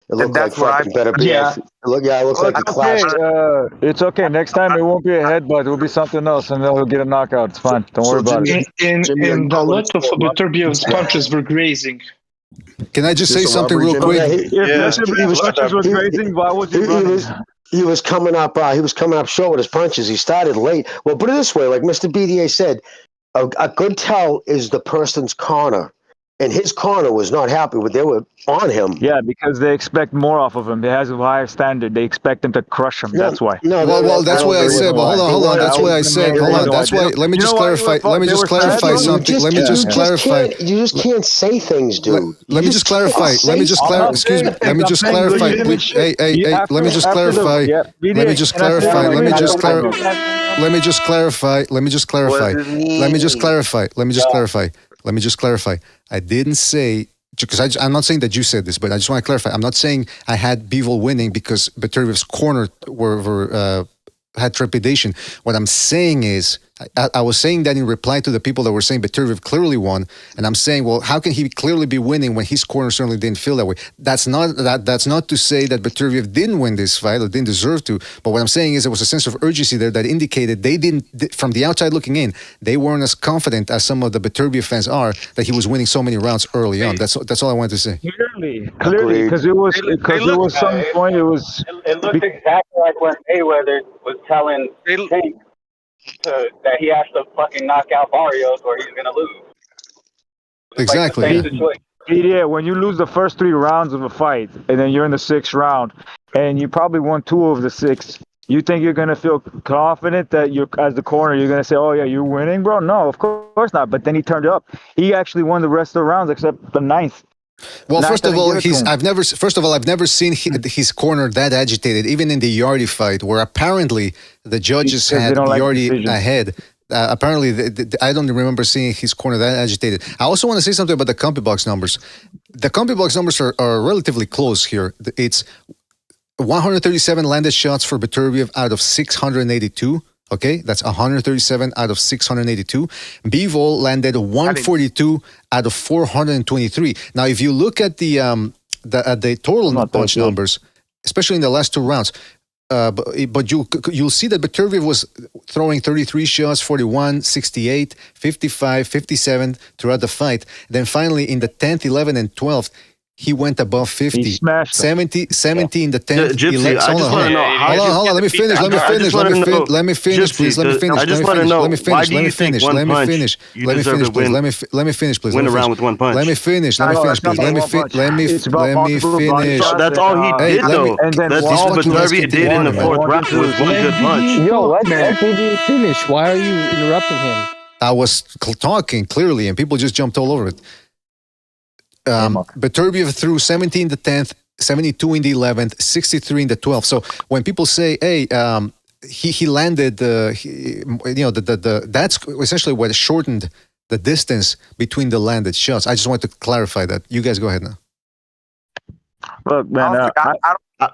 It looked like fucking Beterbiev. Yeah. It looked like a clash. It's okay. Next time it won't be a headbutt. It will be something else, and then he'll get a knockout. It's fine. Don't worry about it. And a lot of Beterbiev's punches were grazing. Can I just say This a something robbery, real Jimmy? quick? If punches was grazing, why was he running? He was coming up. He was coming up short with his punches. He started late. Well, put it this way, like Mr. BDA said, a good tell is the person's corner, and his corner was not happy with. They were on him. Yeah, because they expect more off of him. They has a higher standard. They expect him to crush him. That's why. Well, that's why I said. But hold on. That's why I said. Hold on. That's why. Let me just clarify. Let me just clarify something. Let me just clarify. You just can't say things, dude. Let me just clarify. Let me just clarify. Excuse me. Let me just clarify. Hey. Let me just clarify. Let me just clarify. Let me just clarify. Let me just clarify. Let me just clarify. Let me just clarify. Let me just clarify. Let me just clarify. I didn't say, because I'm not saying that you said this, but I just want to clarify. I'm not saying I had Bivol winning because Beterbiev's corner had trepidation. What I'm saying is, I was saying that in reply to the people that were saying Beterbiev clearly won, and I'm saying, well, how can he clearly be winning when his corner certainly didn't feel that way? That's not to say that Beterbiev didn't win this fight or didn't deserve to, but what I'm saying is there was a sense of urgency there that indicated they didn't, from the outside looking in, they weren't as confident as some of the Beterbiev fans are that he was winning so many rounds early on. That's all I wanted to say. Clearly, because it was some point. It was. It looked exactly like when Mayweather was telling Tank that he has to fucking knock out Barrios or he's gonna lose. Exactly. Yeah, when you lose the first 3 rounds of a fight, and then you're in the 6th round, and you probably won 2 of the 6, you think you're gonna feel confident that you're as the corner, you're gonna say, "Oh yeah, you're winning, bro." No, of course not. But then he turned up. He actually won the rest of the rounds except the 9th. Well, first of all, I've never seen his corner that agitated, even in the Yardy fight, where apparently the judges had Yardy ahead. Apparently, I don't remember seeing his corner that agitated. I also want to say something about the CompuBox numbers. The CompuBox numbers are relatively close here. It's 137 landed shots for Beterbiev out of 682. Okay, that's 137 out of 682. Bivol landed 142 out of 423. Now, if you look at the total punch numbers, especially in the last 2 rounds, but you'll see that Beterbiev was throwing 33 shots, 41, 68, 55, 57 throughout the fight. Then finally, in the 10th, 11th, and 12th, he went above 50. He smashed 70 in the 10th. Gypsy, I just want to know how. Hold on. Let me finish. Let me finish, please. Let me finish. I just want to know why do you think one punch you deserve to win? Let me finish, please. Win around with one punch. Let me finish, please. Let me finish. That's all he did, though. That's all Beterbiev did in the 4th round was one good punch. Yo, let PG finish. Why are you interrupting him? I was talking clearly, and people just jumped all over it. Beterbiev threw 70 in the 10th, 72 in the 11th, 63 in the 12th. So when people say, "Hey, he landed," that's essentially what shortened the distance between the landed shots. I just wanted to clarify that. You guys go ahead now. Look, man.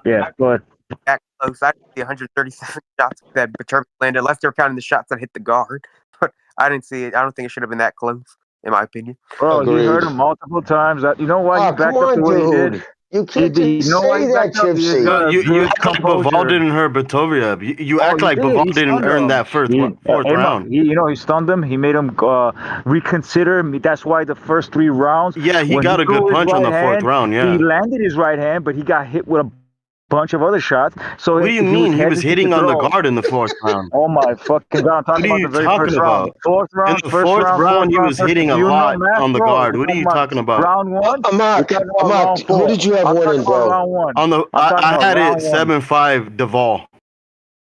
Yeah, go ahead. That close. I see 137 shots that Beterbiev landed, unless they're counting the shots that hit the guard. But I didn't see it. I don't think it should have been that close, in my opinion. Bro, you heard him multiple times. You know why he backed up the way he did? You can't just say that, Gypsy. You act like Bivol didn't hurt Beterbiev. You act like Bivol didn't earn that 4th round. He stunned him. He made him reconsider. That's why the first 3 rounds. Yeah, he got a good punch on the 4th round. Yeah, he landed his right hand, but he got hit with a bunch of other shots. So what do you mean? He was hitting on the guard in the 4th round. Oh my fucking god! I'm talking about the very first round. 4th round. In the 4th round, he was hitting a lot on the guard. What are you talking about? Round 1. Mark, who did you have winning, bro? On the I had it 7-5 Bivol.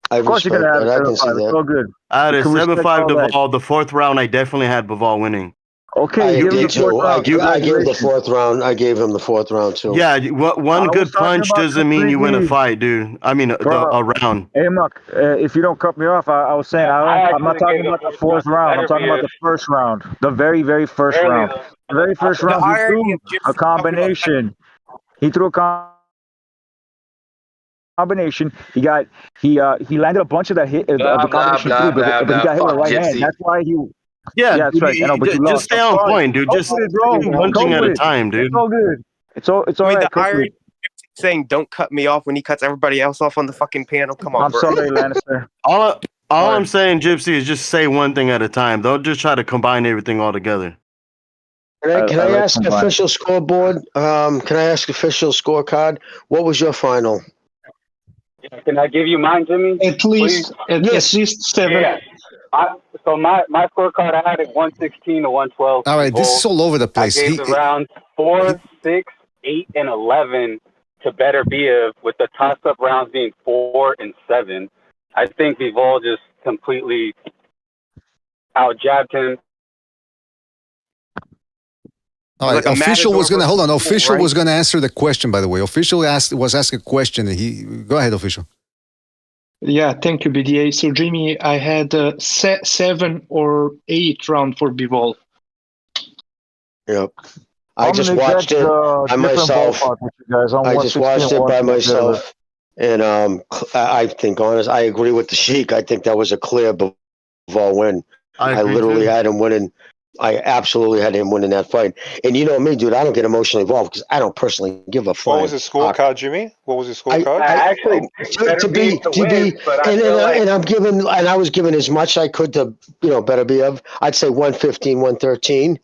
Of course you're gonna have it 7-5. It's all good. I had it 7-5 Bivol. The 4th round, I definitely had Bivol winning. I Okay, gave the 4th round. I gave him the 4th round too. Yeah, one good punch doesn't mean you win a fight, dude. I mean, a round. Hey, Muck, if you don't cut me off, I was saying I'm not talking about the 4th round. I'm talking about the 1st round, the very, very first round. The very first round, he threw a combination. He threw a combination. He landed a bunch of that hit. The combination through, but he got hit with the right hand. That's why he. Yeah, that's right. Just stay on point, dude. Just punching at a time, dude. It's all good. It's all right. The irony saying don't cut me off when he cuts everybody else off on the fucking panel. Come on, I'm sorry, Lannister. All I'm saying, Gypsy, is just say one thing at a time. Don't just try to combine everything all together. Can I like ask combined. official scoreboard? Can I ask official scorecard? What was your final? Can I give you mine, Jimmy? At least, at least 7. Yeah. So my scorecard, I had it 116 to 112. All right, this is all over the place. I gave the rounds 4, 6, 8, and 11 to Beterbiev, with the toss-up rounds being 4 and 7. I think Bivol just completely out-jabbed him. All right, official was gonna hold on. Official was gonna answer the question. By the way, official was asked a question. Go ahead, official. Yeah, thank you, BDA. So, Jimmy, I had 7 or 8 round for Bivol. Yep. I just watched it by myself. I just watched it by myself, and I think, honest, I agree with the Sheik. I think that was a clear Bivol win. I literally had him winning. I absolutely had him winning that fight. And you know me, dude, I don't get emotionally involved because I don't personally give a fuck. What was his scorecard, Jimmy? What was his scorecard? I was giving as much as I could to, Beterbiev. I'd say 115, 113.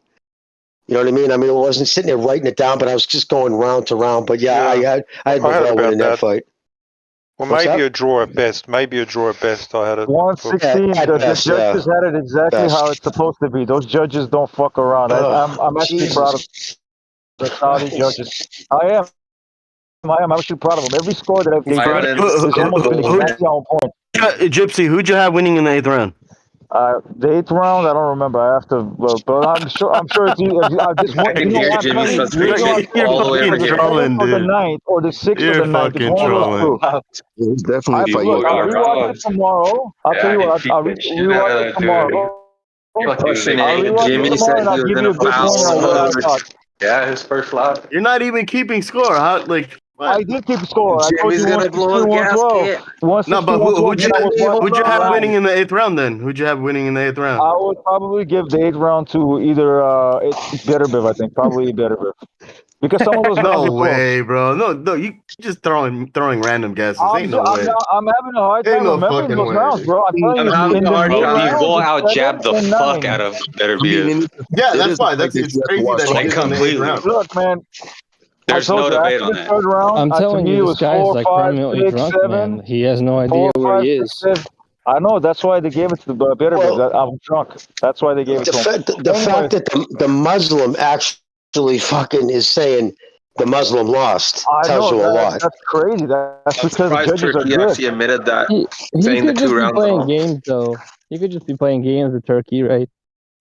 You know what I mean? I mean, I wasn't sitting there writing it down, but I was just going round to round. But yeah. I had Bivol winning that fight. Well, maybe a draw at best. I had it. 116. The judges had it exactly how it's supposed to be. Those judges don't fuck around. I'm actually proud of the Saudi judges. I am actually proud of them. Every score that I've given is almost been exactly on point. Gypsy, who'd you have winning in the 8th round? The 8th round, I don't remember. I have to, but I'm sure it's I just want. You know what? You're fucking trolling, dude. The 9th or the 6th or the 9th. You're fucking trolling. It's definitely a fight. I'll rewatch it tomorrow. I'll tell you what. I'll rewatch it tomorrow. Jimmy said he was gonna foul. Yeah, his first loss. You're not even keeping score. How, like? What? I did keep score. Jimmy's gonna blow a gasket. No, but who'd you have winning in the 8th round then? Who'd you have winning in the 8th round? I would probably give the 8th round to either Beterbiev, I think. Probably Beterbiev. Because some of those no way, bro. No, you just throwing random guesses. Ain't no way. I'm having a hard time remembering those rounds, bro. I'm having a hard time. Bivol out-jabbed the fuck out of Beterbiev. Yeah, that's why. It's crazy that like completely. Look, man. There's no debate on that. I'm telling you, this guy is like permanently drunk, man. He has no idea where he is. I know. That's why they gave it to the Beterbiev. I'm drunk. That's why they gave it to him. The fact that the Muslim actually fucking is saying the Muslim lost tells you a lot. That's crazy. That's because the judges are good. Actually admitted that. He saying the could just 2 be rounds. playing games, though. He could just be playing games with Turkey, right?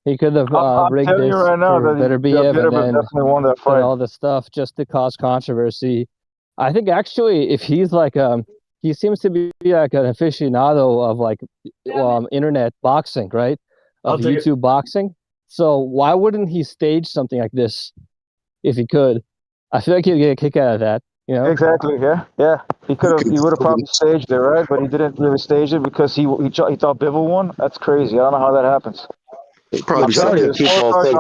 He could have rigged this right now for Beterbiev and then definitely won that fight. all this stuff just to cause controversy. I think actually, if he's like he seems to be like an aficionado of like internet boxing, right? Of YouTube boxing. So why wouldn't he stage something like this if he could? I feel like he'd get a kick out of that. You know? Exactly. Yeah. He would have probably staged it, right? But he didn't really stage it because he thought Bivol won. That's crazy. I don't know how that happens. Majority of people think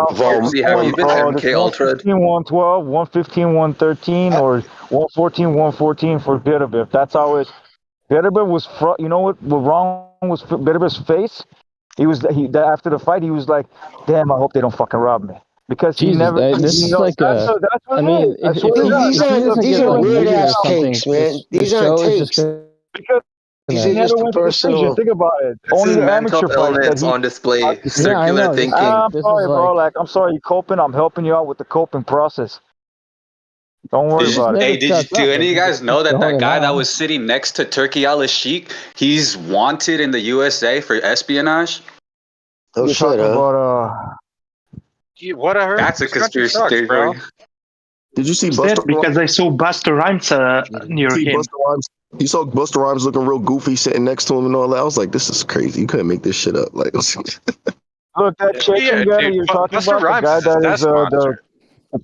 have you been MK Ultra? 112, 115, 113, or 114, 114 for Beterbiev. That's always Beterbiev was. You know what wrong was Beterbiev's face? After the fight, he was like, "Damn, I hope they don't fucking rob me." Because he never. This is like that's I mean, these are weird ass takes, man. These aren't takes. Because these are just personal. Think about it. This only is the mental amateur illness on display. Circular thinking. I'm sorry, bro. I'm sorry you're coping. I'm helping you out with the coping process. Don't worry about it. Hey, do any of you guys know that guy that was sitting next to Turki al-Sheikh, he's wanted in the USA for espionage? Oh shit! What I heard? That's a conspiracy theory, bro. Did you see Busta? Because I saw Busta Rhymes near him. You saw Busta Rhymes looking real goofy sitting next to him and all that. I was like, this is crazy. You couldn't make this shit up. Like, look, that Chechen guy you're talking about, the guy that is the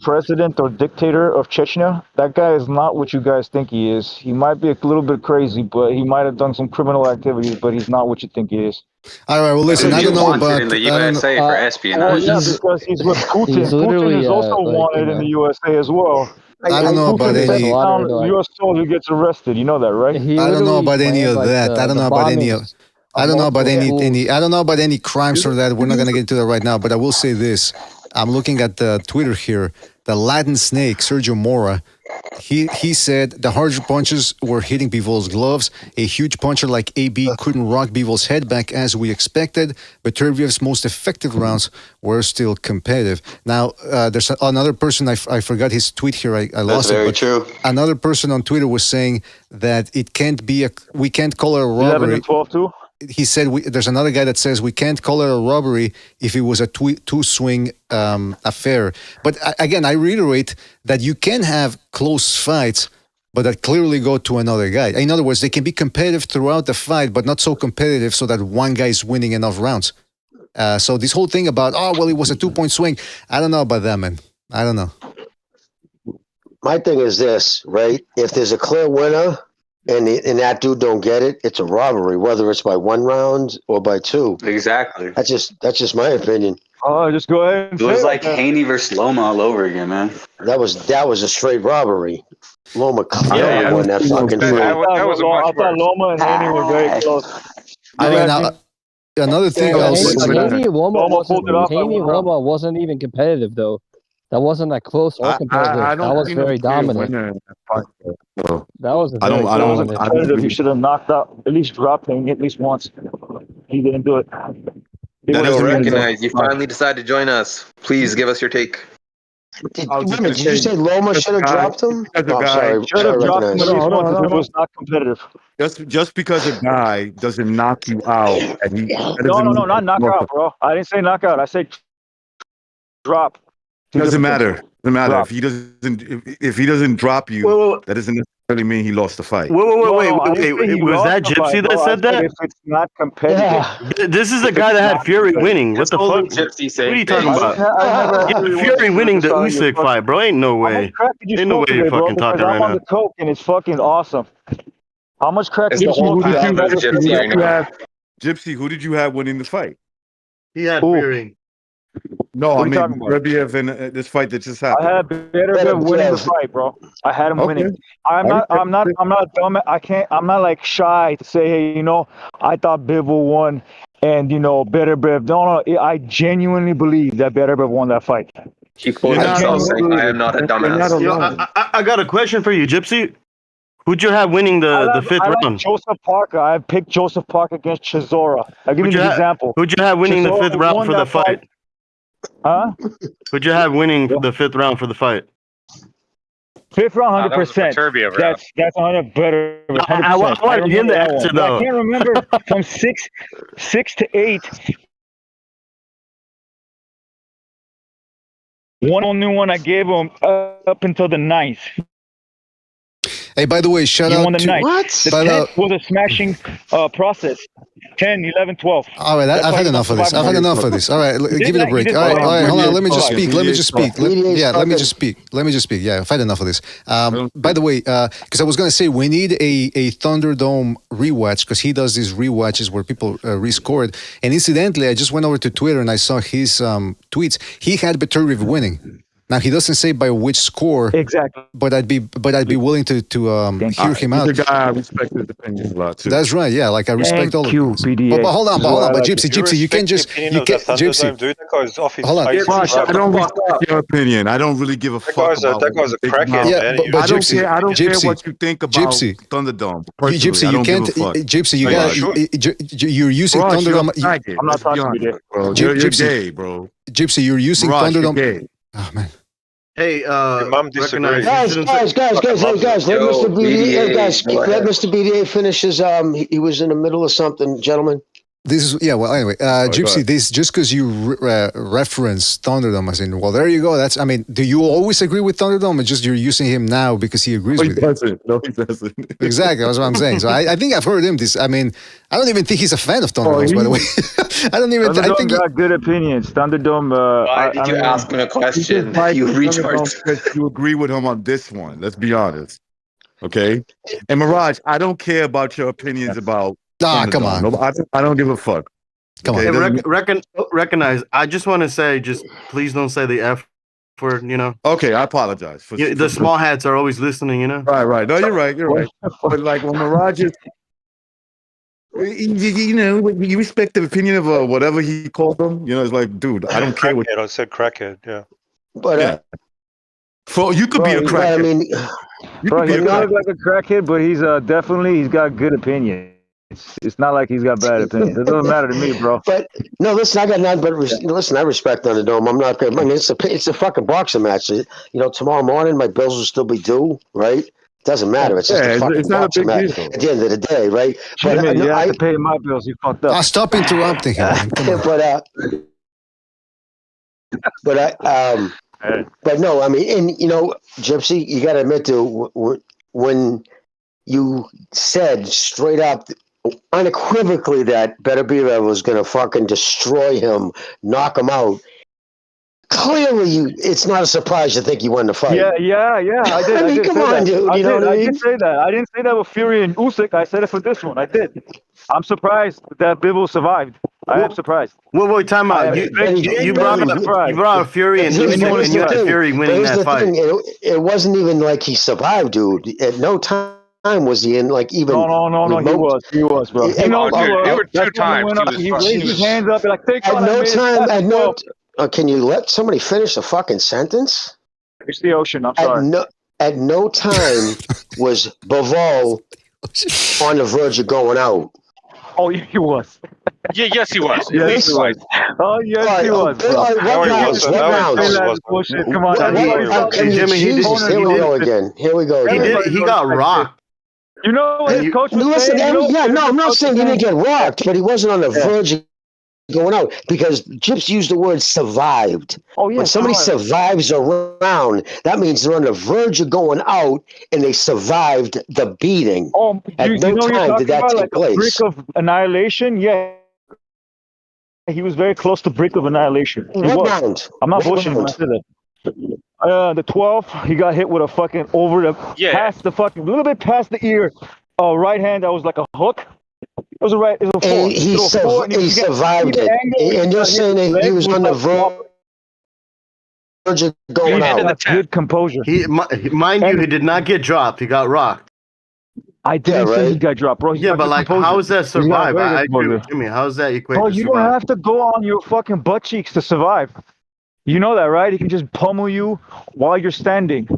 president or dictator of Chechnya, that guy is not what you guys think he is. He might be a little bit crazy, but he might have done some criminal activities, but he's not what you think he is. All right, well, listen, I don't know about in the USA for espionage. Yeah, because he's with Putin. Putin is also wanted in the USA as well. I don't know about any. U.S. soldier gets arrested. You know that, right? I don't know about any of that. I don't know about any of. I don't know about any. I don't know about any crimes or that. We're not gonna get into that right now. But I will say this: I'm looking at the Twitter here. The Latin Snake, Sergio Mora, he said the harder punches were hitting Bivol's gloves. A huge puncher like AB couldn't rock Bivol's head back as we expected, but Terbiev's most effective rounds were still competitive. Now, there's another person, I forgot his tweet here, I lost it. That's very true. Another person on Twitter was saying that it can't be we can't call it a robbery. 11 and 12 too? He said there's another guy that says we can't call it a robbery if it was a two-swing affair. But again, I reiterate that you can have close fights, but that clearly go to another guy. In other words, they can be competitive throughout the fight, but not so competitive so that one guy is winning enough rounds. So this whole thing about, it was a 2-point swing, I don't know about that, man. I don't know. My thing is this, right? If there's a clear winner, and that dude don't get it, it's a robbery, whether it's by 1 round or by 2. Exactly. That's just my opinion. Oh, just go ahead. And It was like Haney versus Loma all over again, man. That was a straight robbery. Loma clearly won that fucking fight. I thought Loma and Haney were very close. Another thing Haney Loma wasn't even competitive though. That wasn't that close or competitive. That was very dominant. That was competitive. He should have knocked out, at least dropped him at least once. He didn't do it. Recognize you finally decided to join us. Please give us your take. Did you say Loma should have dropped him? Sorry. Should have dropped him at least once if it was not competitive. Just because a guy doesn't knock you out, and no, not knock out, bro. I didn't say knock out. I said drop. Doesn't matter. Doesn't matter if he doesn't drop you. That doesn't necessarily mean he lost the fight. Wait. Was that Gypsy that said that? If it's not competitive, this is the guy that had Fury winning. What the fuck? Gypsy what are you talking about? Fury winning the Usyk fight, bro. Ain't no way. Ain't no way you're fucking talking right now. I'm on the coke and it's fucking awesome. How much crack is Gypsy, who did you have winning the fight? He had Fury. No, I mean Beterbiev in this fight that just happened. I had Beterbiev winning the fight, bro. I had him winning. I'm not dumb. I'm not like shy to say, hey, I thought Bivol won, and Beterbiev. No, I genuinely believe that Beterbiev won that fight. He quoted himself saying, "I am not a dumbass." I got a question for you, Gypsy. Who'd you have winning the fifth round? Joseph Parker. I picked Joseph Parker against Chisora. I'll give you an example. Who'd you have winning the fifth round for the fight? Huh? Who'd you have winning the 5th round for the fight? 5th round, 100%. That's 100 better. 100%. I wanted him to answer though. I can't remember from 6 to 8. One only one I gave him up until the 9th. Hey, by the way, shout out to... What? The 10th was a smashing process. 10, 11, 12. All right, I've had enough of this. All right, give it a break. All right, hold on. Let me just speak. Let me just speak. Yeah, I've had enough of this. By the way, because I was going to say, we need a Thunderdome rewatch, because he does these rewatches where people rescore it. And incidentally, I just went over to Twitter and I saw his tweets. He had Beterbiev winning. Now he doesn't say by which score exactly, but I'd be willing to hear him out. He's a guy I respect his opinions a lot too. That's right, yeah. Like I respect all of them. But hold on, but Gypsy, you can't just Gypsy. Dude, that guy's off his hold on, I don't respect your opinion. I don't really give a fuck. That guy's a crackhead. Yeah, but Gypsy, I don't care what you think about Thunderdome. Gypsy, you can't. Gypsy, you got. You're using Thunderdome. I'm not talking to you, bro. You're gay, bro. Gypsy, you're using Thunderdome. Oh man. Hey, mom disagrees. Guys, let Mr. BDA finish his. He was in the middle of something, gentlemen. This is anyway, Gypsy. This just because you reference Thunderdome, as in, well, there you go. That's. I mean, do you always agree with Thunderdome, or just you're using him now because he agrees with you? No, he doesn't. Exactly, that's what I'm saying. So I think I've heard him. I mean, I don't even think he's a fan of Thunderdome. By the way, I don't even. Thunderdome I think got good opinions. Thunderdome. Why did you ask him a question? You retard. You agree with him on this one. Let's be honest. Okay, and Mirage, I don't care about your opinions about. Come on. No, I don't give a fuck. Come on. Hey, recognize. I just want to say, just please don't say the F word, Okay, I apologize. The small hats are always listening, Right. No, you're right. But like when Mirage is You know, you respect the opinion of whatever he called them. You know, it's like, dude, I don't care what. I said crackhead. Yeah. But you could be a crackhead. I mean, You bro, could be he a could look crackhead. like a crackhead, but he's he's got good opinions. It's not like he's got bad opinions. It doesn't matter to me, bro. But no, listen, I got none but listen. I respect on the dome. I'm not good. I mean, it's a fucking boxing match. You know, tomorrow morning my bills will still be due, right? Doesn't matter. It's just a fucking boxing match at the end of the day, right? Jimmy, but you have to pay my bills. You fucked up. Stop interrupting him. Man. Come on. But no, I mean, and you know, Gypsy, you got to admit to when you said straight up, unequivocally that Beterbiev was going to fucking destroy him, knock him out. Clearly, it's not a surprise you think he won the fight. Yeah. I did. I mean, come on, dude. You know what I mean? I did say that. I didn't say that with Fury and Usyk. I said it for this one. I did. I'm surprised that Bivol survived. I am surprised. Wait, time out. You brought up Fury and Usyk, and you had Fury winning that fight. It wasn't even like he survived, dude. At no time was he in like even. No. He was, bro. There were two times. He raised his hands up like, take at no time. Can you let somebody finish the fucking sentence? It's the ocean. I'm sorry. At no time was Bivol on the verge of going out. Oh, he was. Yes, he was. Yes, he was. Oh, yes, he was. What rounds? Come on, Jimmy. Here we go again. He got rocked. You know what his coach was saying? I'm not saying he didn't get rocked, but he wasn't on the verge of going out because Chips used the word survived. Oh, yeah, when somebody survives a round, that means they're on the verge of going out and they survived the beating. Oh, at no time did that take place. Brink of annihilation? Yeah. He was very close to brink of annihilation. What round? I'm not bullshitting when I said that. The 12th, he got hit with a fucking past the fucking, a little bit past the ear, right hand that was like a hook. It was a four. And he survived it. And you're saying that he was on the verge of going out. That's good composure. Mind you, he did not get dropped. He got rocked. I didn't say he got dropped, bro. Yeah, but like, how is that survive? I agree with Jimmy. How is that equate? Bro, to you survive? don't have to go on your fucking butt cheeks to survive. You know that, right? He can just pummel you while you're standing,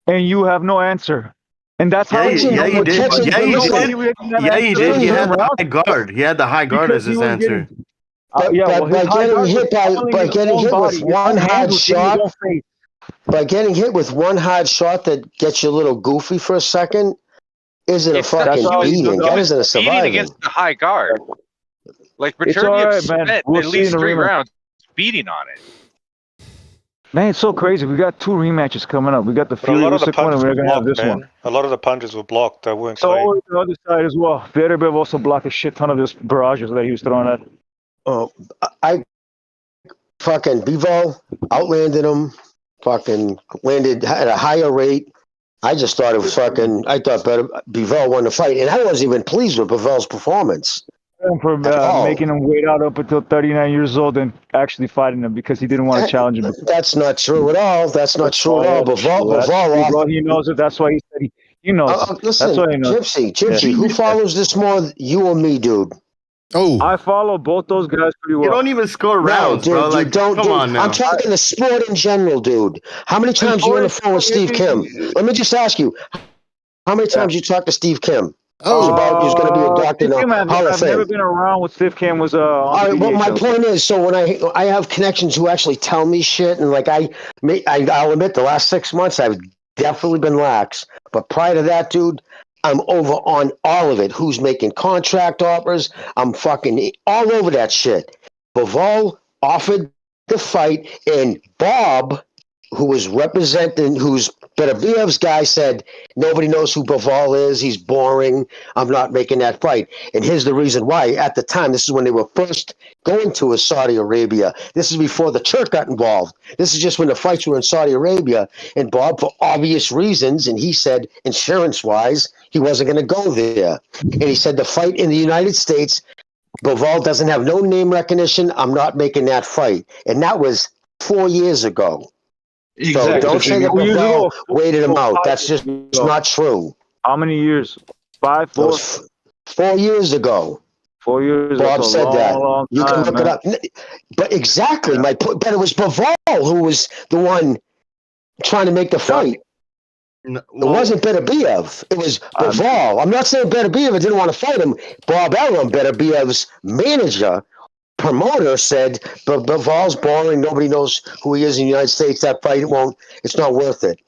and you have no answer. And that's how he did. Yeah, he did. He did. He had the high guard. He had the high guard as his answer. By getting hit with one hard shot, by getting hit with one hard shot that gets you a little goofy for a second, isn't a fucking beating. That isn't a surviving. Beating against the high guard. Like Beterbiev spent at least 3 rounds beating on it. Man, it's so crazy. We got 2 rematches coming up. We got the Fury Usyk one, and we're gonna have this one. A lot of the punches were blocked. That weren't clean. So the other side as well. Beterbiev also blocked a shit ton of this barrages that he was throwing at. I fucking Bivol outlanded him. Fucking landed at a higher rate. I just thought it was fucking. I thought Bivol won the fight, and I wasn't even pleased with Bivol's performance. For making him wait out up until 39 years old and actually fighting him because he didn't want to challenge him. That's not true at all. That's not true at all. Bivol, he knows it. That's why he said he knows. Listen, that's why he knows. Gypsy, who follows this more, you or me, dude? Oh, I follow both those guys pretty well. You don't even score rounds, dude, bro. Like, come on now. I'm talking the sport in general, dude. How many times you on the phone with Steve Kim? Let me just ask you, how many times you talked to Steve Kim? About he's going to be a doctor in the Hall of Fame. I've never been around with Steve Kim. Was all right. Well, my point is, so when I have connections who actually tell me shit, and like I'll admit, the last 6 months I've definitely been lax. But prior to that, dude, I'm over on all of it. Who's making contract offers? I'm fucking all over that shit. Bivol offered the fight, and Bob, who was representing, who's Beterbiev's guy, said, nobody knows who Bivol is. He's boring. I'm not making that fight. And here's the reason why. At the time, this is when they were first going to Saudi Arabia. This is before the Turk got involved. This is just when the fights were in Saudi Arabia. And Bob, for obvious reasons, and he said insurance-wise, he wasn't going to go there. And he said the fight in the United States, Bivol doesn't have no name recognition. I'm not making that fight. And that was 4 years ago. Exactly. So don't say that Bivol waited him out. That's just not true. How many years? 5, 4? 4 years ago. 4 years ago. Bob said that. Long You can time, look it up. But exactly, my point. But it was Bivol who was the one trying to make the fight. It wasn't Beterbiev. It was Bivol. I'm not saying Beterbiev didn't want to fight him. Bob Arum, Beterbiev's manager, promoter, said, but Bivol's boring. Nobody knows who he is in the United States. That fight it's not worth it.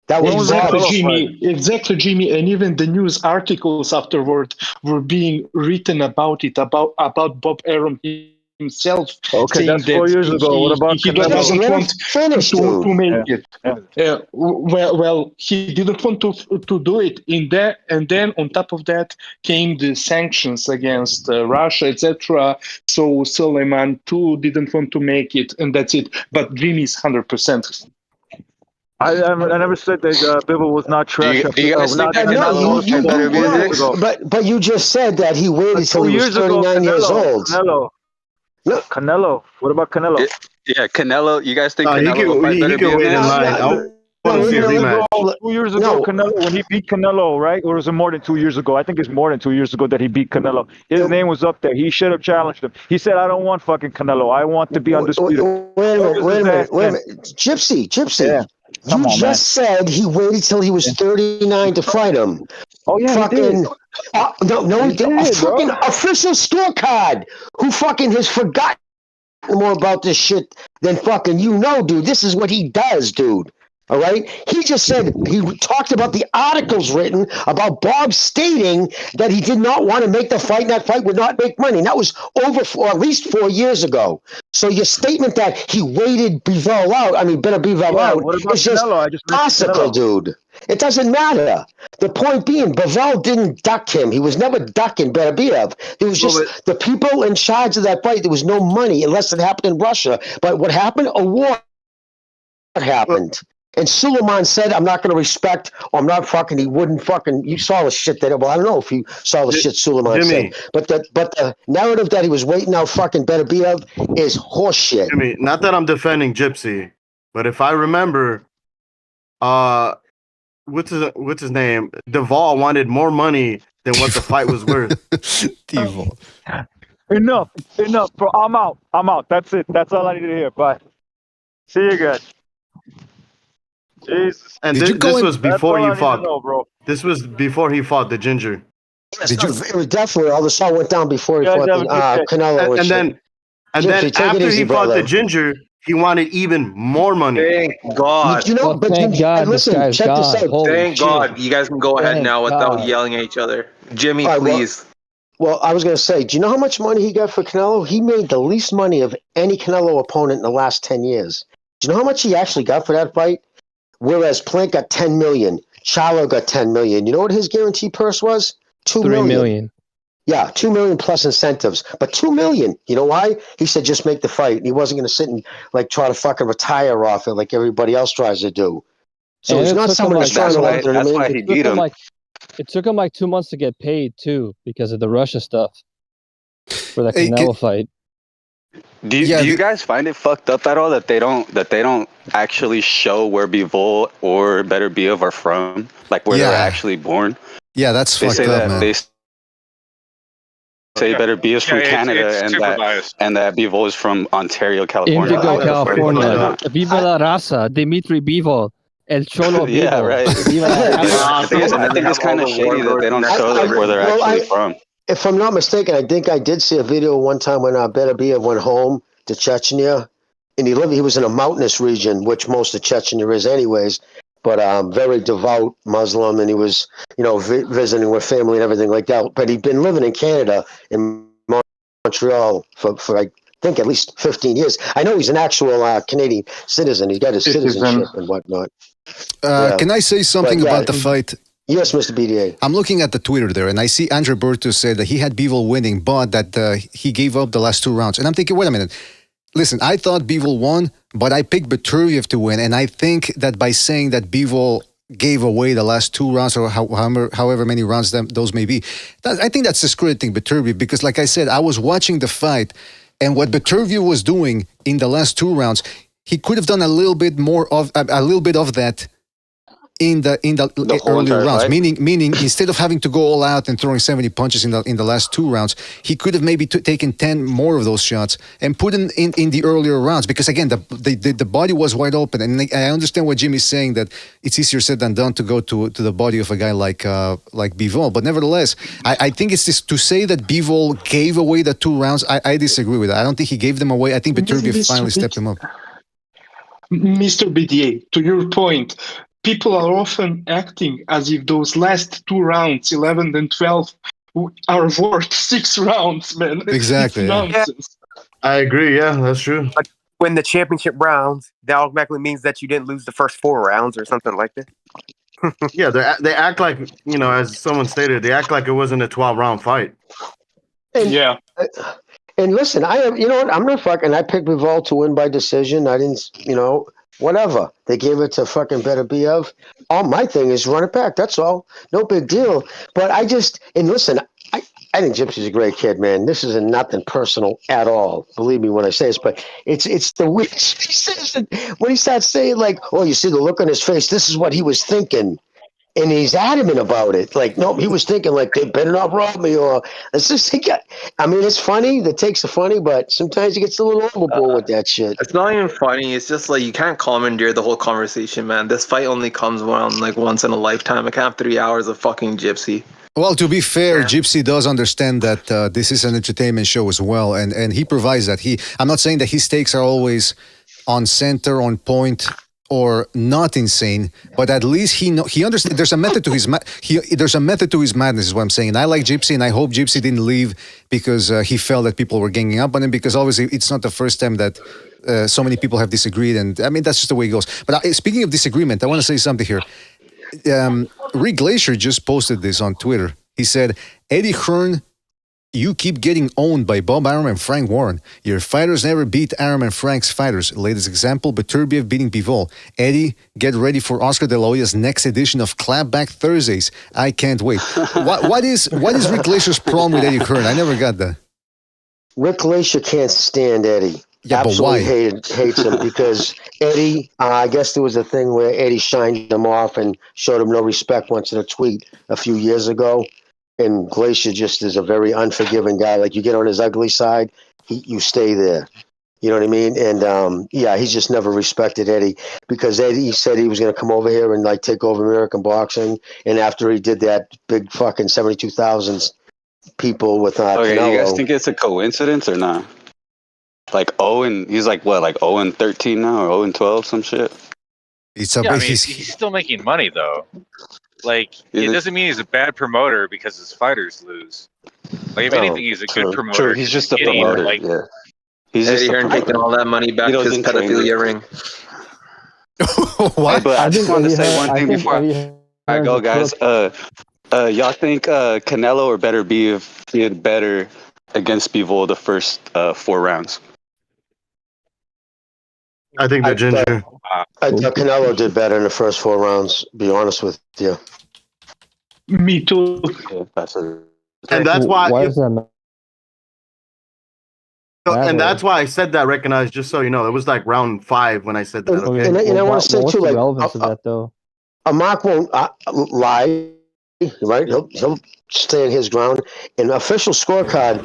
That was exactly, Jimmy. And even the news articles afterward were being written about it, about Bob Arum himself. Okay, that's 4 years ago. What about he Canelo? doesn't want to make it. Yeah. Well, he didn't want to do it. And then on top of that came the sanctions against Russia, etc. So Suleiman too didn't want to make it, and that's it. But Jimmy's 100%. I never said that Bivol was not trash. Do you guys think that Canelo was from Beterbiev? But you just said that he waited till he was 39 years old. Canelo. What about Canelo? Yeah, Canelo. You guys think Canelo will fight he can wait in line. I want to see a rematch. 2 years ago, Canelo, when he beat Canelo, right? Or was it more than 2 years ago? I think it's more than 2 years ago that he beat Canelo. His name was up there. He should have challenged him. He said, I don't want fucking Canelo. I want to be undisputed. Wait a minute. Gypsy. Yeah. You just said he waited till he was 39 to fight him. Oh, yeah, fucking, he did. A fucking official scorecard who fucking has forgotten more about this shit than fucking dude. This is what he does, dude. All right? He just said, he talked about the articles written about Bob stating that he did not want to make the fight and that fight would not make money. And that was at least 4 years ago. So your statement that he waited Beterbiev out is just classical, dude. It doesn't matter. The point being, Bivol didn't duck him. He was never ducking Beterbiev. It was just the people in charge of that fight. There was no money unless it happened in Russia. But what happened? A war happened. And Suleiman said, I'm not going to respect, or I'm not fucking, he wouldn't fucking, you saw the shit that, well, I don't know if you saw the shit Suleiman said. But the narrative that he was waiting out fucking Beterbiev is horseshit. Jimmy, not that I'm defending Gypsy, but if I remember, what's his name? Duvall wanted more money than what the fight was worth. Bivol. Enough, bro. I'm out. That's it. That's all I need to hear. Bye. See you guys. Jesus. And this was before he fought. This was before he fought the Ginger. It was definitely all the shot went down before he fought Canelo. And then after he fought the Ginger, he wanted even more money. Thank God. Thank God. Listen, check this out. Thank God. You guys can go ahead now without yelling at each other. Jimmy, please. Well, I was going to say, do you know how much money he got for Canelo? He made the least money of any Canelo opponent in the last 10 years. Do you know how much he actually got for that fight? Whereas Plant got 10 million, Charlo got 10 million. You know what his guarantee purse was? 2 million. 3 million. Yeah, 2 million plus incentives. But 2 million, you know why? He said just make the fight. He wasn't going to sit and try to fucking retire off it like everybody else tries to do. So it's not someone who's trying to that's why he beat him. It took him 2 months to get paid too because of the Russia stuff for the Canelo fight. Do you guys find it fucked up at all that they don't actually show where Bivol or Beterbiev are from, like where they're actually born? Yeah, that's fucked up, man. They say Beterbiev's from Canada and that Bivol is from Ontario, California. Indigo, California. Viva la raza, Dimitri Bivol, El Cholo Bivol. Yeah, right. I think it's kind of shady that they don't show where they're actually from. If I'm not mistaken, I think I did see a video one time when Beterbiev went home to Chechnya, and he was in a mountainous region, which most of Chechnya is anyways, but very devout Muslim, and he was, visiting with family and everything like that. But he'd been living in Canada, in Montreal, for I think at least 15 years. I know he's an actual Canadian citizen. He's got his citizenship and whatnot. Can I say something about the fight? Yes, Mr. BDA. I'm looking at the Twitter there, and I see Andre Berto said that he had Bivol winning, but that he gave up the last 2 rounds. And I'm thinking, wait a minute. Listen, I thought Bivol won, but I picked Beterbiev to win. And I think that by saying that Bivol gave away the last 2 rounds or however many rounds those may be, I think that's discrediting Beterbiev because, like I said, I was watching the fight, and what Beterbiev was doing in the last 2 rounds, he could have done a little bit of that in the earlier rounds. Fight? Meaning instead of having to go all out and throwing 70 punches in the last 2 rounds, he could have maybe taken 10 more of those shots and put in the earlier rounds, because again the body was wide open. And I understand what Jimmy's saying, that it's easier said than done to go to the body of a guy like Bivol, but nevertheless I think it's this, to say that Bivol gave away the 2 rounds, I disagree with that. I don't think he gave them away. I think Beterbiev finally stepped him up. Mr. BDA, to your point, people are often acting as if those last 2 rounds, 11 and 12, are worth 6 rounds, man. Exactly. It's nonsense. I agree. Yeah, that's true. But when the championship rounds, that automatically means that you didn't lose the first 4 rounds or something like that. Yeah, they act like, as someone stated, they act like it wasn't a 12-round fight. And, yeah. And listen, I'm not fucking. I picked Bivol to win by decision. I didn't, whatever. They gave it to fucking Beterbiev. All my thing is run it back. That's all. No big deal. But listen, I think Gypsy's a great kid, man. This is nothing personal at all. Believe me when I say this, but it's the way he says it. When he starts saying like, "Oh, you see the look on his face. This is what he was thinking." And he's adamant about it. Like, no, he was thinking like they better not rob me, or it's just. I mean, it's funny. The takes are funny, but sometimes he gets a little overboard with that shit. It's not even funny. It's just like you can't commandeer the whole conversation, man. This fight only comes around like once in a lifetime. I can't have 3 hours of fucking Gypsy. Well, to be fair, Gypsy does understand that this is an entertainment show as well, and he provides that. I'm not saying that his takes are always on center, on point, or not insane, but at least he understands. There's a method to his madness, is what I'm saying. And I like Gypsy, and I hope Gypsy didn't leave because he felt that people were ganging up on him. Because obviously, it's not the first time that so many people have disagreed, and I mean that's just the way it goes. But speaking of disagreement, I want to say something here. Rick Glacier just posted this on Twitter. He said, "Eddie Hearn, you keep getting owned by Bob Arum and Frank Warren. Your fighters never beat Arum and Frank's fighters. Latest example, Beterbiev beating Bivol. Eddie, get ready for Oscar De La Hoya's next edition of Clapback Thursdays. I can't wait." What is Rick Glacier's problem with Eddie Hearn? I never got that. Rick Glacier can't stand Eddie. Yeah, absolutely but why? hates him because Eddie, I guess there was a thing where Eddie shined him off and showed him no respect once in a tweet a few years ago. And Glacier just is a very unforgiving guy. Like, you get on his ugly side, you stay there. You know what I mean? And he's just never respected Eddie because Eddie said he was going to come over here and like take over American boxing. And after he did that big fucking 72,000 people with okay, Canelo, you guys think it's a coincidence or not? Like he's like what, like 0-13 now, or 0-12, some shit. He's still making money though. Like, it doesn't mean he's a bad promoter because his fighters lose. Like, if anything, he's a good promoter. True. He's just a promoter. Like, yeah. He's Eddie Hearn taking all that money back to his pedophilia ring. What? But I just wanted to say one thing before I go, guys. Y'all think Canelo or Beterbiev did better against Bivol the first 4 rounds? I think the ginger. I thought Canelo did better in the first 4 rounds, be honest with you. Me too. Yeah, and that's why. Why is that? And that's why I said that. Recognized, just so you know, it was like round 5 when I said that. Okay. And I want to say too, like, relevance of that though? Mark won't lie, right? He'll stand his ground. In official scorecard,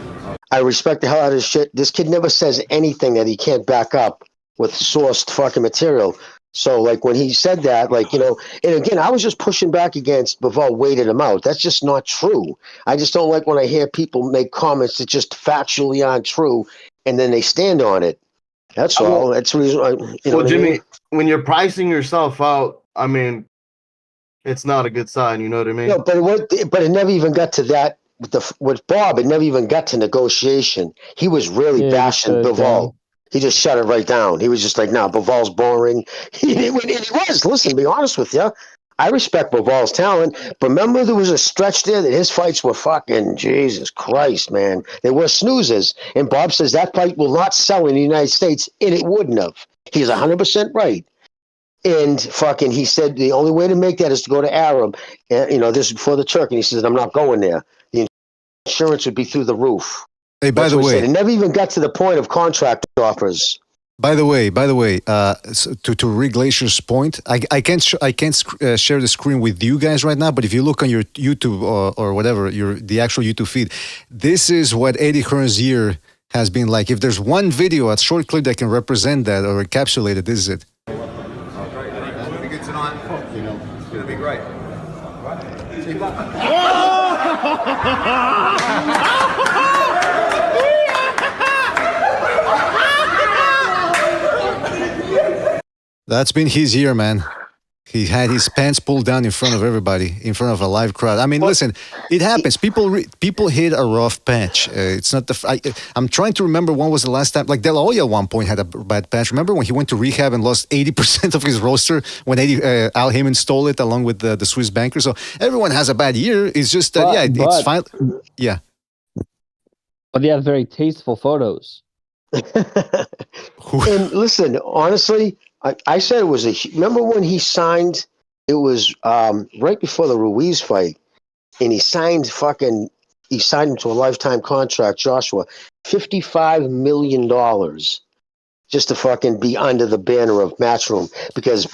I respect the hell out of his shit. This kid never says anything that he can't back up with sourced fucking material. So, like, when he said that, like, and again, I was just pushing back against Bivol waited him out. That's just not true. I just don't like when I hear people make comments that just factually aren't true, and then they stand on it. That's all. That's the reason. Well, Jimmy, when you're pricing yourself out, I mean, it's not a good sign. You know what I mean? No, but it never even got to that. With Bob, it never even got to negotiation. He was really bashing Bivol. He just shut it right down. He was just like, "No, Bivol's boring." He was. Listen, be honest with you. I respect Bivol's talent, but remember there was a stretch there that his fights were fucking, Jesus Christ, man. They were snoozes. And Bob says that fight will not sell in the United States, and it wouldn't have. He's 100% right. And fucking, he said the only way to make that is to go to Arab. And, this is before the Turk, and he says, "I'm not going there. The insurance would be through the roof." Hey, by the way, it never even got to the point of contract offers. By the way, to Rick Glacier's point, I can't share the screen with you guys right now. But if you look on your YouTube or whatever the actual YouTube feed, this is what Eddie Hearn's year has been like. If there's one video, a short clip that can represent that or encapsulate it, this is it. It's going to be good tonight. It's going to be great. That's been his year, man. He had his pants pulled down in front of everybody, in front of a live crowd. I mean, listen, it happens. People hit a rough patch. It's not I'm trying to remember when was the last time. Like De La Hoya at one point had a bad patch. Remember when he went to rehab and lost 80% of his roster when Al Heyman stole it along with the Swiss banker? So everyone has a bad year. It's just that it's fine. Yeah. But they have very tasteful photos. And listen, honestly, I said it was remember when he signed, it was right before the Ruiz fight, and he signed him to a lifetime contract, Joshua, $55 million just to fucking be under the banner of Matchroom, because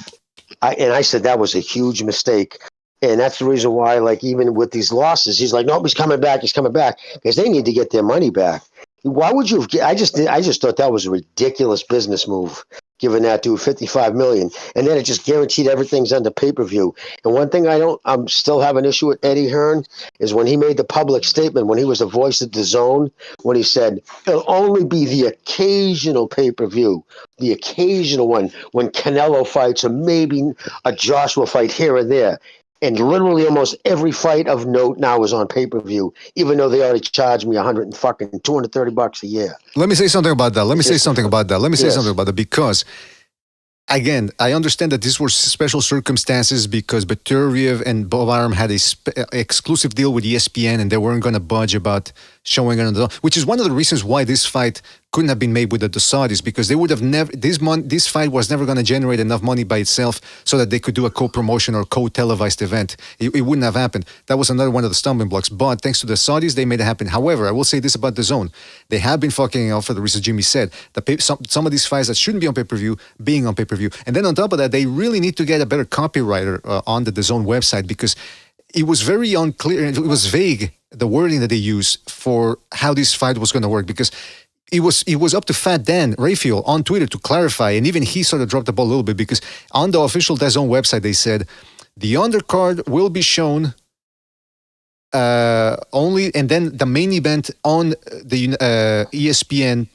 I said that was a huge mistake. And that's the reason why, like, even with these losses, he's like, nope, he's coming back, because they need to get their money back. Why would you have, I just thought that was a ridiculous business move, giving that dude $55 million, and then it just guaranteed everything's under pay-per-view. And one thing I'm still have an issue with Eddie Hearn is when he made the public statement, when he was the voice of DAZN, when he said it'll only be the occasional pay-per-view, the occasional one, when Canelo fights or maybe a Joshua fight here and there. And literally almost every fight of note now is on pay-per-view, even though they already charged me $230 a year. Let me say something about that. Because, again, I understand that these were special circumstances because Beterbiev and Bob Arum had a exclusive deal with ESPN and they weren't going to budge about showing it on the zone, which is one of the reasons why this fight couldn't have been made with the Saudis, because they would have never, this fight was never going to generate enough money by itself so that they could do a co-promotion or co-televised event. It wouldn't have happened. That was another one of the stumbling blocks. But thanks to the Saudis, they made it happen. However, I will say this about DAZN. They have been fucking off for the reasons Jimmy said. Some of these fights that shouldn't be on pay-per-view, being on pay-per-view. And then on top of that, they really need to get a better copywriter on the DAZN website, because it was very unclear. It was vague, the wording that they used for how this fight was going to work, because it was up to Fat Dan Raphael on Twitter to clarify, and even he sort of dropped the ball a little bit, because on the official DAZN website they said the undercard will be shown only, and then the main event on the ESPN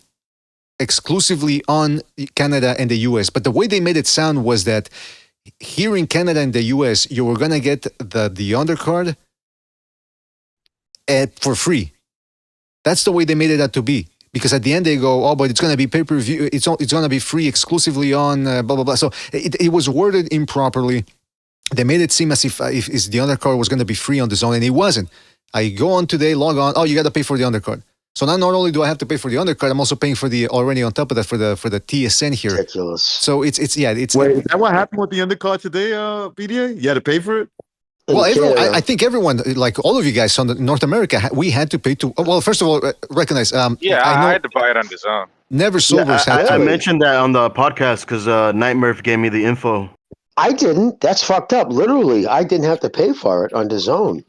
exclusively on Canada and the US. But the way they made it sound was that here in Canada and the US, you were gonna get the undercard for free. That's the way they made it out to be. Because at the end they go, oh, but it's going to be pay-per-view. It's going to be free exclusively on blah, blah, blah. So it was worded improperly. They made it seem as if the undercard was going to be free on DAZN, and it wasn't. I go on today, log on. Oh, you got to pay for the undercard. So now not only do I have to pay for the undercard, I'm also paying for the already on top of that for the TSN here. Ridiculous. So it's Wait, is that what happened with the undercard today, BDA? You had to pay for it? Well, I think everyone, like all of you guys on North America, we had to pay to. Well, first of all, recognize. I had to buy it on DAZN. Never Sobers had to. I mentioned that on the podcast because Night Murph gave me the info. I didn't. That's fucked up. Literally, I didn't have to pay for it on DAZN.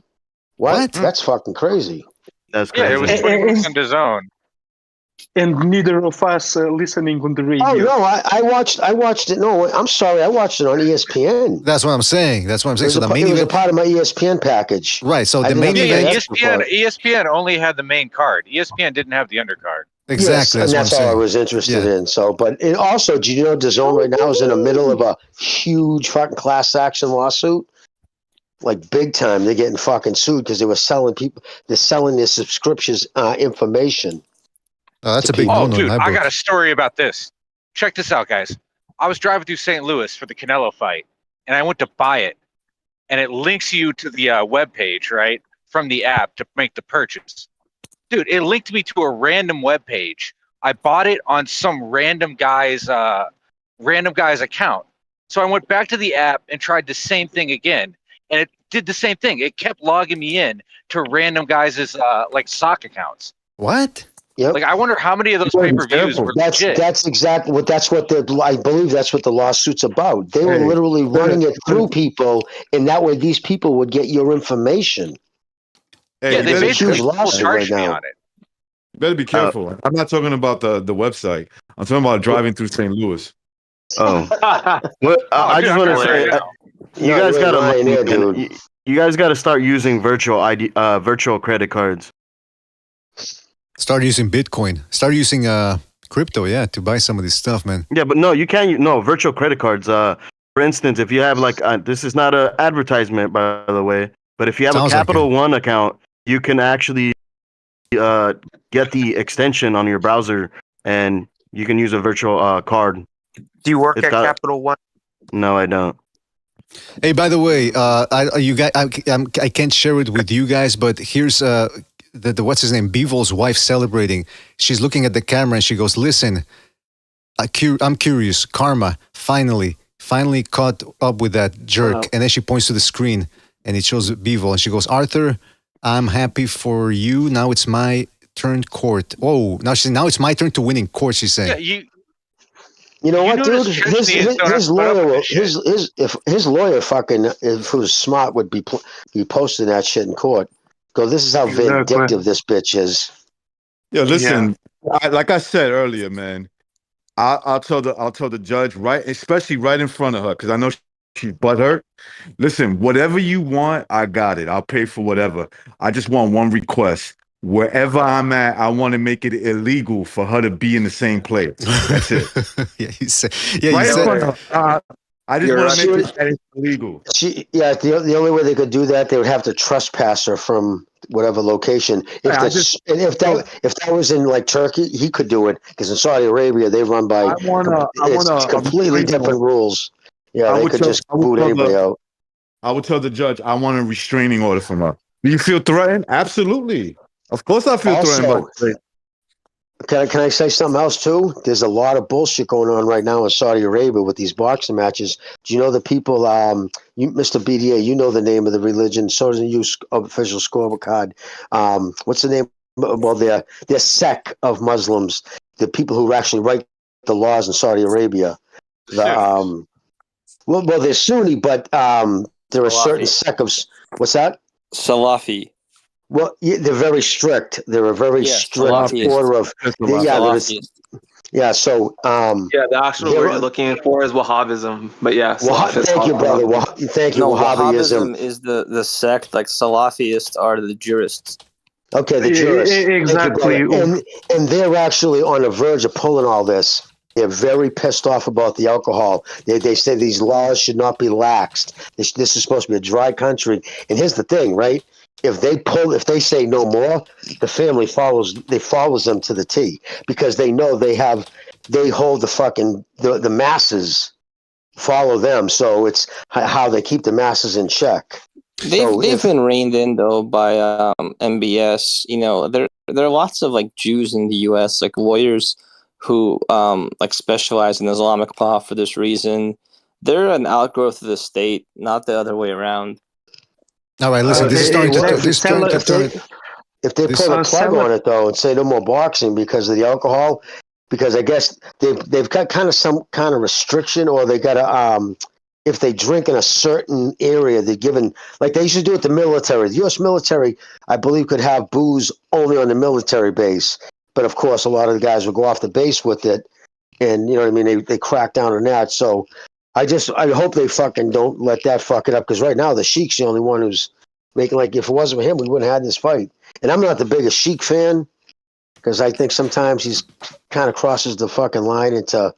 What? That's fucking crazy. That's crazy. Yeah, it was $20 on DAZN. And neither of us listening on the radio. Oh no, I watched it. No, I'm sorry, I watched it on ESPN. That's what I'm saying. So the main event was a part of my ESPN package. Right. So the main event. ESPN only had the main card. ESPN didn't have the undercard. Exactly. Yes, and that's all I was interested in. So, but it also, do you know DAZN right now is in the middle of a huge fucking class action lawsuit? Like big time, they're getting fucking sued because they were selling their subscriptions information. That's a big no-no. Oh, dude, I got a story about this. Check this out, guys. I was driving through St. Louis for the Canelo fight, and I went to buy it, and it links you to the web page, right, from the app to make the purchase. Dude, it linked me to a random web page. I bought it on some random guy's account. So I went back to the app and tried the same thing again, and it did the same thing. It kept logging me in to random guys' like sock accounts. What? Yep. Like, I wonder how many of those pay-per-views were legit. That's exactly what. That's what I believe. That's what the lawsuit's about. They were literally running it through people, and that way these people would get your information. Hey, They basically charged me on it. You better be careful. I'm not talking about the website. I'm talking about driving through St. Louis. Oh, well, I just want to say, you guys got to you guys got to start using virtual credit cards. Start using Bitcoin. Start using crypto, to buy some of this stuff, man. Yeah, but no, you can't. No, virtual credit cards. For instance, if you have like, this is not an advertisement, by the way, but if you have a Capital One account, you can actually get the extension on your browser, and you can use a virtual card. Do you work at Capital One? No, I don't. Hey, by the way, I can't share it with you guys, but here's the what's his name, Bivol's wife celebrating. She's looking at the camera and she goes, "Listen, I'm curious. Karma finally caught up with that jerk." Wow. And then she points to the screen and it shows Bivol and she goes, "Arthur, I'm happy for you. Now it's my turn court." Oh, now it's my turn to win in court. She's saying. Yeah, you know what, dude? His lawyer, if his lawyer fucking, if he was smart, would be posting that shit in court. Go, this is how vindictive this bitch is. Yeah, listen. Like I said earlier, man, I'll tell the judge especially right in front of her, because I know she's butthurt. Listen, whatever you want, I got it. I'll pay for whatever. I just want one request. Wherever I'm at, I want to make it illegal for her to be in the same place. That's it. You said. I just want to make it that it's illegal. The only way they could do that, they would have to trespass her from whatever location. If that was in like Turkey, he could do it, because in Saudi Arabia they run by it's completely different rules. Yeah, they could just boot anybody out. I would tell the judge, I want a restraining order from her. Do you feel threatened? Absolutely. Of course I feel threatened. Can I say something else too? There's a lot of bullshit going on right now in Saudi Arabia with these boxing matches. Do you know the people, Mr. BDA, you know the name of the religion, so does you official scorecard. What's the name? Well, they're sect of Muslims, the people who actually write the laws in Saudi Arabia. Well, they're Sunni, but there are certain sect of, what's that? Salafi. Well, they're very strict. They're a very strict order of. So. The actual word you're looking for is Wahhabism, but thank you, brother. Thank you. No, Wahhabism is the sect. Like Salafists are the jurists. Okay, the jurists. Exactly. And they're actually on the verge of pulling all this. They're very pissed off about the alcohol. They say these laws should not be laxed. This is supposed to be a dry country. And here's the thing, right? If they say no more, the family follows them to the T, because they know they hold the masses follow them. So it's how they keep the masses in check. They've been reined in though by MBS. You know, there are lots of like Jews in the U.S. like lawyers who like specialize in Islamic law for this reason. They're an outgrowth of the state, not the other way around. All right, listen, this is starting to turn. If they pull a plug on it though and say no more boxing because of the alcohol, because I guess they've got kind of some kind of restriction, or they got to if they drink in a certain area, they're given, like they used to do at the military. The U.S. military, I believe, could have booze only on the military base, but of course, a lot of the guys would go off the base with it, and you know what I mean. They crack down on that. So I hope they fucking don't let that fuck it up, because right now the Sheik's the only one who's making, like, if it wasn't for him, we wouldn't have had this fight. And I'm not the biggest Sheik fan, because I think sometimes he's kind of crosses the fucking line into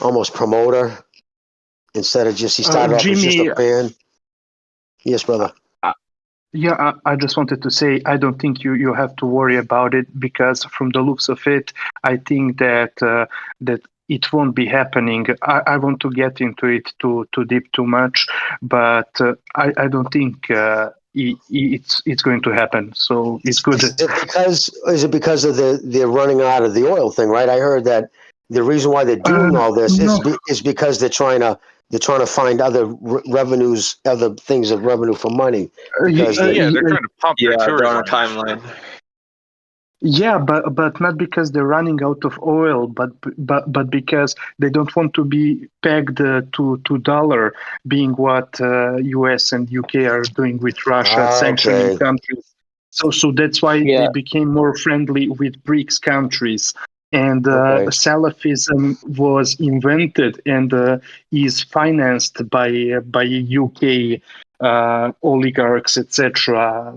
almost promoter instead of just, he started off as just a fan. Yes, brother. I just wanted to say, I don't think you have to worry about it, because from the looks of it, I think that it won't be happening. I want to get into it too deep too much, but I don't think it's going to happen. So it's good. Is it because of they're running out of the oil thing, right? I heard that the reason why they're doing all this is because they're trying to find other revenues, other things of revenue for money. They're trying to pump their tourism on a timeline. Yeah, but not because they're running out of oil, but because they don't want to be pegged to dollar, being what U.S. and U.K. are doing with Russia, sanctioning Okay. countries. So that's why they Yeah. became more friendly with BRICS countries. And Okay. Salafism was invented and is financed by UK oligarchs, etc.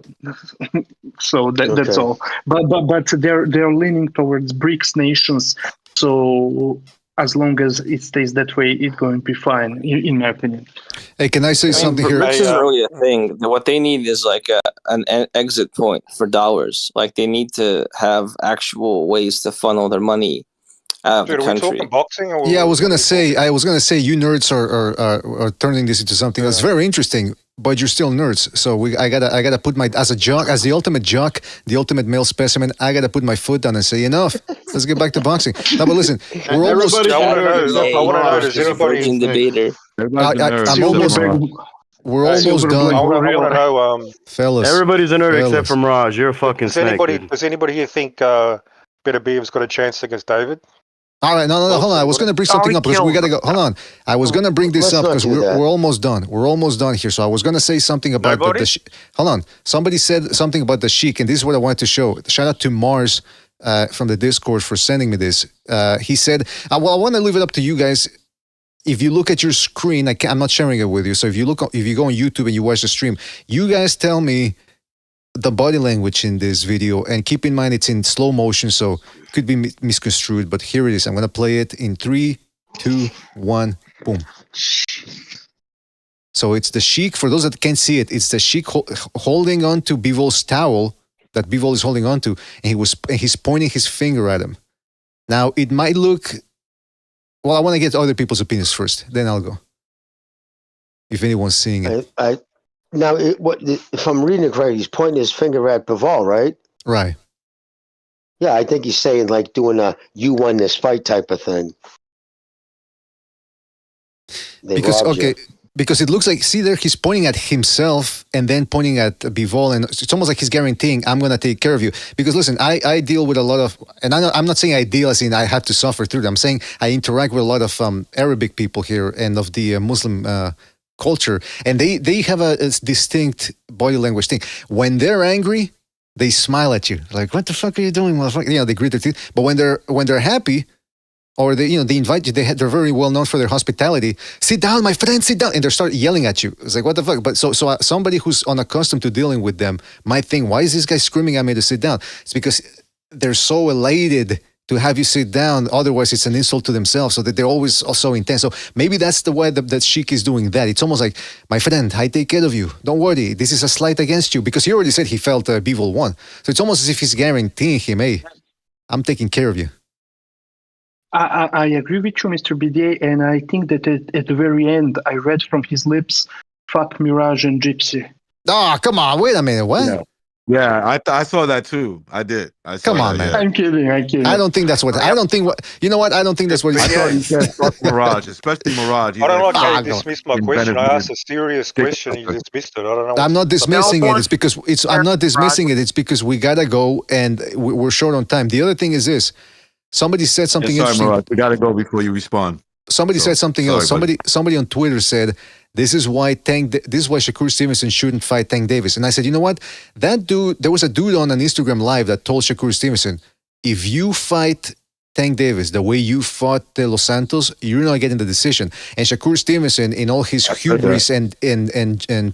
So that's Okay. all. But they're leaning towards BRICS nations. So as long as it stays that way, it's going to be fine, in my opinion. Hey, can I say something here? BRICS isn't really a thing. What they need is like an exit point for dollars. Like they need to have actual ways to funnel their money out of Dude, the are we country. talking boxing? Or Yeah, I was gonna say you nerds are turning this into something that's very interesting, but you're still nerds. So I gotta put my as the ultimate jock, the ultimate male specimen. I gotta put my foot down and say enough. Let's get back to boxing. No, but listen, we're almost. I want to know. Does anybody? Virgin debater. I'm almost. We're almost done, I want to know, fellas. Everybody's a nerd fellas. except from Raj. You're a fucking snake. Does anybody here think Beterbiev's got a chance against David? All right, no, hold on. I was going to bring something up because we got to go. Hold on. I was going to bring this up because we're almost done. We're almost done here. So I was going to say something about the hold on. Somebody said something about the Sheik, and this is what I wanted to show. Shout out to Mars from the Discord for sending me this. He said, well, I want to leave it up to you guys. If you look at your screen, I'm not sharing it with you. So if you go on YouTube and you watch the stream, you guys tell me the body language in this video, and keep in mind it's in slow motion, so it could be misconstrued, but here it is. I'm going to play it in 3, 2, 1, boom. So it's the Sheik. For those that can't see it, it's the Sheik holding on to Bivol's towel that Bivol is holding on to, and he's pointing his finger at him. Now, it might look... Well, I want to get other people's opinions first, then I'll go. If anyone's seeing it. Now, if I'm reading it right, he's pointing his finger at Bivol, right? Right. Yeah, I think he's saying like doing a "you won this fight" type of thing. Because it looks like, see there, he's pointing at himself and then pointing at Bivol, and it's almost like he's guaranteeing, I'm going to take care of you. Because listen, I deal with a lot of, and I'm not saying I deal as in I have to suffer through them. I'm saying I interact with a lot of Arabic people here and of the Muslim culture, and they have a distinct body language thing. When they're angry, they smile at you like, "What the fuck are you doing, motherfucker?" You know, they grit their teeth. But when they're happy, or they invite you, they're very well known for their hospitality. Sit down, my friend, sit down, and they start yelling at you. It's like, what the fuck? But so somebody who's unaccustomed to dealing with them might think, why is this guy screaming at me to sit down? It's because they're so elated to have you sit down. Otherwise, it's an insult to themselves, so that they're always also intense. So maybe that's the way that Sheik is doing that. It's almost like, my friend, I take care of you. Don't worry. This is a slight against you. Because he already said he felt Bivol won. So it's almost as if he's guaranteeing him, hey, I'm taking care of you. I agree with you, Mr. Bidet, and I think that at the very end, I read from his lips, fuck Mirage and Gypsy. Oh, come on. Wait a minute. What? Yeah, I saw that too. I did. Come on, man. Yeah. I'm kidding. I don't think that's what. I don't think what. You know what? I don't think that's what. I thought you said fuck Mirage, especially Mirage. I don't like how you dismissed my question. I asked a serious question. You dismissed it. I don't know. I'm not dismissing it. It's because I'm not dismissing it. It's because we gotta go and we're short on time. The other thing is this. Somebody said something interesting. Mirage, we gotta go before you respond. Somebody said something else. Somebody on Twitter said, this is why Shakur Stevenson shouldn't fight Tank Davis. And I said, you know what? That dude, there was a dude on an Instagram live that told Shakur Stevenson, if you fight Tank Davis the way you fought De Los Santos, you're not getting the decision. And Shakur Stevenson, in all his hubris and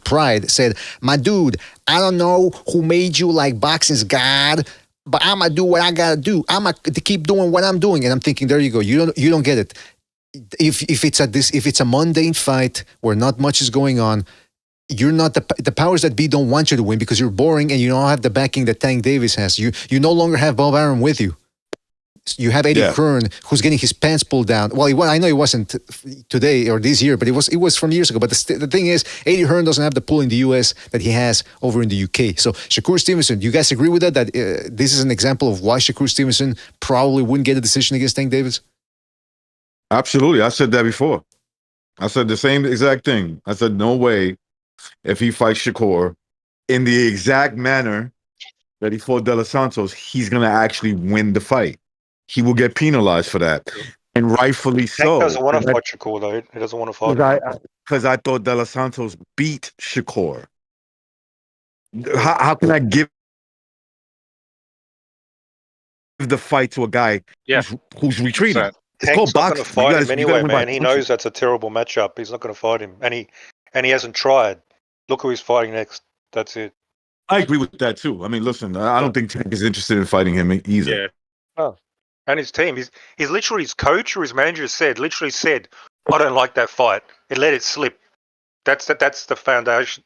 pride, said, my dude, I don't know who made you like boxing's god, but I'm gonna do what I gotta do. I'm gonna keep doing what I'm doing. And I'm thinking, there you go. You don't get it. If it's a mundane fight where not much is going on, you're not the powers that be don't want you to win because you're boring and you don't have the backing that Tank Davis has. You no longer have Bob Arum with you. You have Eddie Hearn who's getting his pants pulled down. Well, I know it wasn't today or this year, but it was from years ago. But the thing is, Eddie Hearn doesn't have the pull in the US that he has over in the UK. So Shakur Stevenson, do you guys agree with that? That this is an example of why Shakur Stevenson probably wouldn't get a decision against Tank Davis? Absolutely. I said that before. I said the same exact thing. I said, no way if he fights Shakur in the exact manner that he fought De Los Santos, he's gonna actually win the fight. He will get penalized for that, and rightfully Tank so. doesn't want to fight Shakur though. He doesn't want to fight him. Because I thought De Los Santos beat Shakur. How can I give the fight to a guy who's retreating? It's Tank's called not going to boxing. fight him You anyway, gotta win by man. He punches. knows that's a terrible matchup. He's not going to fight him, and he hasn't tried. Look who he's fighting next. That's it. I agree with that too. I mean, listen, I don't think Tank is interested in fighting him either. Yeah. Oh. And his team. He's literally, his coach or his manager literally said, I don't like that fight. He let it slip. That's the foundation.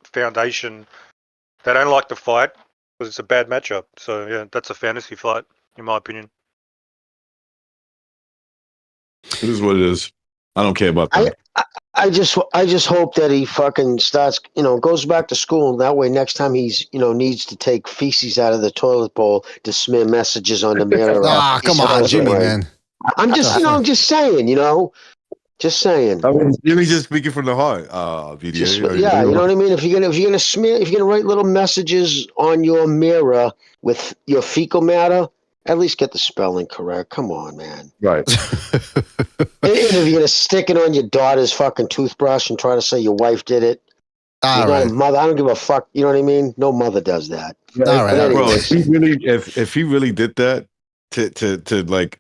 They don't like the fight because it's a bad matchup. So yeah, that's a fantasy fight, in my opinion. It is what it is. I don't care about that. I just hope that he fucking starts, goes back to school. That way, next time he's, needs to take feces out of the toilet bowl to smear messages on the mirror. Come on, Jimmy, man. I'm just, just saying, just saying. I mean, Jimmy's just speaking from the heart. VDA. Yeah, you know what I mean. If you're gonna write little messages on your mirror with your fecal matter, at least get the spelling correct. Come on, man. Right. And if you're gonna stick it on your daughter's fucking toothbrush and try to say your wife did it, you're not a mother. I don't give a fuck. You know what I mean? No mother does that. Yeah, all right, bro. If he really did that to like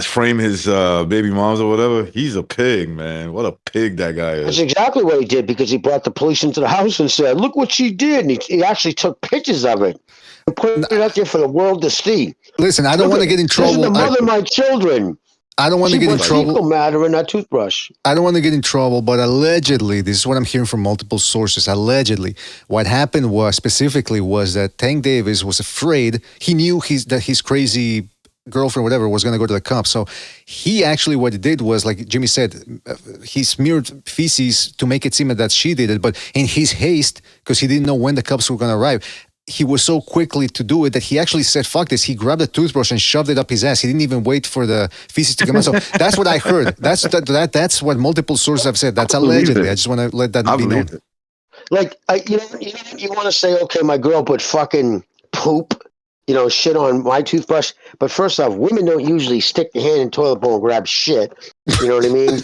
frame his baby moms or whatever, he's a pig, man. What a pig that guy is. That's exactly what he did, because he brought the police into the house and said, "Look what she did," and he actually took pictures of it and put it out there for the world to see. Listen, I don't want to get in trouble. This is the mother of my children. I don't want to get in trouble. Fecal matter in that toothbrush. I don't want to get in trouble, but allegedly, this is what I'm hearing from multiple sources. Allegedly, what happened was that Tank Davis was afraid. He knew that his crazy girlfriend, whatever, was going to go to the cops. So he actually, what he did was, like Jimmy said, he smeared feces to make it seem that she did it. But in his haste, because he didn't know when the cops were going to arrive, he was so quickly to do it that he actually said, fuck this. He grabbed a toothbrush and shoved it up his ass. He didn't even wait for the feces to come out. So that's what I heard. That's what multiple sources have said. That's allegedly. I just want to let that be known. Like, you want to say, okay, my girl put fucking poop, shit on my toothbrush. But first off, women don't usually stick their hand in the toilet bowl and grab shit. You know what I mean?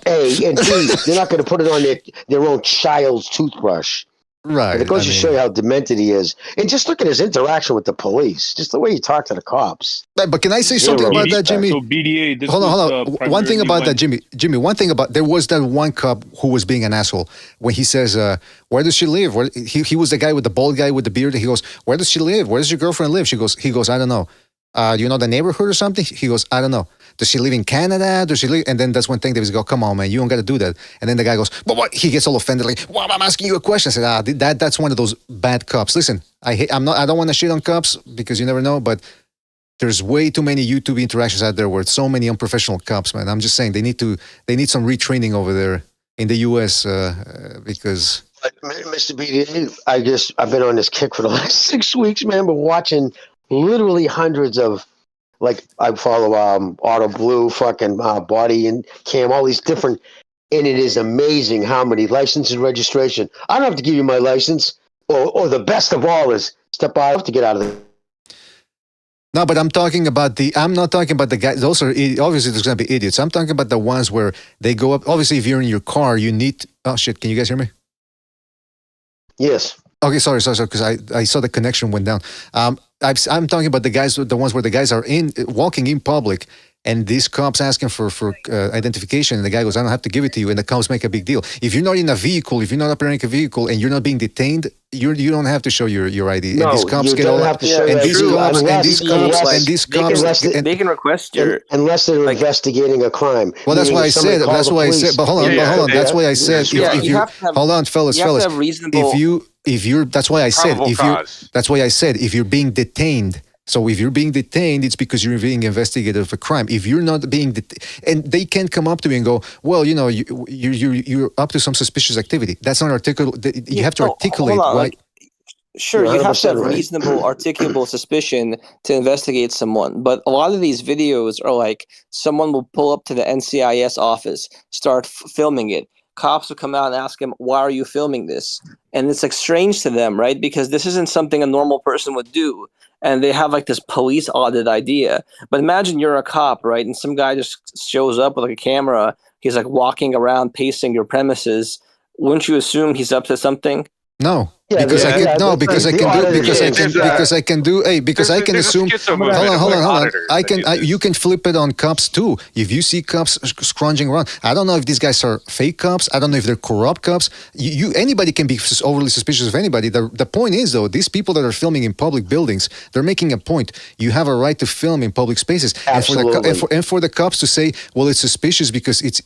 A, and B, they're not going to put it on their own child's toothbrush. Right. And it goes to show you how demented he is. And just look at his interaction with the police. Just the way he talked to the cops. But can I say something about that, Jimmy? So BDA, hold on. One thing about that, Jimmy. One thing about, there was that one cop who was being an asshole when he says, "Where does she live?" He was the guy with the bald guy with the beard. He goes, "Where does she live? Where does your girlfriend live?" He goes, "I don't know. Do you know the neighborhood or something?" He goes, "I don't know. Does she live in Canada? Does she live?" And then that's when Tank Davis go, "Come on, man, you don't got to do that." And then the guy goes, "But what?" He gets all offended, like, "Well, I'm asking you a question." I said, that's one of those bad cops. Listen, I don't want to shit on cops because you never know, but there's way too many YouTube interactions out there where so many unprofessional cops, man. I'm just saying they need some retraining over there in the US because. Mr. BD, I've been on this kick for the last 6 weeks, man. But watching literally hundreds of. Like, I follow Auto Blue, fucking Body and Cam, all these different, and it is amazing how many license and registration. I don't have to give you my license, or the best of all is step out to get out of the. No, but I'm not talking about the guys. Those are obviously there's going to be idiots. I'm talking about the ones where they go up. Obviously, if you're in your car, you need. Oh shit! Can you guys hear me? Yes. Okay, sorry, because I saw the connection went down. I'm talking about the ones where the guys are walking in public, and these cops asking for identification, and the guy goes, "I don't have to give it to you," and the cops make a big deal. If you're not in a vehicle, if you're not operating a vehicle, and you're not being detained, you don't have to show your ID. No, and these cops you get don't all have to show and that. these cops they can request your unless they're investigating a crime. Well, that's why I said. That's why I said. But hold on. That's why I said. Hold on, fellas. That's why I said. That's why I said. If you're being detained. So if you're being detained, it's because you're being investigated for a crime. If you're not being and they can't come up to you and go, well, you're up to some suspicious activity. That's not articulable. You have to articulate why. Sure, you have to have reasonable, articulable suspicion to investigate someone. But a lot of these videos are like someone will pull up to the NCIS office, start filming it. cops would come out and ask him, "Why are you filming this?" And it's like strange to them, right? Because this isn't something a normal person would do, and they have like this police audit idea. But imagine you're a cop, right? And some guy just shows up with like a camera. He's like walking around, pacing your premises. Wouldn't you assume he's up to something? No. Yeah, Because I can no, because I can do because I can assume. Hold on. You can flip it on cops too. If you see cops scrounging around, I don't know if these guys are fake cops. I don't know if they're corrupt cops. Anybody can be overly suspicious of anybody. The point is though, these people that are filming in public buildings, they're making a point. You have a right to film in public spaces, and for the cops to say, well, it's suspicious because it's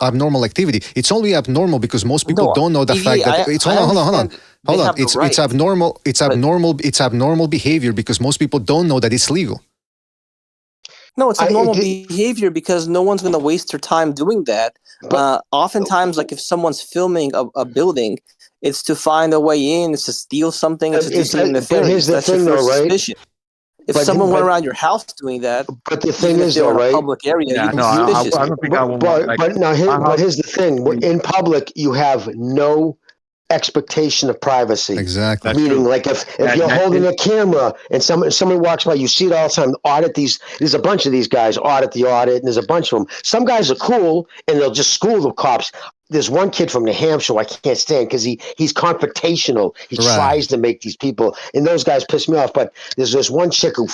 abnormal activity. It's only abnormal because most people don't know the fact that it's hold on. It's abnormal. It's abnormal behavior because most people don't know that it's legal. No, it's abnormal behavior because no one's going to waste their time doing that. Oftentimes, like if someone's filming a building, it's to find a way in, it's to steal something, it's to do something nefarious. That's your first suspicion. If someone went around your house doing that, but the thing is, though, right? A public area, Yeah, you'd be suspicious. I don't think I would. But here's the thing: in public, you have no expectation of privacy. Exactly. Meaning, like if you're holding a camera and somebody walks by, you see it all the time. There's a bunch of these guys audit the audit, and there's a bunch of them. Some guys are cool, and they'll just school the cops. There's one kid from New Hampshire I can't stand because he's confrontational. He tries to make these people, and those guys piss me off. But there's this one chick who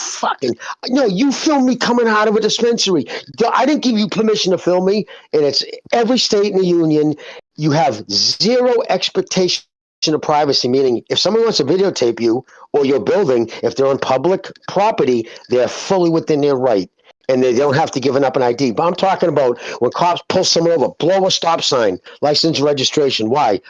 you filmed me coming out of a dispensary. I didn't give you permission to film me, and it's every state in the union. You have zero expectation of privacy, meaning if someone wants to videotape you or your building, if they're on public property, they're fully within their right. And they don't have to give up an ID. But I'm talking about when cops pull someone over, blow a stop sign, license and registration. Why?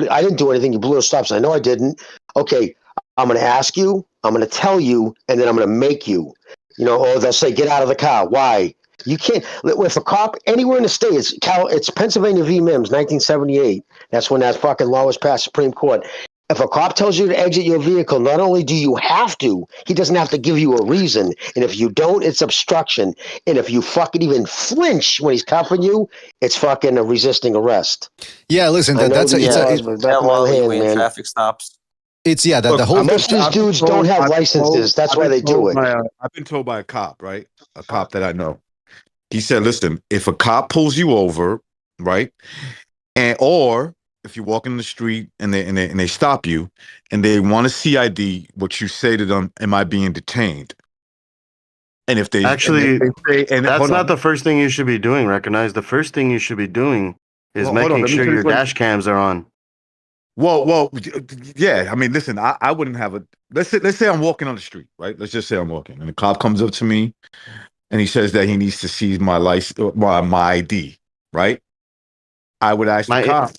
I didn't do anything. You blew a stop sign. No, I didn't. Okay, I'm going to ask you, I'm going to tell you, and then I'm going to make you. Or they'll say, get out of the car. Why? You can't. If a cop anywhere in the state, it's Pennsylvania v. Mims, 1978. That's when that fucking law was passed Supreme Court. If a cop tells you to exit your vehicle, not only do you have to, he doesn't have to give you a reason. And if you don't, it's obstruction. And if you fucking even flinch when he's cuffing you, it's fucking a resisting arrest. Yeah, listen, traffic stops. The whole most of these dudes don't have licenses. That's why they do it. I've been told by a cop, right? A cop that I know. He said, listen, if a cop pulls you over, right? Or if you're walking the street and they stop you and they want to see ID, what you say to them, am I being detained? And if they that's not the first thing you should be doing. Recognize the first thing you should be doing is making sure your dash cams are on. Well, yeah. I mean, listen, I wouldn't have a. Let's say I'm walking on the street, right? Let's just say I'm walking, and the cop comes up to me, and he says that he needs to seize my license, my ID, right? I would ask the cop,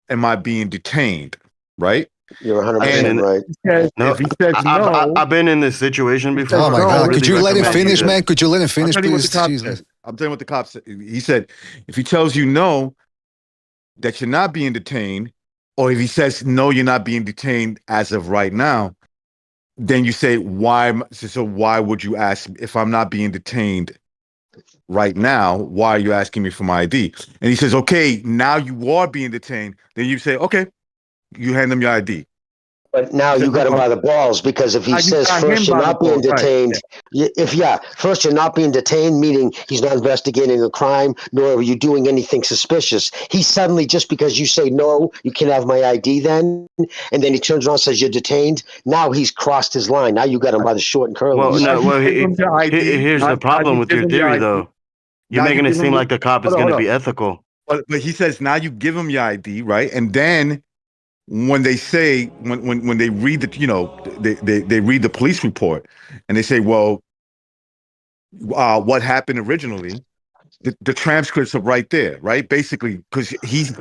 am I being detained? Right? You're 100% right. If he says no, I've been in this situation before. Oh my God! Could you let him finish, man? Could you let him finish, please? I'm telling you what the cop said. He said, if he tells you no, that you're not being detained, or if he says no, you're not being detained as of right now, then you say why? So why would you ask if I'm not being detained right now? Why are you asking me for my ID? And he says, okay, now you are being detained. Then you say, okay, you hand them your ID. But now you got him by the balls because if he says first you're not being detained, first you're not being detained, meaning he's not investigating a crime, nor are you doing anything suspicious. He suddenly, just because you say no, you can have my ID then, and then he turns around and says you're detained. Now he's crossed his line. Now you got him by the short and curly. Here's the problem with your theory, though. You're making it seem like the cop is going to be ethical. But he says now you give him your ID, right? And then when they say when they read the they read the police report and they say, well, what happened originally, the transcripts are right there, right? Basically, because he's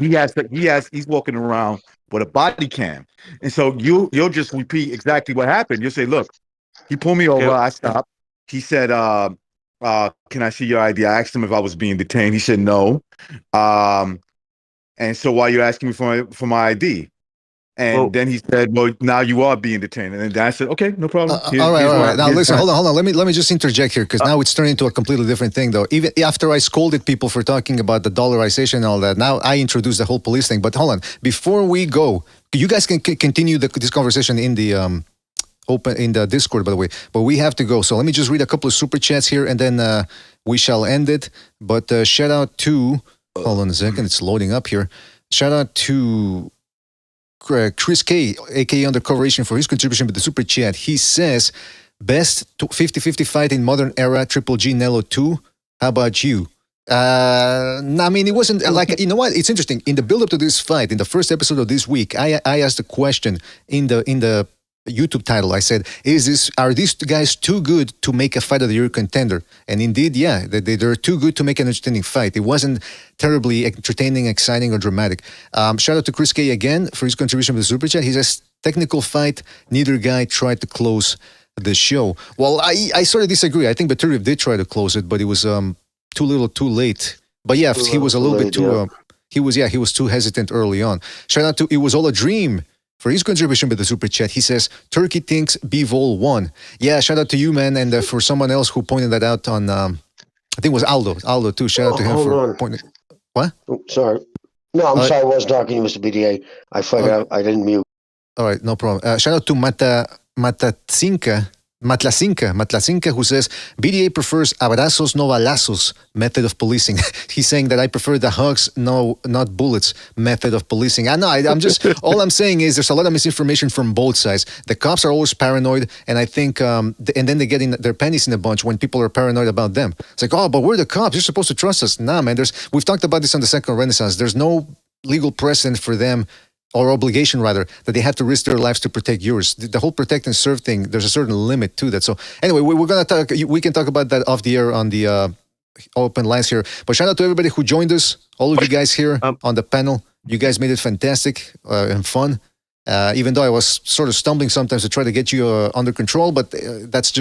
walking around with a body cam, and so you'll just repeat exactly what happened. You'll say, look, he pulled me over, I stopped. He said, can I see your ID? I asked him if I was being detained. He said no. And so why are you asking me for my ID? And then he said, "Well, now you are being detained." And then Dan said, "Okay, no problem." All right. Now listen, hold on. Let me just interject here because now it's turning into a completely different thing, though. Even after I scolded people for talking about the dollarization and all that, now I introduced the whole police thing. But hold on, before we go, you guys can continue this conversation in the open in the Discord, by the way. But we have to go, so let me just read a couple of super chats here, and then we shall end it. But shout out to hold on a second, it's loading up here. Shout out to Chris K, aka Undercover Agent, for his contribution with the super chat. He says, best 50-50 fight in modern era, Triple G Nello 2. How about you? I mean, it wasn't like, you know what? It's interesting. In the build-up to this fight, in the first episode of this week, I asked a question in the YouTube title. I said, are these guys too good to make a fight of the year contender? And indeed, yeah, they're too good to make an entertaining fight. It wasn't terribly entertaining, exciting, or dramatic. Shout out to Chris K again for his contribution with the super chat. He says, technical fight, neither guy tried to close the show. Well, I sort of disagree. I think Beterbiev did try to close it, but it was too little, too late. But yeah, he was a little bit too. He was too hesitant early on. Shout out to It Was All a Dream for his contribution with the super chat. He says, Turkey thinks Bivol won. Yeah, shout out to you, man. And for someone else who pointed that out on, I think it was Aldo too. Shout out to him for pointing. What? Oh, sorry. No, I'm sorry. I was talking to Mr. BDA. I forgot. I didn't mute. All right, no problem. Shout out to Matlacinca, who says, BDA prefers abrazos no balazos method of policing. He's saying that I prefer the hugs, no, not bullets method of policing. I know, I'm just, all I'm saying is there's a lot of misinformation from both sides. The cops are always paranoid, and I think, and then they get in their panties in a bunch when people are paranoid about them. It's like, oh, but we're the cops, you're supposed to trust us. Nah, man, we've talked about this on the Second Renaissance. There's no legal precedent for them, or obligation rather, that they have to risk their lives to protect yours. The whole protect and serve thing, there's a certain limit to that. So anyway, we're gonna talk. We can talk about that off the air on the open lines here. But shout out to everybody who joined us, all of you guys here on the panel. You guys made it fantastic and fun. Even though I was sort of stumbling sometimes to try to get you under control, but that's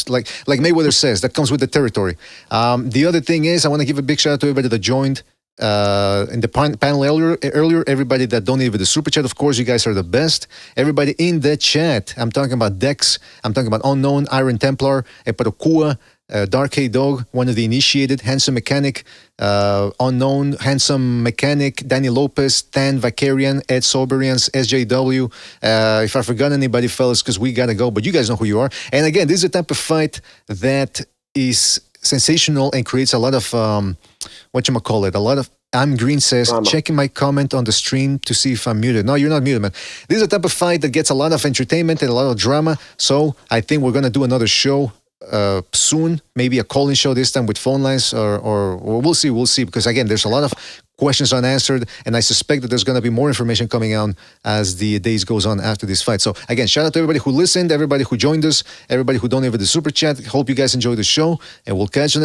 like Mayweather says, that comes with the territory. The other thing is, I want to give a big shout out to everybody that joined in the panel earlier, everybody that donated with the super chat. Of course, you guys are the best. Everybody in the chat, I'm talking about Dex, I'm talking about Unknown, Iron Templar, Eparokua, Dark Hay Dog, one of the initiated, Handsome Mechanic, Unknown, Handsome Mechanic, Danny Lopez, Tan Vakarian, Ed Soberians, SJW. If I forgot anybody, fellas, because we gotta go, but you guys know who you are. And again, this is the type of fight that is sensational and creates a lot of a lot of, I'm Green says, checking my comment on the stream to see if I'm muted. No, you're not muted, man. This is a type of fight that gets a lot of entertainment and a lot of drama. So I think we're going to do another show soon, maybe a call-in show this time with phone lines, or we'll see, because again, there's a lot of questions unanswered, and I suspect that there's going to be more information coming out as the days goes on after this fight. So again, shout out to everybody who listened, everybody who joined us, everybody who donated the super chat. Hope you guys enjoyed the show, and we'll catch you